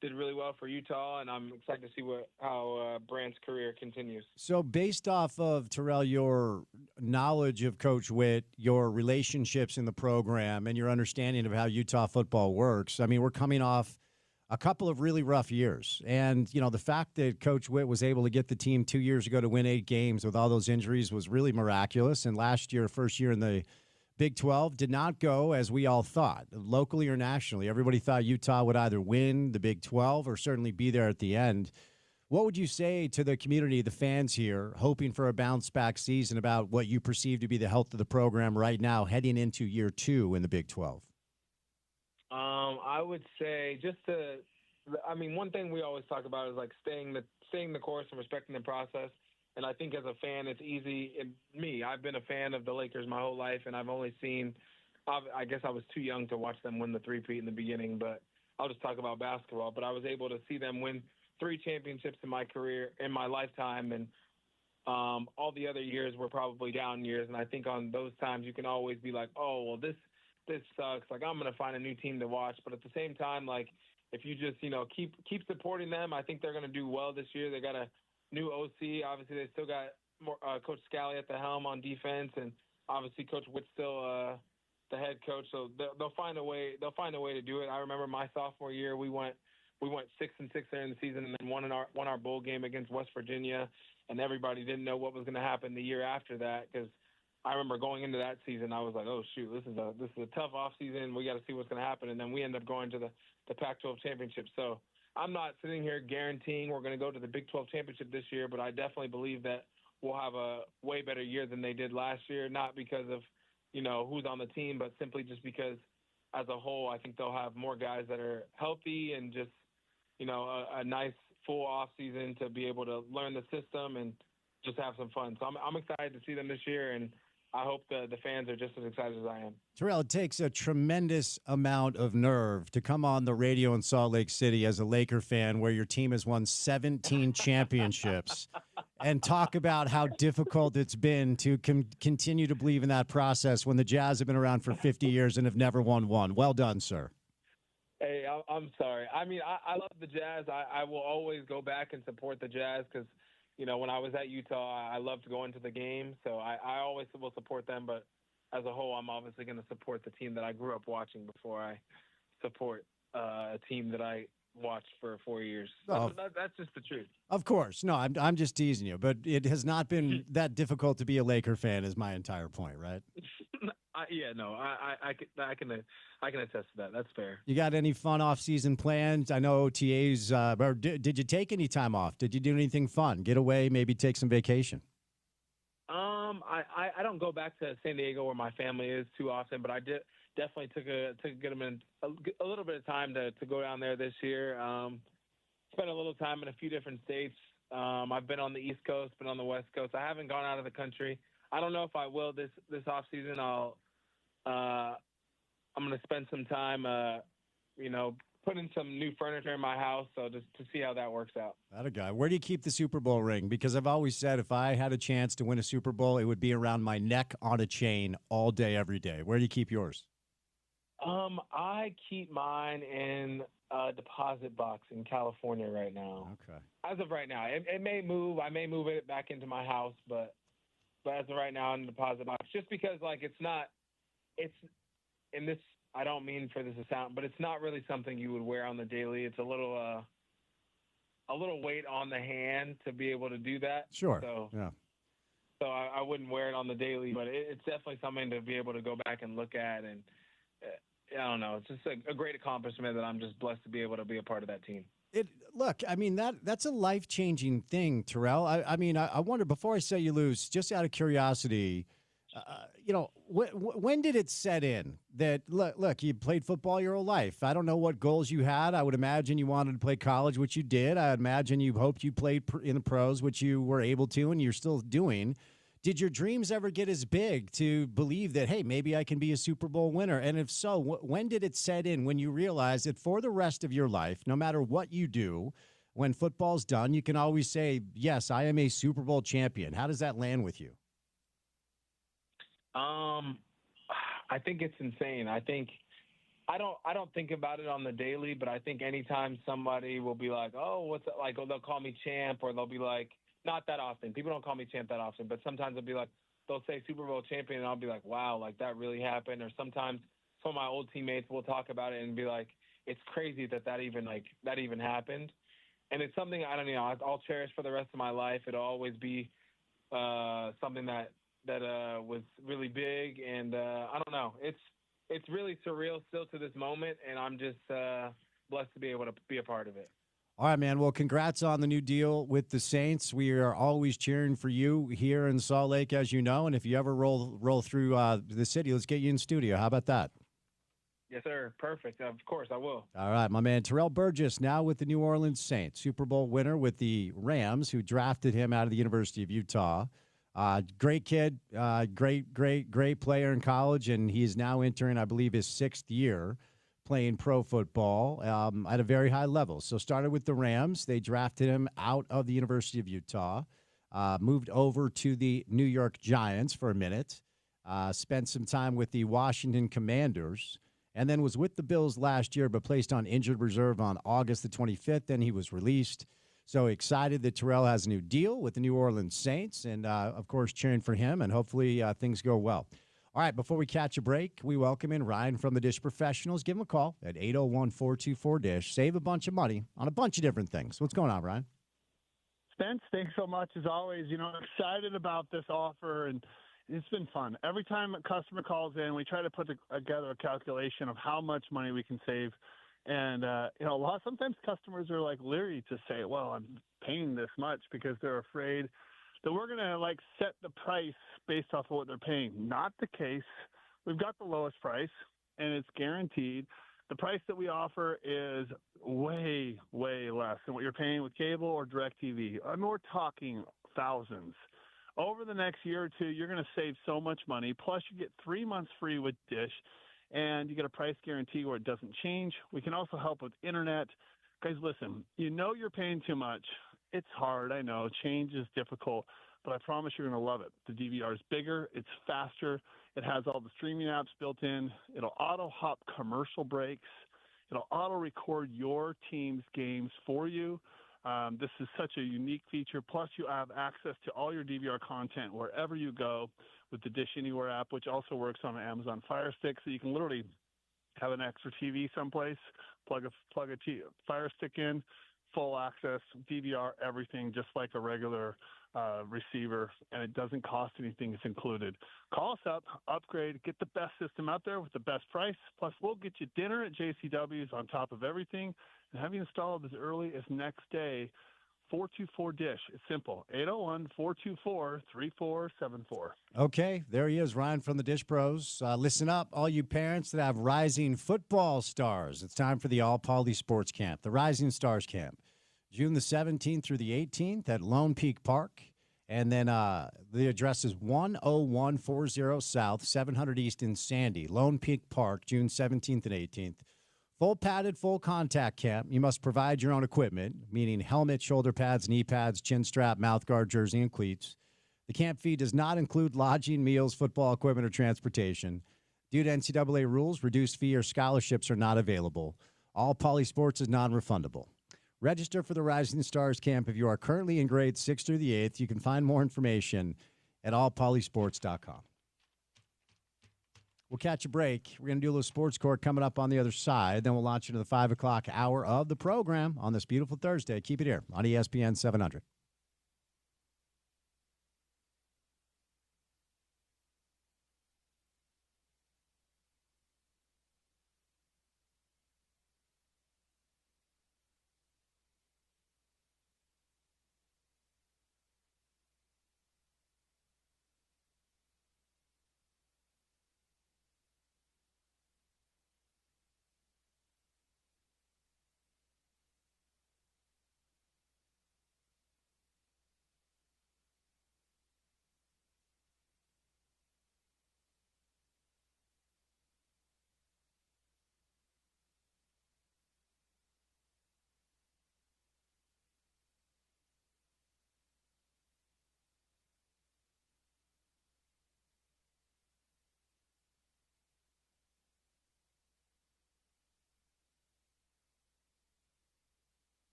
did really well for Utah, and I'm excited to see how Brant's career continues. So based off of, Terrell, your knowledge of Coach Witt, your relationships in the program, and your understanding of how Utah football works, I mean, we're coming off a couple of really rough years. And, the fact that Coach Witt was able to get the team 2 years ago to win 8 games with all those injuries was really miraculous. And last year, first year in the Big 12, did not go as we all thought, locally or nationally. Everybody thought Utah would either win the Big 12 or certainly be there at the end. What would you say to the community, the fans here, hoping for a bounce-back season about what you perceive to be the health of the program right now heading into year 2 in the Big 12? I would say one thing we always talk about is like staying the course and respecting the process. And I think as a fan, it's easy. I've been a fan of the Lakers my whole life, and I've only seen, I guess I was too young to watch them win the three-peat in the beginning, but I'll just talk about basketball. But I was able to see them win 3 championships in my career, in my lifetime, and all the other years were probably down years. And I think on those times you can always be like, oh, well, this sucks. Like, I'm going to find a new team to watch. But at the same time, like, if you just, keep supporting them, I think they're going to do well this year. They got a new OC. Obviously, they still got more Coach Scally at the helm on defense, and obviously Coach Witt's still the head coach. So they'll find a way. They'll find a way to do it. I remember my sophomore year, we went 6-6 there in the season, and then won our bowl game against West Virginia, and everybody didn't know what was going to happen the year after that, because I remember going into that season, I was like, oh shoot, this is a tough off season. We got to see what's going to happen, and then we ended up going to the Pac-12 championship. So I'm not sitting here guaranteeing we're going to go to the Big 12 championship this year, but I definitely believe that we'll have a way better year than they did last year, not because of, who's on the team, but simply just because as a whole, I think they'll have more guys that are healthy and just, a nice full off season to be able to learn the system and just have some fun. So I'm excited to see them this year, and I hope the fans are just as excited as I am. Terrell, it takes a tremendous amount of nerve to come on the radio in Salt Lake City as a Laker fan where your team has won 17 championships and talk about how difficult it's been to continue to believe in that process when the Jazz have been around for 50 years and have never won one. Well done, sir. Hey, I'm sorry. I mean, I love the Jazz. I will always go back and support the Jazz because, when I was at Utah, I loved going to the game. So I always will support them. But as a whole, I'm obviously going to support the team that I grew up watching before I support a team that I watched for 4 years. Oh. That's just the truth. Of course. No, I'm just teasing you. But it has not been that difficult to be a Laker fan is my entire point, right? I can attest to that. That's fair. You got any fun off-season plans? I know OTAs. Or did you take any time off? Did you do anything fun? Get away, maybe take some vacation. I don't go back to San Diego where my family is too often, but I definitely took a little bit of time to go down there this year. Spent a little time in a few different states. I've been on the East Coast, been on the West Coast. I haven't gone out of the country. I don't know if I will this off season. I'm going to spend some time, putting some new furniture in my house, so just to see how that works out. That a guy. Where do you keep the Super Bowl ring? Because I've always said if I had a chance to win a Super Bowl, it would be around my neck on a chain all day, every day. Where do you keep yours? I keep mine in a deposit box in California right now. Okay. As of right now, it may move. I may move it back into my house, but as of right now, in the deposit box, just because it's in this. I don't mean for this to sound, but it's not really something you would wear on the daily. It's a little weight on the hand to be able to do that. Sure. So, yeah. So I wouldn't wear it on the daily, but it's definitely something to be able to go back and look at. And I don't know, it's just a great accomplishment that I'm just blessed to be able to be a part of that team. Look, I mean, that's a life-changing thing, Terrell. I mean, I wonder, before I set you loose, just out of curiosity, when did it set in that, look, you played football your whole life? I don't know what goals you had. I would imagine you wanted to play college, which you did. I imagine you hoped you played in the pros, which you were able to, and you're still doing. Did your dreams ever get as big to believe that, hey, maybe I can be a Super Bowl winner? And if so, when did it set in, when you realized that for the rest of your life, no matter what you do, when football's done, you can always say, yes, I am a Super Bowl champion? How does that land with you? I think it's insane. I don't think about it on the daily, but I think anytime somebody will be like, oh, what's it like? Oh, they'll call me champ, or they'll be like, not that often. People don't call me champ that often, but sometimes they'll say Super Bowl champion, and I'll be like, wow, like that really happened. Or sometimes some of my old teammates will talk about it and be like, it's crazy that even happened. And it's something I'll cherish for the rest of my life. It'll always be something that was really big, and I don't know. It's really surreal still to this moment, and I'm just blessed to be able to be a part of it. All right, man. Well, congrats on the new deal with the Saints. We are always cheering for you here in Salt Lake, as you know. And if you ever roll through the city, let's get you in studio. How about that? Yes, sir. Perfect. Of course, I will. All right, my man. Terrell Burgess, now with the New Orleans Saints, Super Bowl winner with the Rams, who drafted him out of the University of Utah. Great kid, great player in college, and he is now entering, I believe, his 6th year playing pro football at a very high level. So started with the Rams. They drafted him out of the University of Utah, moved over to the New York Giants for a minute, spent some time with the Washington Commanders, and then was with the Bills last year, but placed on injured reserve on August the 25th. Then he was released. So excited that Terrell has a new deal with the New Orleans Saints, and, of course, cheering for him, and hopefully things go well. All right, before we catch a break, we welcome in Ryan from the Dish Professionals. Give him a call at 801-424-DISH. Save a bunch of money on a bunch of different things. What's going on, Ryan? Spence, thanks so much as always. Excited about this offer, and it's been fun. Every time a customer calls in, we try to put together a calculation of how much money we can save. And, sometimes customers are like leery to say, well, I'm paying this much, because they're afraid that we're going to set the price based off of what they're paying. Not the case. We've got the lowest price, and it's guaranteed. The price that we offer is way, way less than what you're paying with cable or DirecTV. I mean, we're talking thousands. Over the next year or two, you're going to save so much money. Plus, you get 3 months free with Dish, and you get a price guarantee where it doesn't change. We can also help with internet. Guys, listen, you're paying too much. It's hard, I know. Change is difficult, but I promise you're going to love it. The DVR is bigger. It's faster. It has all the streaming apps built in. It'll auto-hop commercial breaks. It'll auto-record your team's games for you. This is such a unique feature. Plus, you have access to all your DVR content wherever you go with the Dish Anywhere app, which also works on an Amazon Fire Stick. So you can literally have an extra TV someplace, plug a Fire Stick in, full access, DVR, everything, just like a regular receiver, and it doesn't cost anything. It's included. Call us up, upgrade, get the best system out there with the best price. Plus, we'll get you dinner at JCW's on top of everything, and have you installed as early as next day 424-DISH. It's simple. 801-424-3474. Okay, there he is, Ryan from the Dish Pros. Listen up, all you parents that have rising football stars. It's time for the All Poly Sports Camp, the Rising Stars Camp, June the 17th through the 18th at Lone Peak Park. And then the address is 10140 South, 700 East in Sandy, Lone Peak Park, June 17th and 18th. Full padded, full contact camp. You must provide your own equipment, meaning helmet, shoulder pads, knee pads, chin strap, mouth guard, jersey, and cleats. The camp fee does not include lodging, meals, football equipment, or transportation. Due to NCAA rules, reduced fee or scholarships are not available. All Poly Sports is non-refundable. Register for the Rising Stars Camp if you are currently in grades 6 through the 8th. You can find more information at allpolysports.com. We'll catch a break. We're going to do a little sports court coming up on the other side. Then we'll launch into the 5 o'clock hour of the program on this beautiful Thursday. Keep it here on ESPN 700.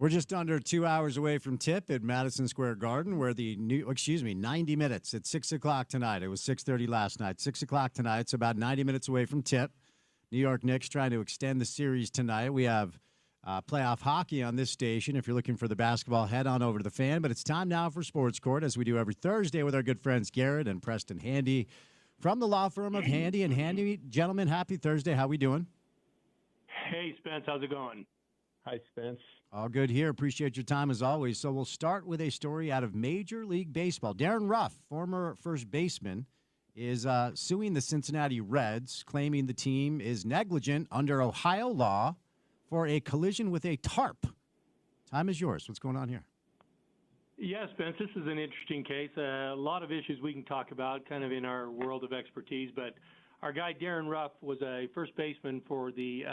We're just under 2 hours away from tip at Madison Square Garden, where 90 minutes at 6 o'clock tonight. It was 6:30 last night. 6 o'clock tonight. It's about 90 minutes away from tip. New York Knicks trying to extend the series tonight. We have playoff hockey on this station. If you're looking for the basketball, head on over to the Fan. But it's time now for Sports Court, as we do every Thursday with our good friends Garrett and Preston Handy from the law firm of Handy and Handy. Gentlemen, happy Thursday. How we doing? Hey, Spence. How's it going? Hi, Spence. All good here. Appreciate your time as always. So we'll start with a story out of Major League Baseball. Darren Ruff, former first baseman, is suing the Cincinnati Reds, claiming the team is negligent under Ohio law for a collision with a tarp. Time is yours. What's going on here? Yeah, Spence, this is an interesting case. A lot of issues we can talk about kind of in our world of expertise, but our guy Darren Ruff was a first baseman for the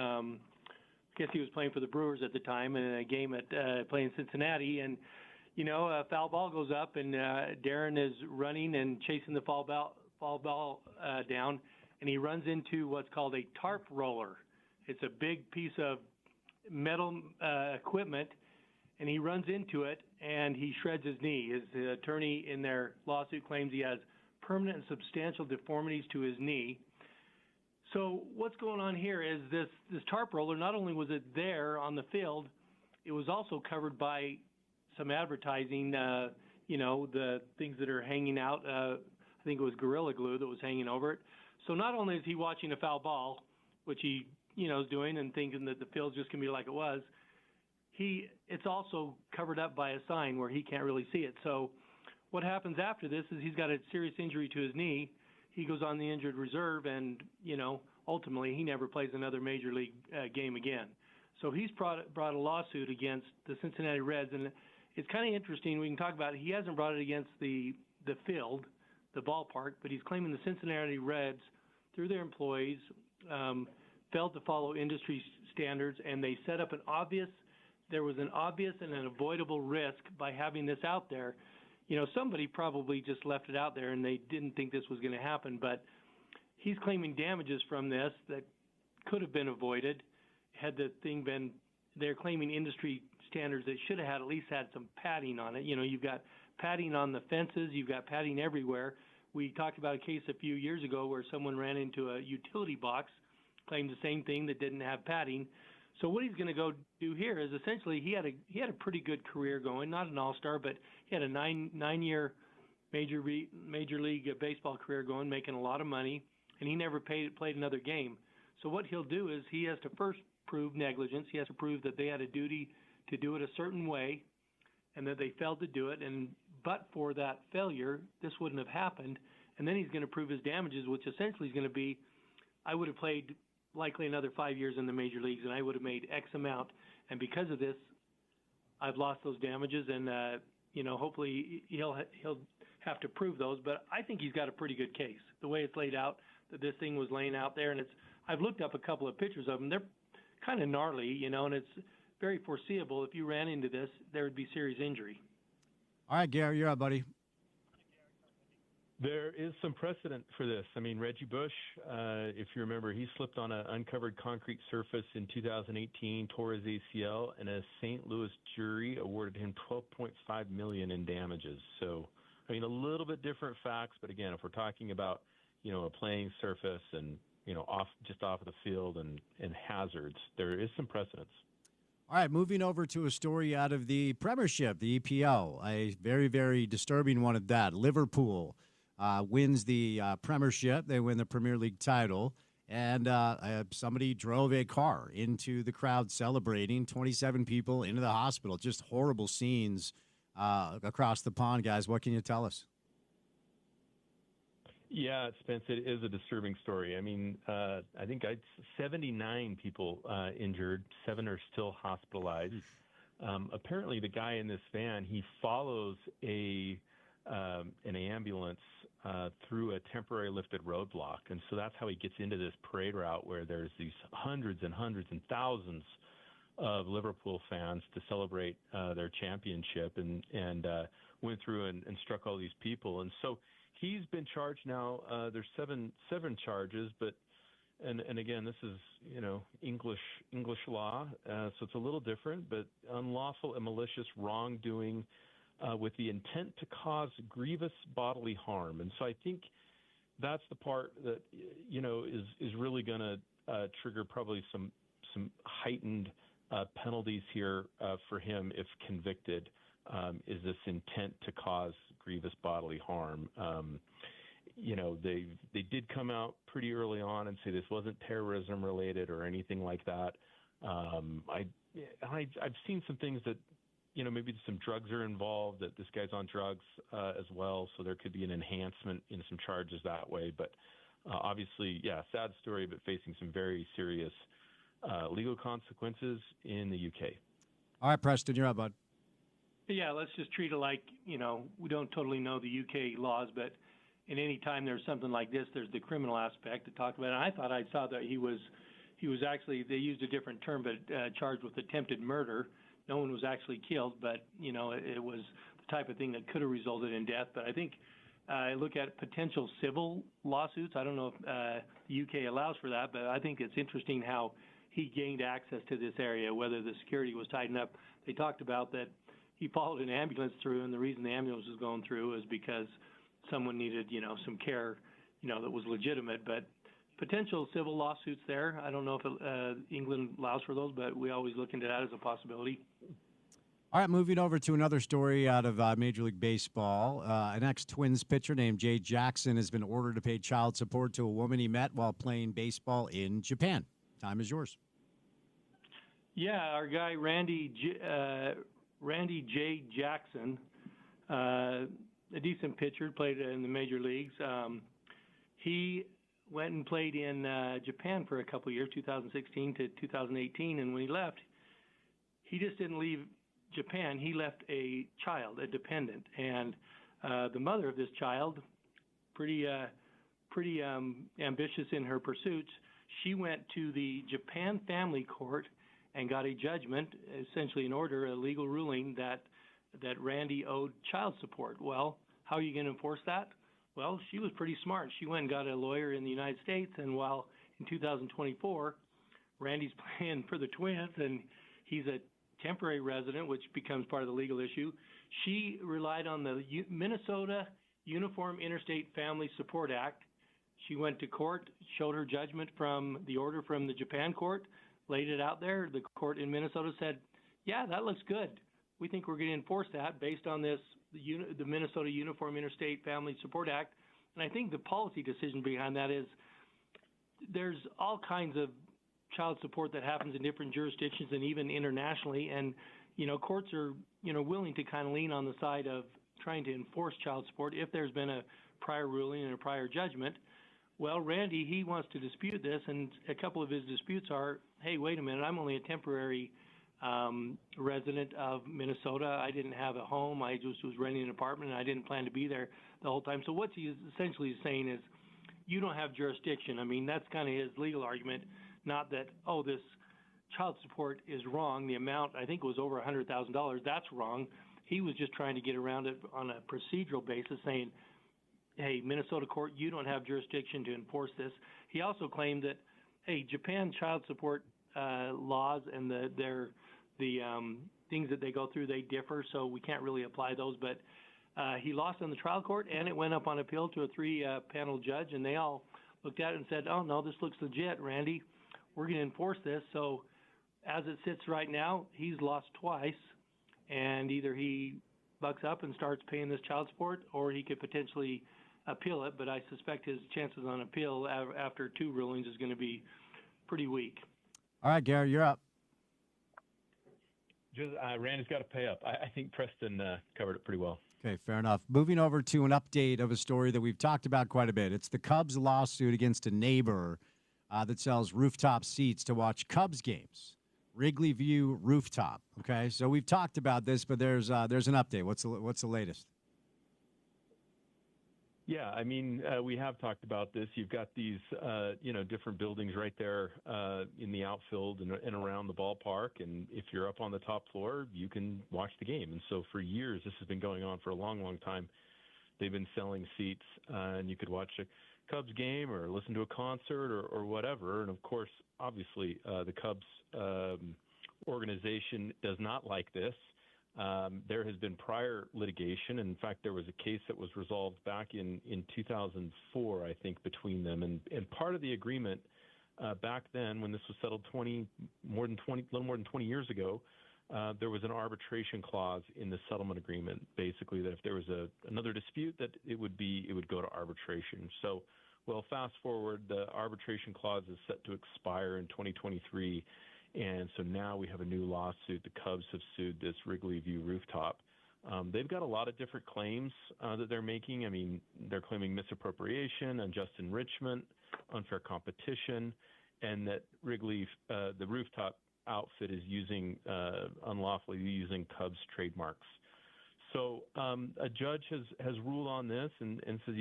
I guess he was playing for the Brewers at the time in a game at playing Cincinnati, and a foul ball goes up, and Darren is running and chasing the foul ball down, and he runs into what's called a tarp roller. It's a big piece of metal equipment, and he runs into it, and he shreds his knee. His attorney in their lawsuit claims he has permanent and substantial deformities to his knee. So what's going on here is this tarp roller, not only was it there on the field, it was also covered by some advertising, the things that are hanging out. I think it was Gorilla Glue that was hanging over it. So not only is he watching a foul ball, which he, is doing and thinking that the field's just going to be like it was, it's also covered up by a sign where he can't really see it. So what happens after this is he's got a serious injury to his knee. He goes on the injured reserve, and ultimately he never plays another major league game again. So he's brought a lawsuit against the Cincinnati Reds, and it's kind of interesting. We can talk about it. He hasn't brought it against the field, the ballpark, but he's claiming the Cincinnati Reds, through their employees, failed to follow industry standards, and they set up there was an obvious and an avoidable risk by having this out there. Somebody probably just left it out there and they didn't think this was going to happen, but he's claiming damages from this that could have been avoided had the thing been, they're claiming industry standards that should have at least had some padding on it. You've got padding on the fences, you've got padding everywhere. We talked about a case a few years ago where someone ran into a utility box, claimed the same thing that didn't have padding. So what he's going to go do here is essentially he had a pretty good career going, not an all-star, but he had a nine-year major league baseball career going, making a lot of money, and he never played another game. So what he'll do is he has to first prove negligence. He has to prove that they had a duty to do it a certain way and that they failed to do it. But for that failure, this wouldn't have happened. And then he's going to prove his damages, which essentially is going to be, I would have played likely another 5 years in the major leagues, and I would have made X amount. And because of this, I've lost those damages, and hopefully he'll have to prove those. But I think he's got a pretty good case. The way it's laid out, that this thing was laying out there, and I've looked up a couple of pictures of them. They're kind of gnarly, and it's very foreseeable if you ran into this, there would be serious injury. All right, Gary, you're up, buddy. There is some precedent for this. I mean, Reggie Bush, if you remember, he slipped on an uncovered concrete surface in 2018, tore his ACL, and a St. Louis jury awarded him $12.5 million in damages. So, I mean, a little bit different facts, but again, if we're talking about, a playing surface and, off of the field and hazards, there is some precedence. All right, moving over to a story out of the Premiership, the EPL, a very, very disturbing one at that. Liverpool wins the Premiership. They win the Premier League title. And somebody drove a car into the crowd celebrating, 27 people into the hospital. Just horrible scenes across the pond, guys. What can you tell us? Yeah, Spence, it is a disturbing story. I mean, I think 79 people injured, 7 are still hospitalized. Apparently, the guy in this van, he follows an ambulance through a temporary lifted roadblock. And so that's how he gets into this parade route where there's these hundreds and thousands of Liverpool fans to celebrate their championship and went through and struck all these people. And so he's been charged now. There's seven charges, but and again, this is, English law, so it's a little different, but unlawful and malicious wrongdoing with the intent to cause grievous bodily harm. And so I think that's the part that, is really going to trigger probably some heightened penalties here for him if convicted, is this intent to cause grievous bodily harm. They did come out pretty early on and say this wasn't terrorism related or anything like that. I've seen some things that, maybe some drugs are involved, that this guy's on drugs as well, so there could be an enhancement in some charges that way. But obviously, sad story, but facing some very serious legal consequences in the UK. All right, Preston, you're up, bud. Yeah, let's just treat it like, we don't totally know the UK laws, but in any time there's something like this, there's the criminal aspect to talk about. And I saw that he was actually, they used a different term, but charged with attempted murder. No one was actually killed, but, it was the type of thing that could have resulted in death. But I think I look at potential civil lawsuits. I don't know if the UK allows for that, but I think it's interesting how he gained access to this area, whether the security was tightened up. They talked about that he followed an ambulance through, and the reason the ambulance was going through is because someone needed, some care, that was legitimate. But potential civil lawsuits there. I don't know if England allows for those, but we always look into that as a possibility. All right, moving over to another story out of Major League Baseball. An ex-Twins pitcher named Jay Jackson has been ordered to pay child support to a woman he met while playing baseball in Japan. Time is yours. Yeah, our guy Randy J. Jackson, a decent pitcher, played in the major leagues. He went and played in Japan for a couple of years, 2016 to 2018, and when he left, he just didn't leave Japan. He left a child, a dependent, and the mother of this child, pretty ambitious in her pursuits. She went to the Japan Family Court and got a judgment, essentially an order, a legal ruling that Randy owed child support. Well, how are you going to enforce that? Well, she was pretty smart. She went and got a lawyer in the United States, and while in 2024, Randy's playing for the Twins, and he's a temporary resident, which becomes part of the legal issue, she relied on the Minnesota Uniform Interstate Family Support Act. She went to court, showed her judgment from the order from the Japan court, laid it out there. The court in Minnesota said, yeah, that looks good. We think we're going to enforce that based on this, the Minnesota Uniform Interstate Family Support Act. And I think the policy decision behind that is there's all kinds of child support that happens in different jurisdictions and even internationally. And, courts are, willing to kind of lean on the side of trying to enforce child support if there's been a prior ruling and a prior judgment. Well, Randy, he wants to dispute this, and a couple of his disputes are, hey, wait a minute, I'm only a temporary resident of Minnesota. I didn't have a home. I just was renting an apartment, and I didn't plan to be there the whole time. So what he's essentially saying is you don't have jurisdiction. I mean, that's kind of his legal argument, not that, oh, this child support is wrong. The amount, I think, was over $100,000. That's wrong. He was just trying to get around it on a procedural basis, saying, hey, Minnesota court, you don't have jurisdiction to enforce this. He also claimed that, hey, Japan child support laws and the things that they go through, they differ, so we can't really apply those. But he lost on the trial court, and it went up on appeal to a three-panel judge, and they all looked at it and said, oh, no, this looks legit, Randy. We're going to enforce this. So as it sits right now, he's lost twice, and either he bucks up and starts paying this child support, or he could potentially appeal it, but I suspect his chances on appeal after two rulings is going to be pretty weak. All right, Gary, you're up. Just, Randy's got to pay up. I think Preston covered it pretty well. Okay, fair enough. Moving over to an update of a story that we've talked about quite a bit. It's the Cubs lawsuit against a neighbor that sells rooftop seats to watch Cubs games. Wrigley View Rooftop. Okay, so we've talked about this, but there's an update. What's the latest? Yeah, I mean, we have talked about this. You've got these, different buildings right there in the outfield and around the ballpark. And if you're up on the top floor, you can watch the game. And so for years, this has been going on for a long, long time. They've been selling seats, and you could watch Cubs game or listen to a concert or whatever. And of course, obviously, the Cubs organization does not like this. There has been prior litigation. In fact, there was a case that was resolved back in 2004, I think, between them. And part of the agreement back then, when this was settled a little more than 20 years ago, there was an arbitration clause in the settlement agreement, basically that if there was another dispute, that it would go to arbitration. So, well, fast forward, the arbitration clause is set to expire in 2023. And so now we have a new lawsuit. The Cubs have sued this Wrigley View rooftop. They've got a lot of different claims that they're making. I mean, they're claiming misappropriation, unjust enrichment, unfair competition, and that Wrigley, the rooftop outfit, is unlawfully using Cubs trademarks. So a judge has ruled on this and says,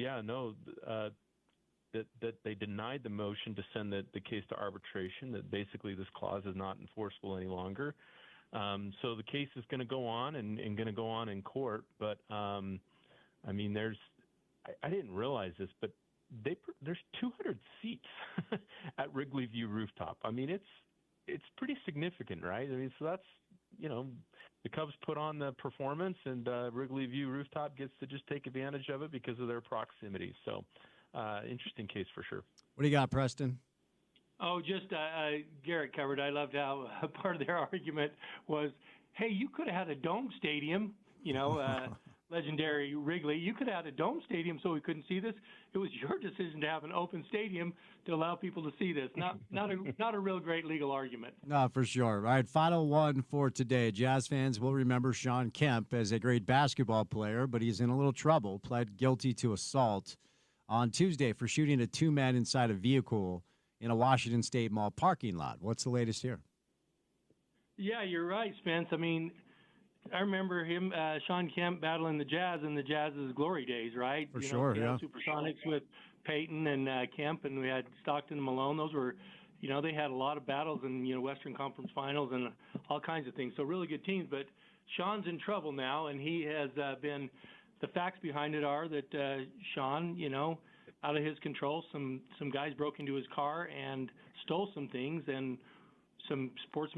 that they denied the motion to send the case to arbitration, that basically this clause is not enforceable any longer. So the case is going to go on and going to go on in court. But, I mean, I didn't realize this, but there's 200 seats at Wrigley View Rooftop. I mean, it's pretty significant, right? I mean, so that's, the Cubs put on the performance, and Wrigley View Rooftop gets to just take advantage of it because of their proximity. So, interesting case for sure. What do you got, Preston? Oh, just Garrett covered. I loved how part of their argument was, hey, you could have had a dome stadium, legendary Wrigley. You could have had a dome stadium so we couldn't see this. It was your decision to have an open stadium to allow people to see this. Not a real great legal argument. No, for sure. All right, final one for today. Jazz fans will remember Sean Kemp as a great basketball player, but he's in a little trouble. Pled guilty to assault on Tuesday for shooting at two men inside a vehicle in a Washington State Mall parking lot. What's the latest here? Yeah, you're right, Spence. I mean, I remember him, Sean Kemp, battling the Jazz in the Jazz's glory days, right? For sure, yeah. Supersonics with Peyton and Kemp, and we had Stockton and Malone. Those were, they had a lot of battles in, Western Conference Finals and all kinds of things. So really good teams. But Sean's in trouble now, and he has been – the facts behind it are that Sean, out of his control, some guys broke into his car and stole some things and some sports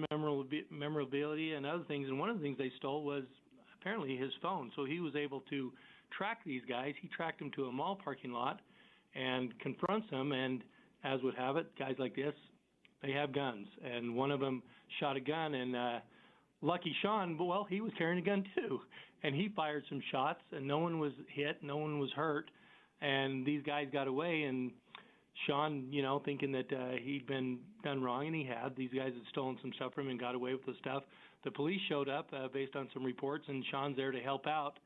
memorabilia and other things. And one of the things they stole was apparently his phone. So he was able to track these guys. He tracked them to a mall parking lot and confronts them. And as would have it, guys like this, they have guns. And one of them shot a gun, and lucky Sean, well, he was carrying a gun too. And he fired some shots, and no one was hit, no one was hurt, and these guys got away. And Sean, thinking that he'd been done wrong, and he had. These guys had stolen some stuff from him and got away with the stuff. The police showed up based on some reports, and Sean's there to help out.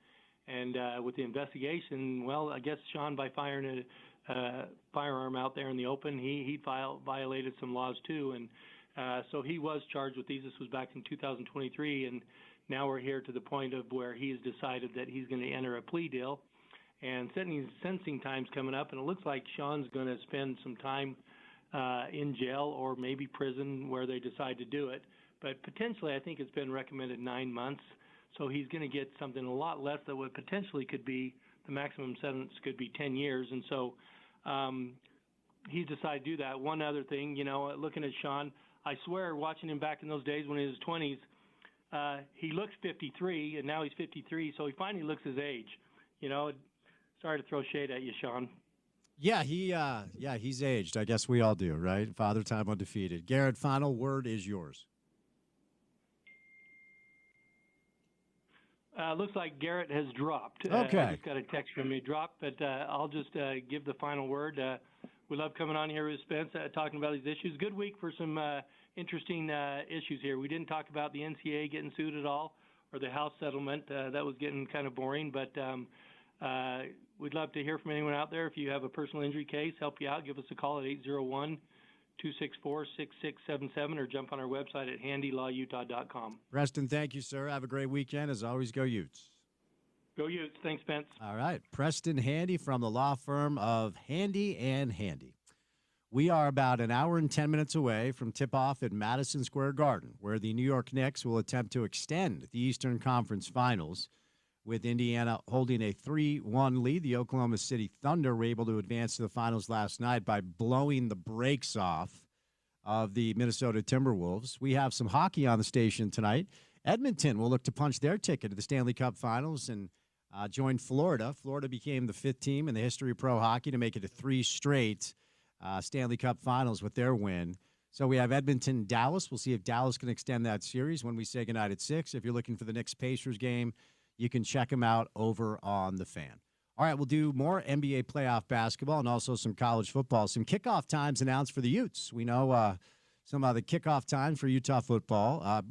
And with the investigation, well, I guess Sean, by firing a firearm out there in the open, he violated some laws too. And so he was charged with these. This was back in 2023, and now we're here to the point of where he's decided that he's going to enter a plea deal, and sentencing time's coming up, and it looks like Sean's going to spend some time in jail or maybe prison where they decide to do it. But potentially, I think it's been recommended 9 months, so he's going to get something a lot less that would potentially could be the maximum sentence could be 10 years, and so he's decided to do that. One other thing, looking at Sean, I swear, watching him back in those days when he was 20s. He looks 53, and now he's 53, so he finally looks his age. Sorry to throw shade at you, Sean. Yeah, he's aged. I guess we all do, right? Father Time undefeated. Garrett, final word is yours. Looks like Garrett has dropped. Okay. I just got a text from me, dropped, but I'll just give the final word. We love coming on here with Spence, talking about these issues. Good week for some interesting issues here. We didn't talk about the NCAA getting sued at all, or the House settlement. That was getting kind of boring, but we'd love to hear from anyone out there. If you have a personal injury case, help you out, give us a call at 801-264-6677 or jump on our website at handylawyutah.com. Preston, thank you, sir. Have a great weekend. As always, go Utes. Go Utes. Thanks, Spence. All right. Preston Handy from the law firm of Handy and Handy. We are about an hour and 10 minutes away from tip-off at Madison Square Garden, where the New York Knicks will attempt to extend the Eastern Conference Finals with Indiana holding a 3-1 lead. The Oklahoma City Thunder were able to advance to the finals last night by blowing the brakes off of the Minnesota Timberwolves. We have some hockey on the station tonight. Edmonton will look to punch their ticket to the Stanley Cup Finals and join Florida. Florida became the 5th team in the history of pro hockey to make it to 3 straight Stanley Cup Finals with their win. So we have Edmonton, Dallas. We'll see if Dallas can extend that series when we say goodnight at 6. If you're looking for the Knicks-Pacers game, you can check them out over on The Fan. All right, we'll do more NBA playoff basketball and also some college football. Some kickoff times announced for the Utes. We know some of the kickoff times for Utah football.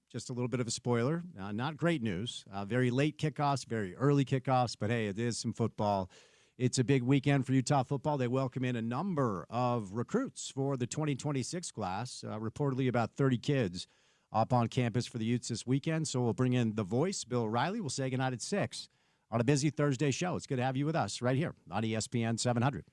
Just a little bit of a spoiler. Not great news. Very late kickoffs, very early kickoffs, but hey, it is some football. It's a big weekend for Utah football. They welcome in a number of recruits for the 2026 class, reportedly about 30 kids up on campus for the Utes this weekend. So we'll bring in the voice, Bill Riley. We'll say goodnight at 6 on a busy Thursday show. It's good to have you with us right here on ESPN 700.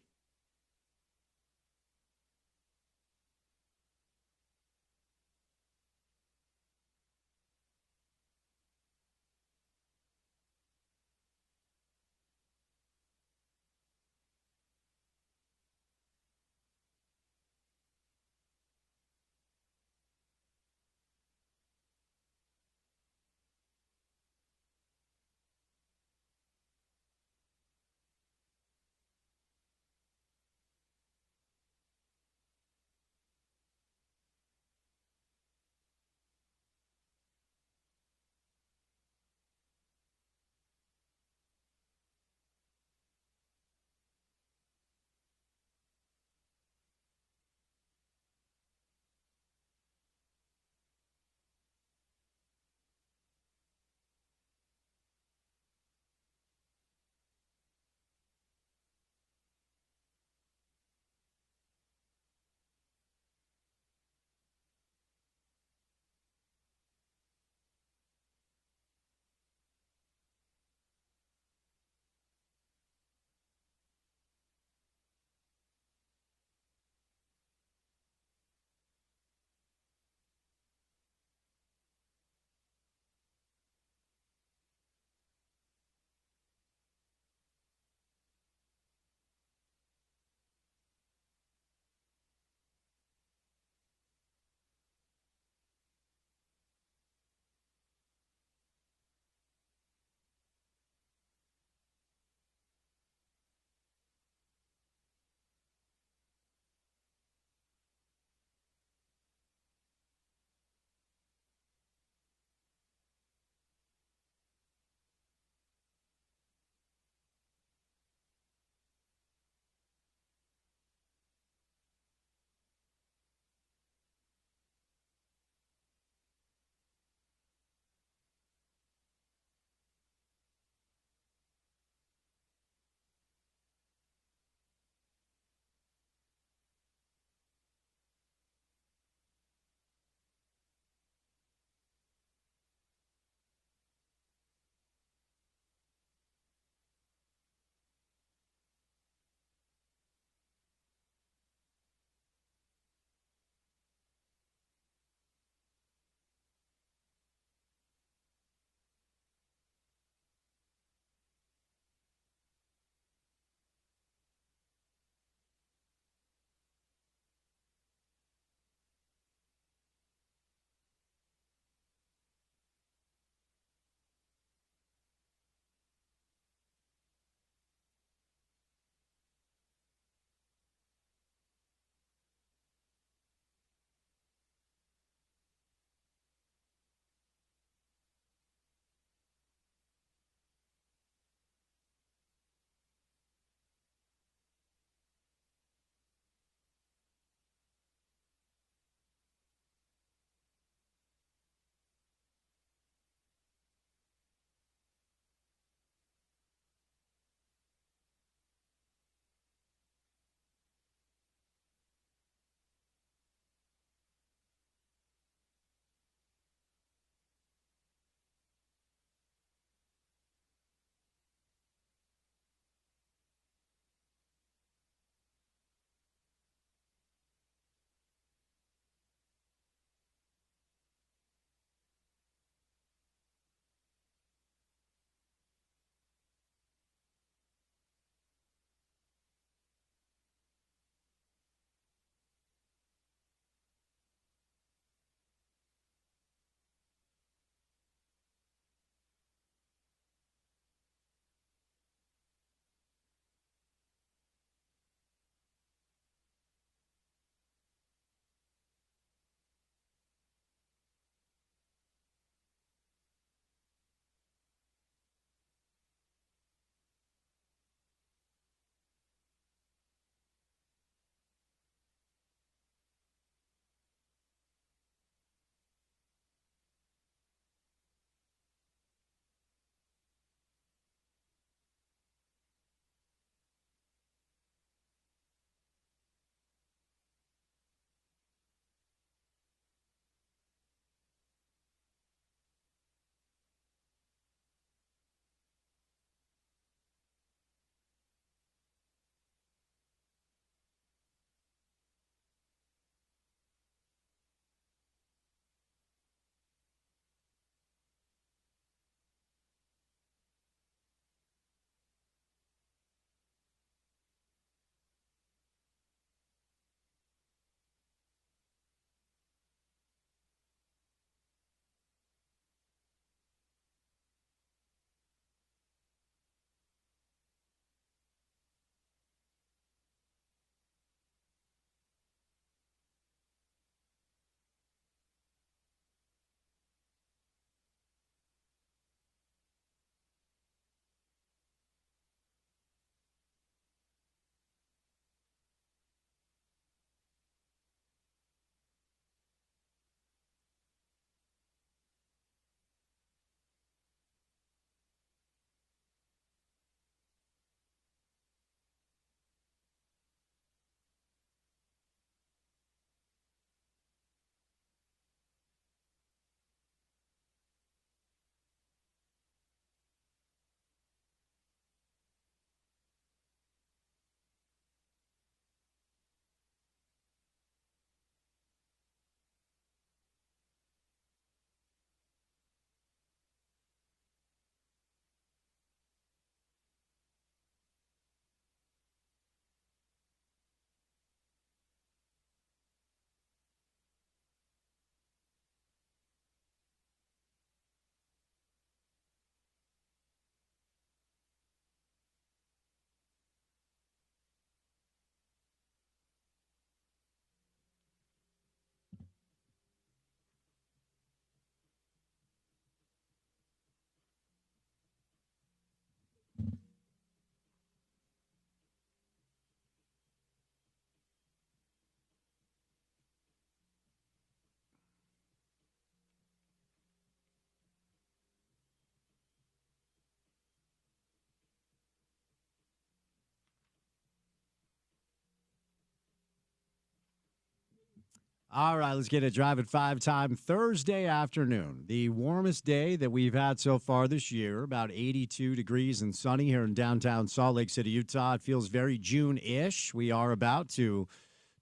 All right, let's get it. Drive at 5 time Thursday afternoon. The warmest day that we've had so far this year, about 82 degrees and sunny here in downtown Salt Lake City, Utah. It feels very June-ish. We are about to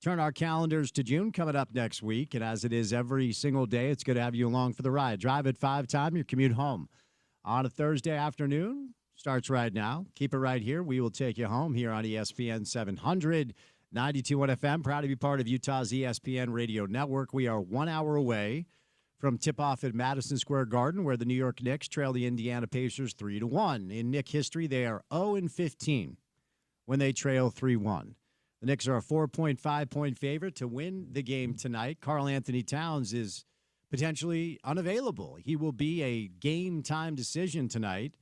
turn our calendars to June coming up next week. And as it is every single day, it's good to have you along for the ride. Drive at 5 time, your commute home on a Thursday afternoon starts right now. Keep it right here. We will take you home here on ESPN 700. 92.1 FM, proud to be part of Utah's ESPN radio network. We are 1 hour away from tip-off at Madison Square Garden, where the New York Knicks trail the Indiana Pacers 3-1. In Knick history, they are 0-15 when they trail 3-1. The Knicks are a 4.5-point favorite to win the game tonight. Karl Anthony Towns is potentially unavailable. He will be a game-time decision tonight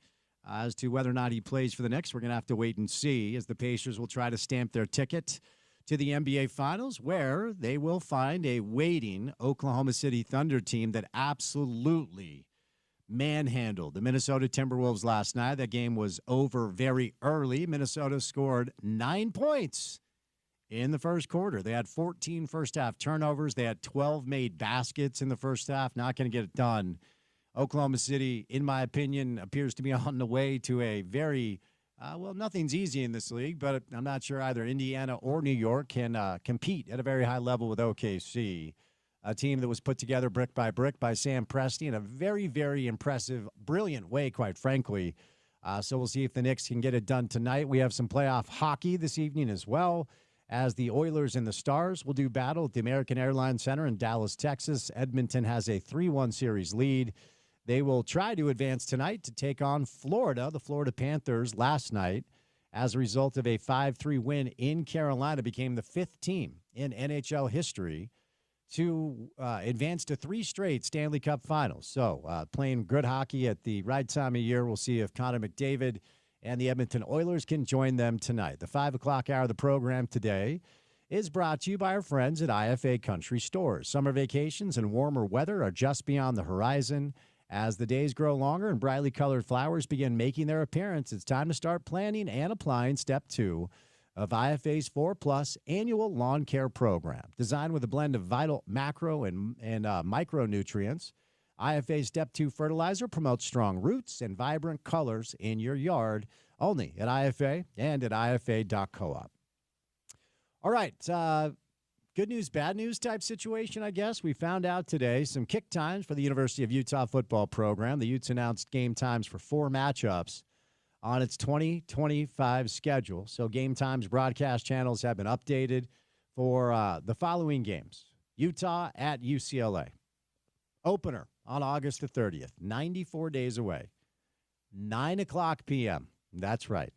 as to whether or not he plays for the Knicks. We're going to have to wait and see as the Pacers will try to stamp their ticket to the NBA Finals, where they will find a waiting Oklahoma City Thunder team that absolutely manhandled the Minnesota Timberwolves last night. That game was over very early. Minnesota scored 9 points in the first quarter. They had 14 first-half turnovers. They had 12 made baskets in the first half. Not going to get it done. Oklahoma City, in my opinion, appears to be on the way to a very nothing's easy in this league, but I'm not sure either Indiana or New York can compete at a very high level with OKC, a team that was put together brick by Sam Presti in a very, very impressive, brilliant way, quite frankly. So we'll see if the Knicks can get it done tonight. We have some playoff hockey this evening as well, as the Oilers and the Stars will do battle at the American Airlines Center in Dallas, Texas. Edmonton has a 3-1 series lead. They will try to advance tonight to take on Florida, the Florida Panthers, last night. As a result of a 5-3 win in Carolina, became the 5th team in NHL history to advance to 3 straight Stanley Cup finals. So playing good hockey at the right time of year. We'll see if Connor McDavid and the Edmonton Oilers can join them tonight. The 5 o'clock hour of the program today is brought to you by our friends at IFA Country Stores. Summer vacations and warmer weather are just beyond the horizon. As the days grow longer and brightly colored flowers begin making their appearance, it's time to start planning and applying Step 2 of IFA's 4+ annual lawn care program. Designed with a blend of vital macro and micronutrients, IFA's Step 2 fertilizer promotes strong roots and vibrant colors in your yard, only at IFA and at IFA.coop. All right, good news, bad news type situation, I guess. We found out today some kick times for the University of Utah football program. The Utes announced game times for 4 matchups on its 2025 schedule. So game times broadcast channels have been updated for the following games. Utah at UCLA. Opener on August the 30th, 94 days away. 9 o'clock p.m. That's right.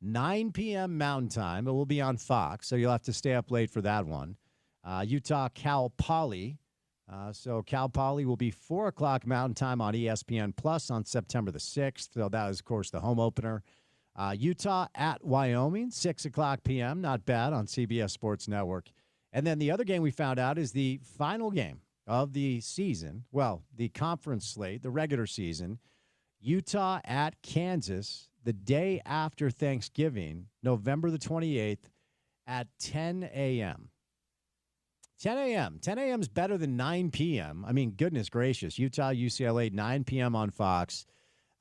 9 p.m. Mountain Time. It will be on Fox, so you'll have to stay up late for that one. Utah, Cal Poly. So Cal Poly will be 4 o'clock Mountain Time on ESPN Plus on September the 6th. So that is, of course, the home opener. Utah at Wyoming, 6 o'clock p.m. Not bad on CBS Sports Network. And then the other game we found out is the final game of the season. Well, the conference slate, the regular season. Utah at Kansas the day after Thanksgiving, November the 28th at 10 a.m. 10 a.m. 10 a.m. is better than 9 p.m. I mean, goodness gracious. Utah, UCLA, 9 p.m. on Fox.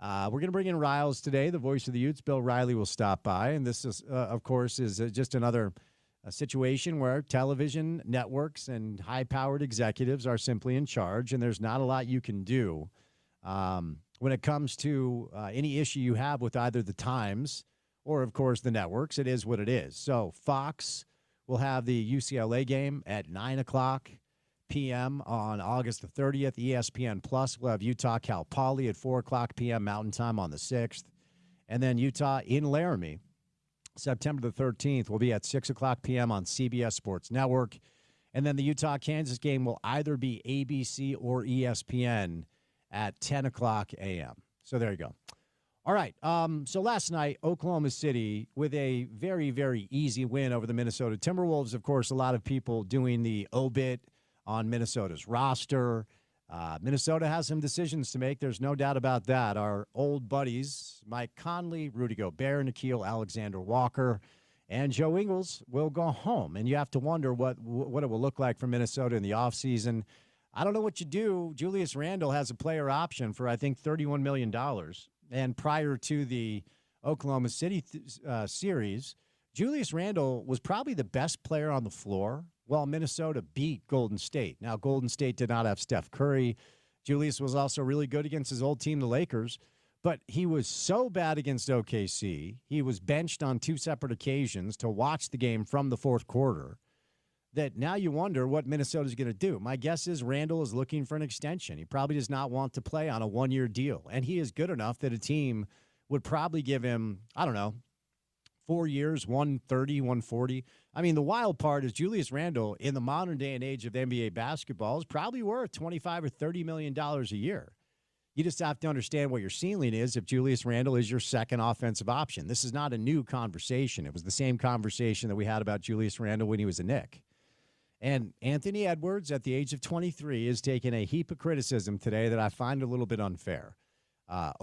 We're going to bring in Riles today, the voice of the Utes. Bill Riley will stop by. And this, is, of course, is just another situation where television networks and high-powered executives are simply in charge, and there's not a lot you can do when it comes to any issue you have with either the Times or, of course, the networks. It is what it is. So Fox will have the UCLA game at 9 o'clock p.m. on August the 30th. ESPN Plus will have Utah Cal Poly at 4 o'clock p.m. Mountain Time on the 6th. And then Utah in Laramie, September the 13th, will be at 6 o'clock p.m. on CBS Sports Network. And then the Utah-Kansas game will either be ABC or ESPN at 10 o'clock a.m. So there you go. All right, so last night, Oklahoma City with a very, very easy win over the Minnesota Timberwolves. Of course, a lot of people doing the obit on Minnesota's roster. Minnesota has some decisions to make. There's no doubt about that. Our old buddies, Mike Conley, Rudy Gobert, Nickeil Alexander-Walker, and Joe Ingles will go home. And you have to wonder what it will look like for Minnesota in the offseason. I don't know what you do. Julius Randle has a player option for, I think, $31 million. And prior to the Oklahoma City series, Julius Randle was probably the best player on the floor while Minnesota beat Golden State. Now, Golden State did not have Steph Curry. Julius was also really good against his old team, the Lakers. But he was so bad against OKC, he was benched on 2 separate occasions to watch the game from the fourth quarter, that now you wonder what Minnesota's going to do. My guess is Randle is looking for an extension. He probably does not want to play on a 1-year deal. And he is good enough that a team would probably give him, I don't know, 4 years, 130, 140. I mean, the wild part is Julius Randle in the modern day and age of NBA basketball is probably worth $25 or $30 million a year. You just have to understand what your ceiling is if Julius Randle is your second offensive option. This is not a new conversation. It was the same conversation that we had about Julius Randle when he was a Knick. And Anthony Edwards, at the age of 23, is taking a heap of criticism today that I find a little bit unfair.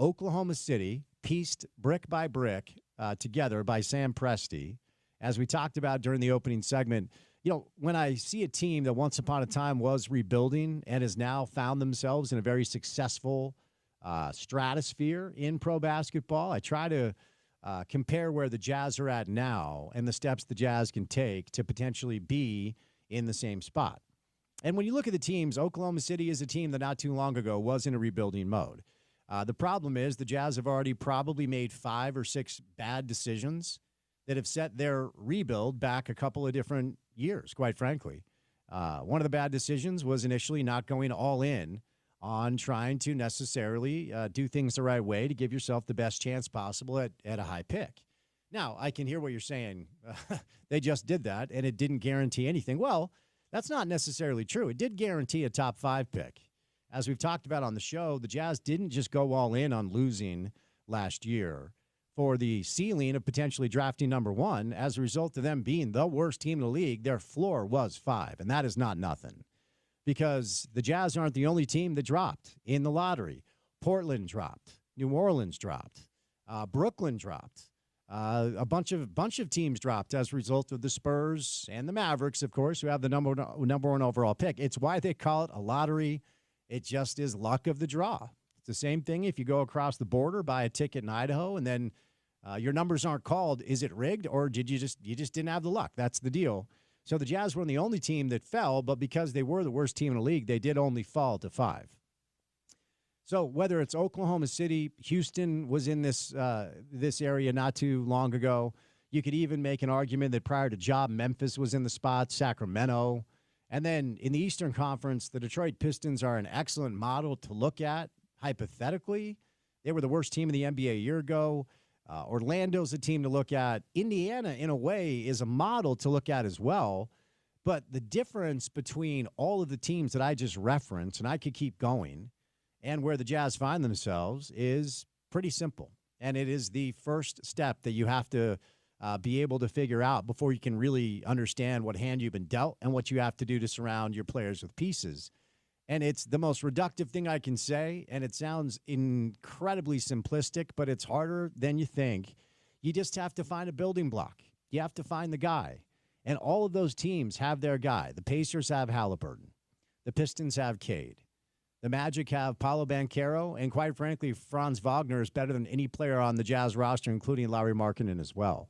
Oklahoma City, pieced brick by brick together by Sam Presti, as we talked about during the opening segment. You know, when I see a team that once upon a time was rebuilding and has now found themselves in a very successful stratosphere in pro basketball, I try to compare where the Jazz are at now and the steps the Jazz can take to potentially be in the same spot. And when you look at the teams, Oklahoma City is a team that not too long ago was in a rebuilding mode. The problem is the Jazz have already probably made 5 or 6 bad decisions that have set their rebuild back a couple of different years, quite frankly. One of the bad decisions was initially not going all in on trying to necessarily do things the right way to give yourself the best chance possible at a high pick. Now, I can hear what you're saying. They just did that, and it didn't guarantee anything. Well, that's not necessarily true. It did guarantee a top 5 pick. As we've talked about on the show, the Jazz didn't just go all in on losing last year for the ceiling of potentially drafting number 1. As a result of them being the worst team in the league, their floor was 5, and that is not nothing. Because the Jazz aren't the only team that dropped in the lottery. Portland dropped. New Orleans dropped. Brooklyn dropped. A bunch of teams dropped as a result of the Spurs and the Mavericks, of course, who have the number 1 overall pick. It's why they call it a lottery. It just is luck of the draw. It's the same thing if you go across the border, buy a ticket in Idaho, and then your numbers aren't called. Is it rigged, or did you just didn't have the luck? That's the deal. So the Jazz were the only team that fell, but because they were the worst team in the league, they did only fall to 5. So whether it's Oklahoma City, Houston was in this area not too long ago. You could even make an argument that prior to Job, Memphis was in the spot, Sacramento. And then in the Eastern Conference, the Detroit Pistons are an excellent model to look at, hypothetically. They were the worst team in the NBA a year ago. Orlando's a team to look at. Indiana, in a way, is a model to look at as well. But the difference between all of the teams that I just referenced, and I could keep going, and where the Jazz find themselves is pretty simple. And it is the first step that you have to be able to figure out before you can really understand what hand you've been dealt and what you have to do to surround your players with pieces. And it's the most reductive thing I can say, and it sounds incredibly simplistic, but it's harder than you think. You just have to find a building block. You have to find the guy. And all of those teams have their guy. The Pacers have Halliburton. The Pistons have Cade. The Magic have Paolo Banchero, and quite frankly, Franz Wagner is better than any player on the Jazz roster, including Lauri Markkanen as well.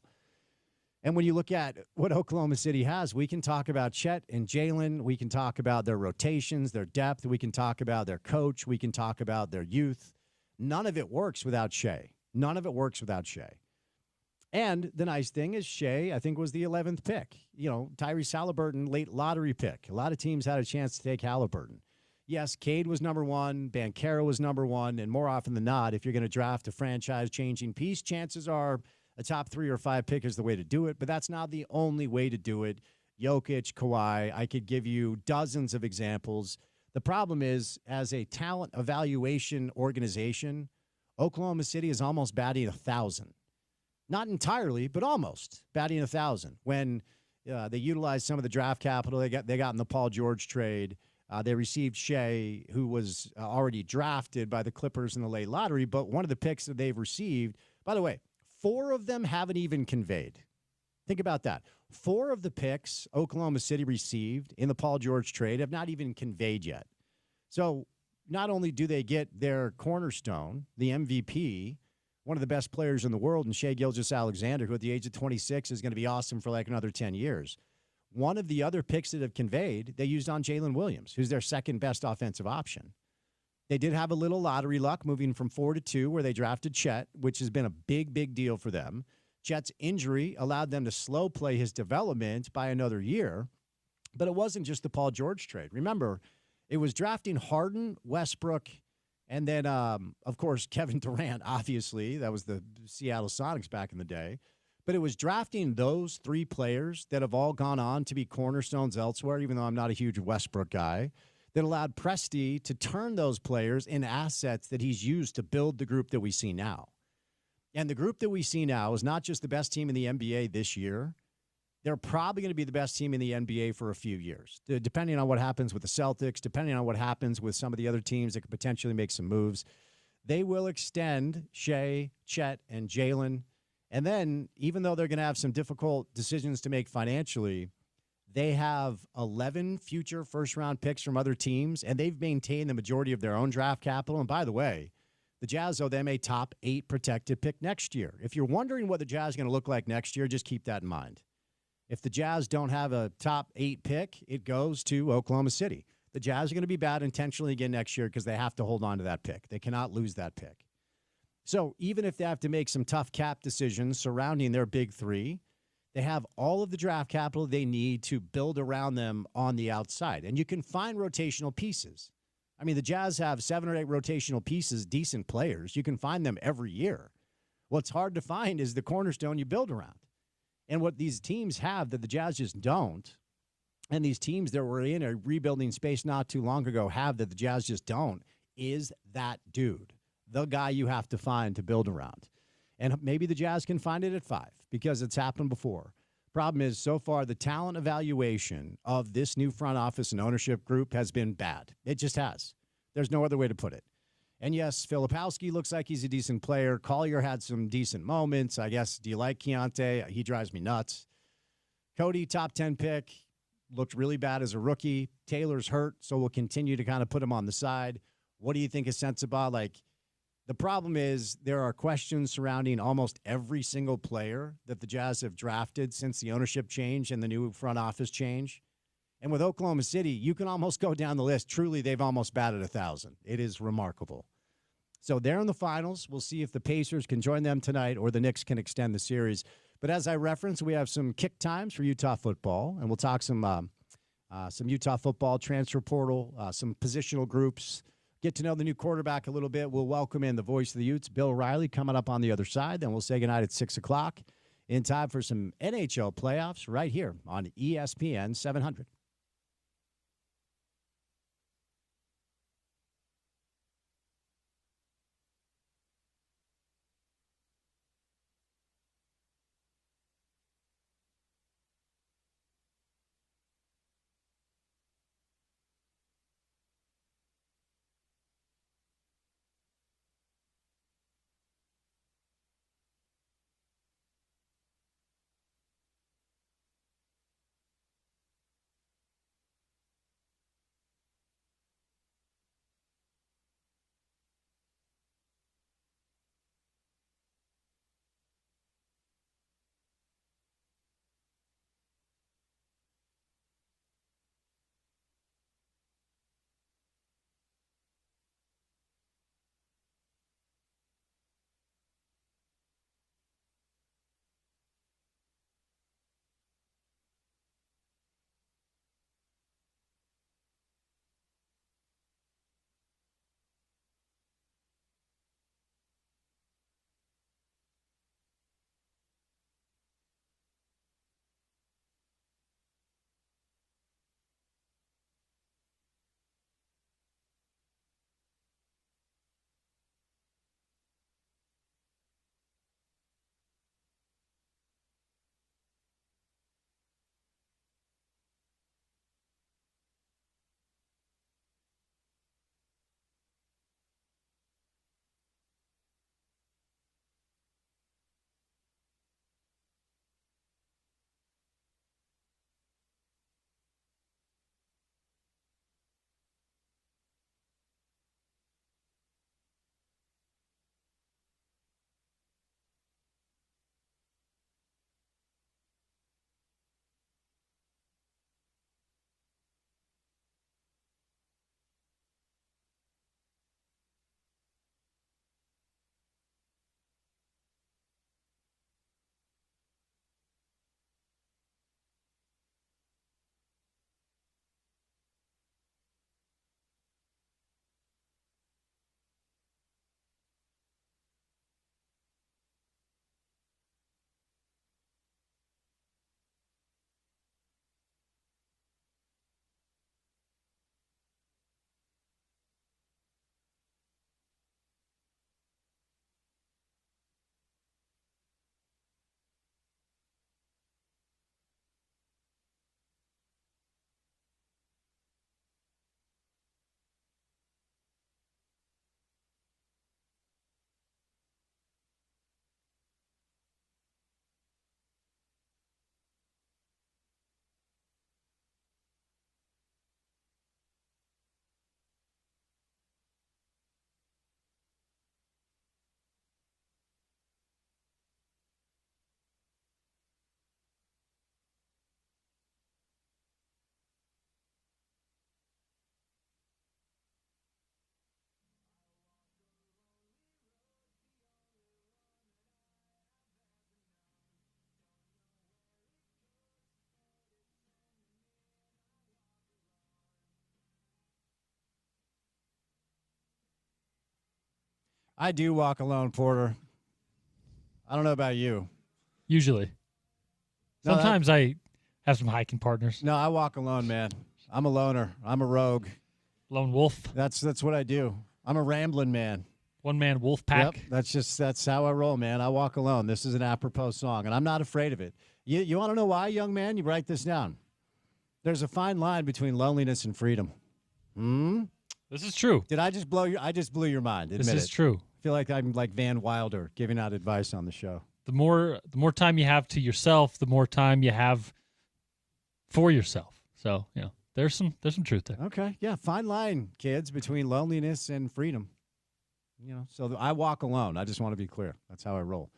And when you look at what Oklahoma City has, we can talk about Chet and Jalen. We can talk about their rotations, their depth. We can talk about their coach. We can talk about their youth. None of it works without Shea. None of it works without Shea. And the nice thing is Shea, I think, was the 11th pick. You know, Tyrese Halliburton, late lottery pick. A lot of teams had a chance to take Halliburton. Yes, Cade was number 1, Banchero was number 1, and more often than not, if you're going to draft a franchise-changing piece, chances are a top 3 or 5 pick is the way to do it, but that's not the only way to do it. Jokic, Kawhi, I could give you dozens of examples. The problem is, as a talent evaluation organization, Oklahoma City is almost batting 1,000. Not entirely, but almost batting 1,000. When they utilized some of the draft capital they got in the Paul George trade, they received Shea, who was already drafted by the Clippers in the late lottery, but one of the picks that they've received, by the way, 4 of them haven't even conveyed. Think about that. 4 of the picks Oklahoma City received in the Paul George trade have not even conveyed yet. So not only do they get their cornerstone, the MVP, one of the best players in the world, and Shai Gilgeous-Alexander, who at the age of 26 is going to be awesome for like another 10 years. One of the other picks that have conveyed, they used on Jalen Williams, who's their second best offensive option. They did have a little lottery luck moving from 4 to 2, where they drafted Chet, which has been a big, big deal for them. Chet's injury allowed them to slow play his development by another year. But it wasn't just the Paul George trade. Remember, it was drafting Harden, Westbrook, and then, of course, Kevin Durant, obviously. That was the Seattle Sonics back in the day. But it was drafting those 3 players that have all gone on to be cornerstones elsewhere, even though I'm not a huge Westbrook guy, that allowed Presti to turn those players into assets that he's used to build the group that we see now. And the group that we see now is not just the best team in the NBA this year. They're probably going to be the best team in the NBA for a few years, depending on what happens with the Celtics, depending on what happens with some of the other teams that could potentially make some moves. They will extend Shai, Chet, and Jalen. And then, even though they're going to have some difficult decisions to make financially, they have 11 future first-round picks from other teams, and they've maintained the majority of their own draft capital. And by the way, the Jazz owe them a top 8 protected pick next year. If you're wondering what the Jazz is going to look like next year, just keep that in mind. If the Jazz don't have a top 8 pick, it goes to Oklahoma City. The Jazz are going to be bad intentionally again next year because they have to hold on to that pick. They cannot lose that pick. So even if they have to make some tough cap decisions surrounding their big 3, they have all of the draft capital they need to build around them on the outside. And you can find rotational pieces. I mean, the Jazz have 7 or 8 rotational pieces, decent players. You can find them every year. What's hard to find is the cornerstone you build around. And what these teams have that the Jazz just don't, and these teams that were in a rebuilding space not too long ago have that the Jazz just don't, is that dude, the guy you have to find to build around. And maybe the Jazz can find it at 5 because it's happened before. Problem is, so far, the talent evaluation of this new front office and ownership group has been bad. It just has. There's no other way to put it. And yes, Filipowski looks like he's a decent player. Collier had some decent moments. I guess, do you like Keontae? He drives me nuts. Cody, top 10 pick, looked really bad as a rookie. Taylor's hurt, so we'll continue to kind of put him on the side. What do you think of Sensabaugh? Like, the problem is there are questions surrounding almost every single player that the Jazz have drafted since the ownership change and the new front office change. And with Oklahoma City, you can almost go down the list. Truly, they've almost batted 1,000. It is remarkable. So they're in the finals. We'll see if the Pacers can join them tonight or the Knicks can extend the series. But as I referenced, we have some kick times for Utah football, and we'll talk some Utah football transfer portal, some positional groups, get to know the new quarterback a little bit. We'll welcome in the voice of the Utes, Bill Riley, coming up on the other side. Then we'll say goodnight at 6 o'clock in time for some NHL playoffs right here on ESPN 700. I do walk alone, Porter. I don't know about you. Usually. No, Sometimes I have some hiking partners. No, I walk alone, man. I'm a loner. I'm a rogue. Lone wolf. That's what I do. I'm a rambling man. One-man wolf pack. Yep, that's how I roll, man. I walk alone. This is an apropos song, and I'm not afraid of it. You want to know why, young man? You write this down. There's a fine line between loneliness and freedom. This is true. Did I just blow your? I just blew your mind. Admit This is it. true. I feel like I'm like Van Wilder giving out advice on the show. The more time you have to yourself, the more time you have for yourself. So, there's some truth there. Okay, yeah, fine line, kids, between loneliness and freedom. So I walk alone. I just want to be clear. That's how I roll.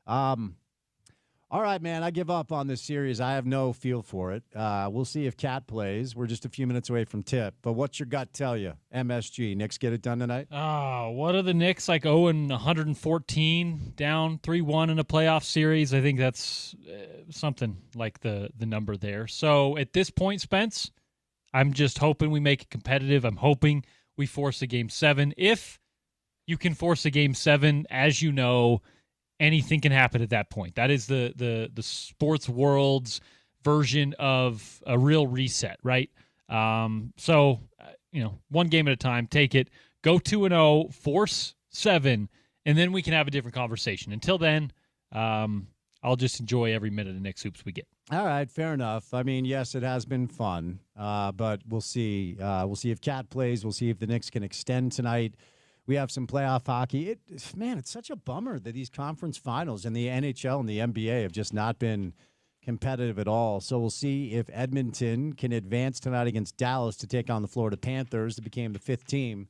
All right, man, I give up on this series. I have no feel for it. We'll see if Cat plays. We're just a few minutes away from tip. But what's your gut tell you? MSG, Knicks get it done tonight? What are the Knicks, like 0-114, down 3-1 in a playoff series? I think that's something like the number there. So at this point, Spence, I'm just hoping we make it competitive. I'm hoping we force a Game 7. If you can force a Game 7, as you know, anything can happen at that point. That is the sports world's version of a real reset, right? So, one game at a time, take it, go 2-0, force 7, and then we can have a different conversation. Until then, I'll just enjoy every minute of Knicks hoops we get. All right, fair enough. I mean, yes, it has been fun, but we'll see. We'll see if Cat plays. We'll see if the Knicks can extend tonight. We have some playoff hockey. It's such a bummer that these conference finals and the NHL and the NBA have just not been competitive at all. So we'll see if Edmonton can advance tonight against Dallas to take on the Florida Panthers, that became the 5th team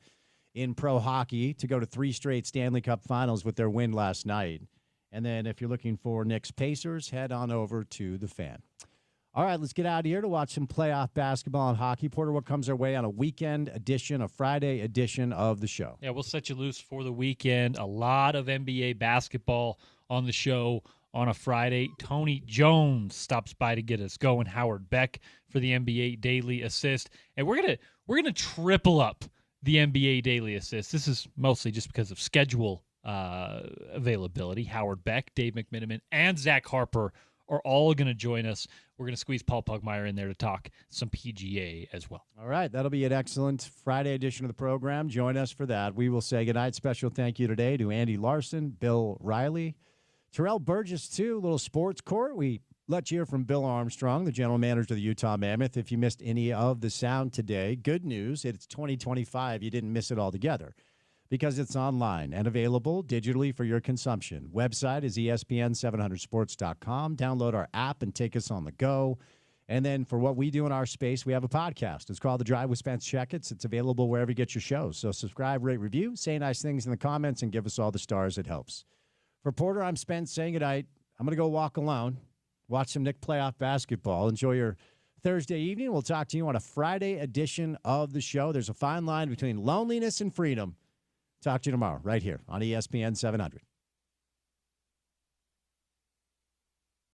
in pro hockey to go to 3 straight Stanley Cup finals with their win last night. And then if you're looking for Knicks Pacers, head on over to the Fan. All right, let's get out of here to watch some playoff basketball and hockey. Porter, what comes our way on a weekend edition, a Friday edition of the show? Yeah, we'll set you loose for the weekend. A lot of NBA basketball on the show on a Friday. Tony Jones stops by to get us going. Howard Beck for the NBA Daily Assist. And we're gonna triple up the NBA Daily Assist. This is mostly just because of schedule availability. Howard Beck, Dave McMiniman, and Zach Harper are all going to join us. We're going to squeeze Paul Pugmire in there to talk some PGA as well. All right, that'll be an excellent Friday edition of the program. Join us for that. We will say goodnight. Special thank you today to Andy Larson, Bill Riley, Terrell Burgess, too. Little sports court. We let you hear from Bill Armstrong, the general manager of the Utah Mammoth. If you missed any of the sound today, good news. It's 2025. You didn't miss it altogether, because it's online and available digitally for your consumption. Website is ESPN700sports.com. Download our app and take us on the go. And then for what we do in our space, we have a podcast. It's called The Drive with Spence Checketts. It's available wherever you get your shows. So subscribe, rate, review, say nice things in the comments, and give us all the stars. It helps. For Porter, I'm Spence saying goodnight. I'm going to go walk alone, watch some Knicks playoff basketball. Enjoy your Thursday evening. We'll talk to you on a Friday edition of the show. There's a fine line between loneliness and freedom. Talk to you tomorrow right here on ESPN 700.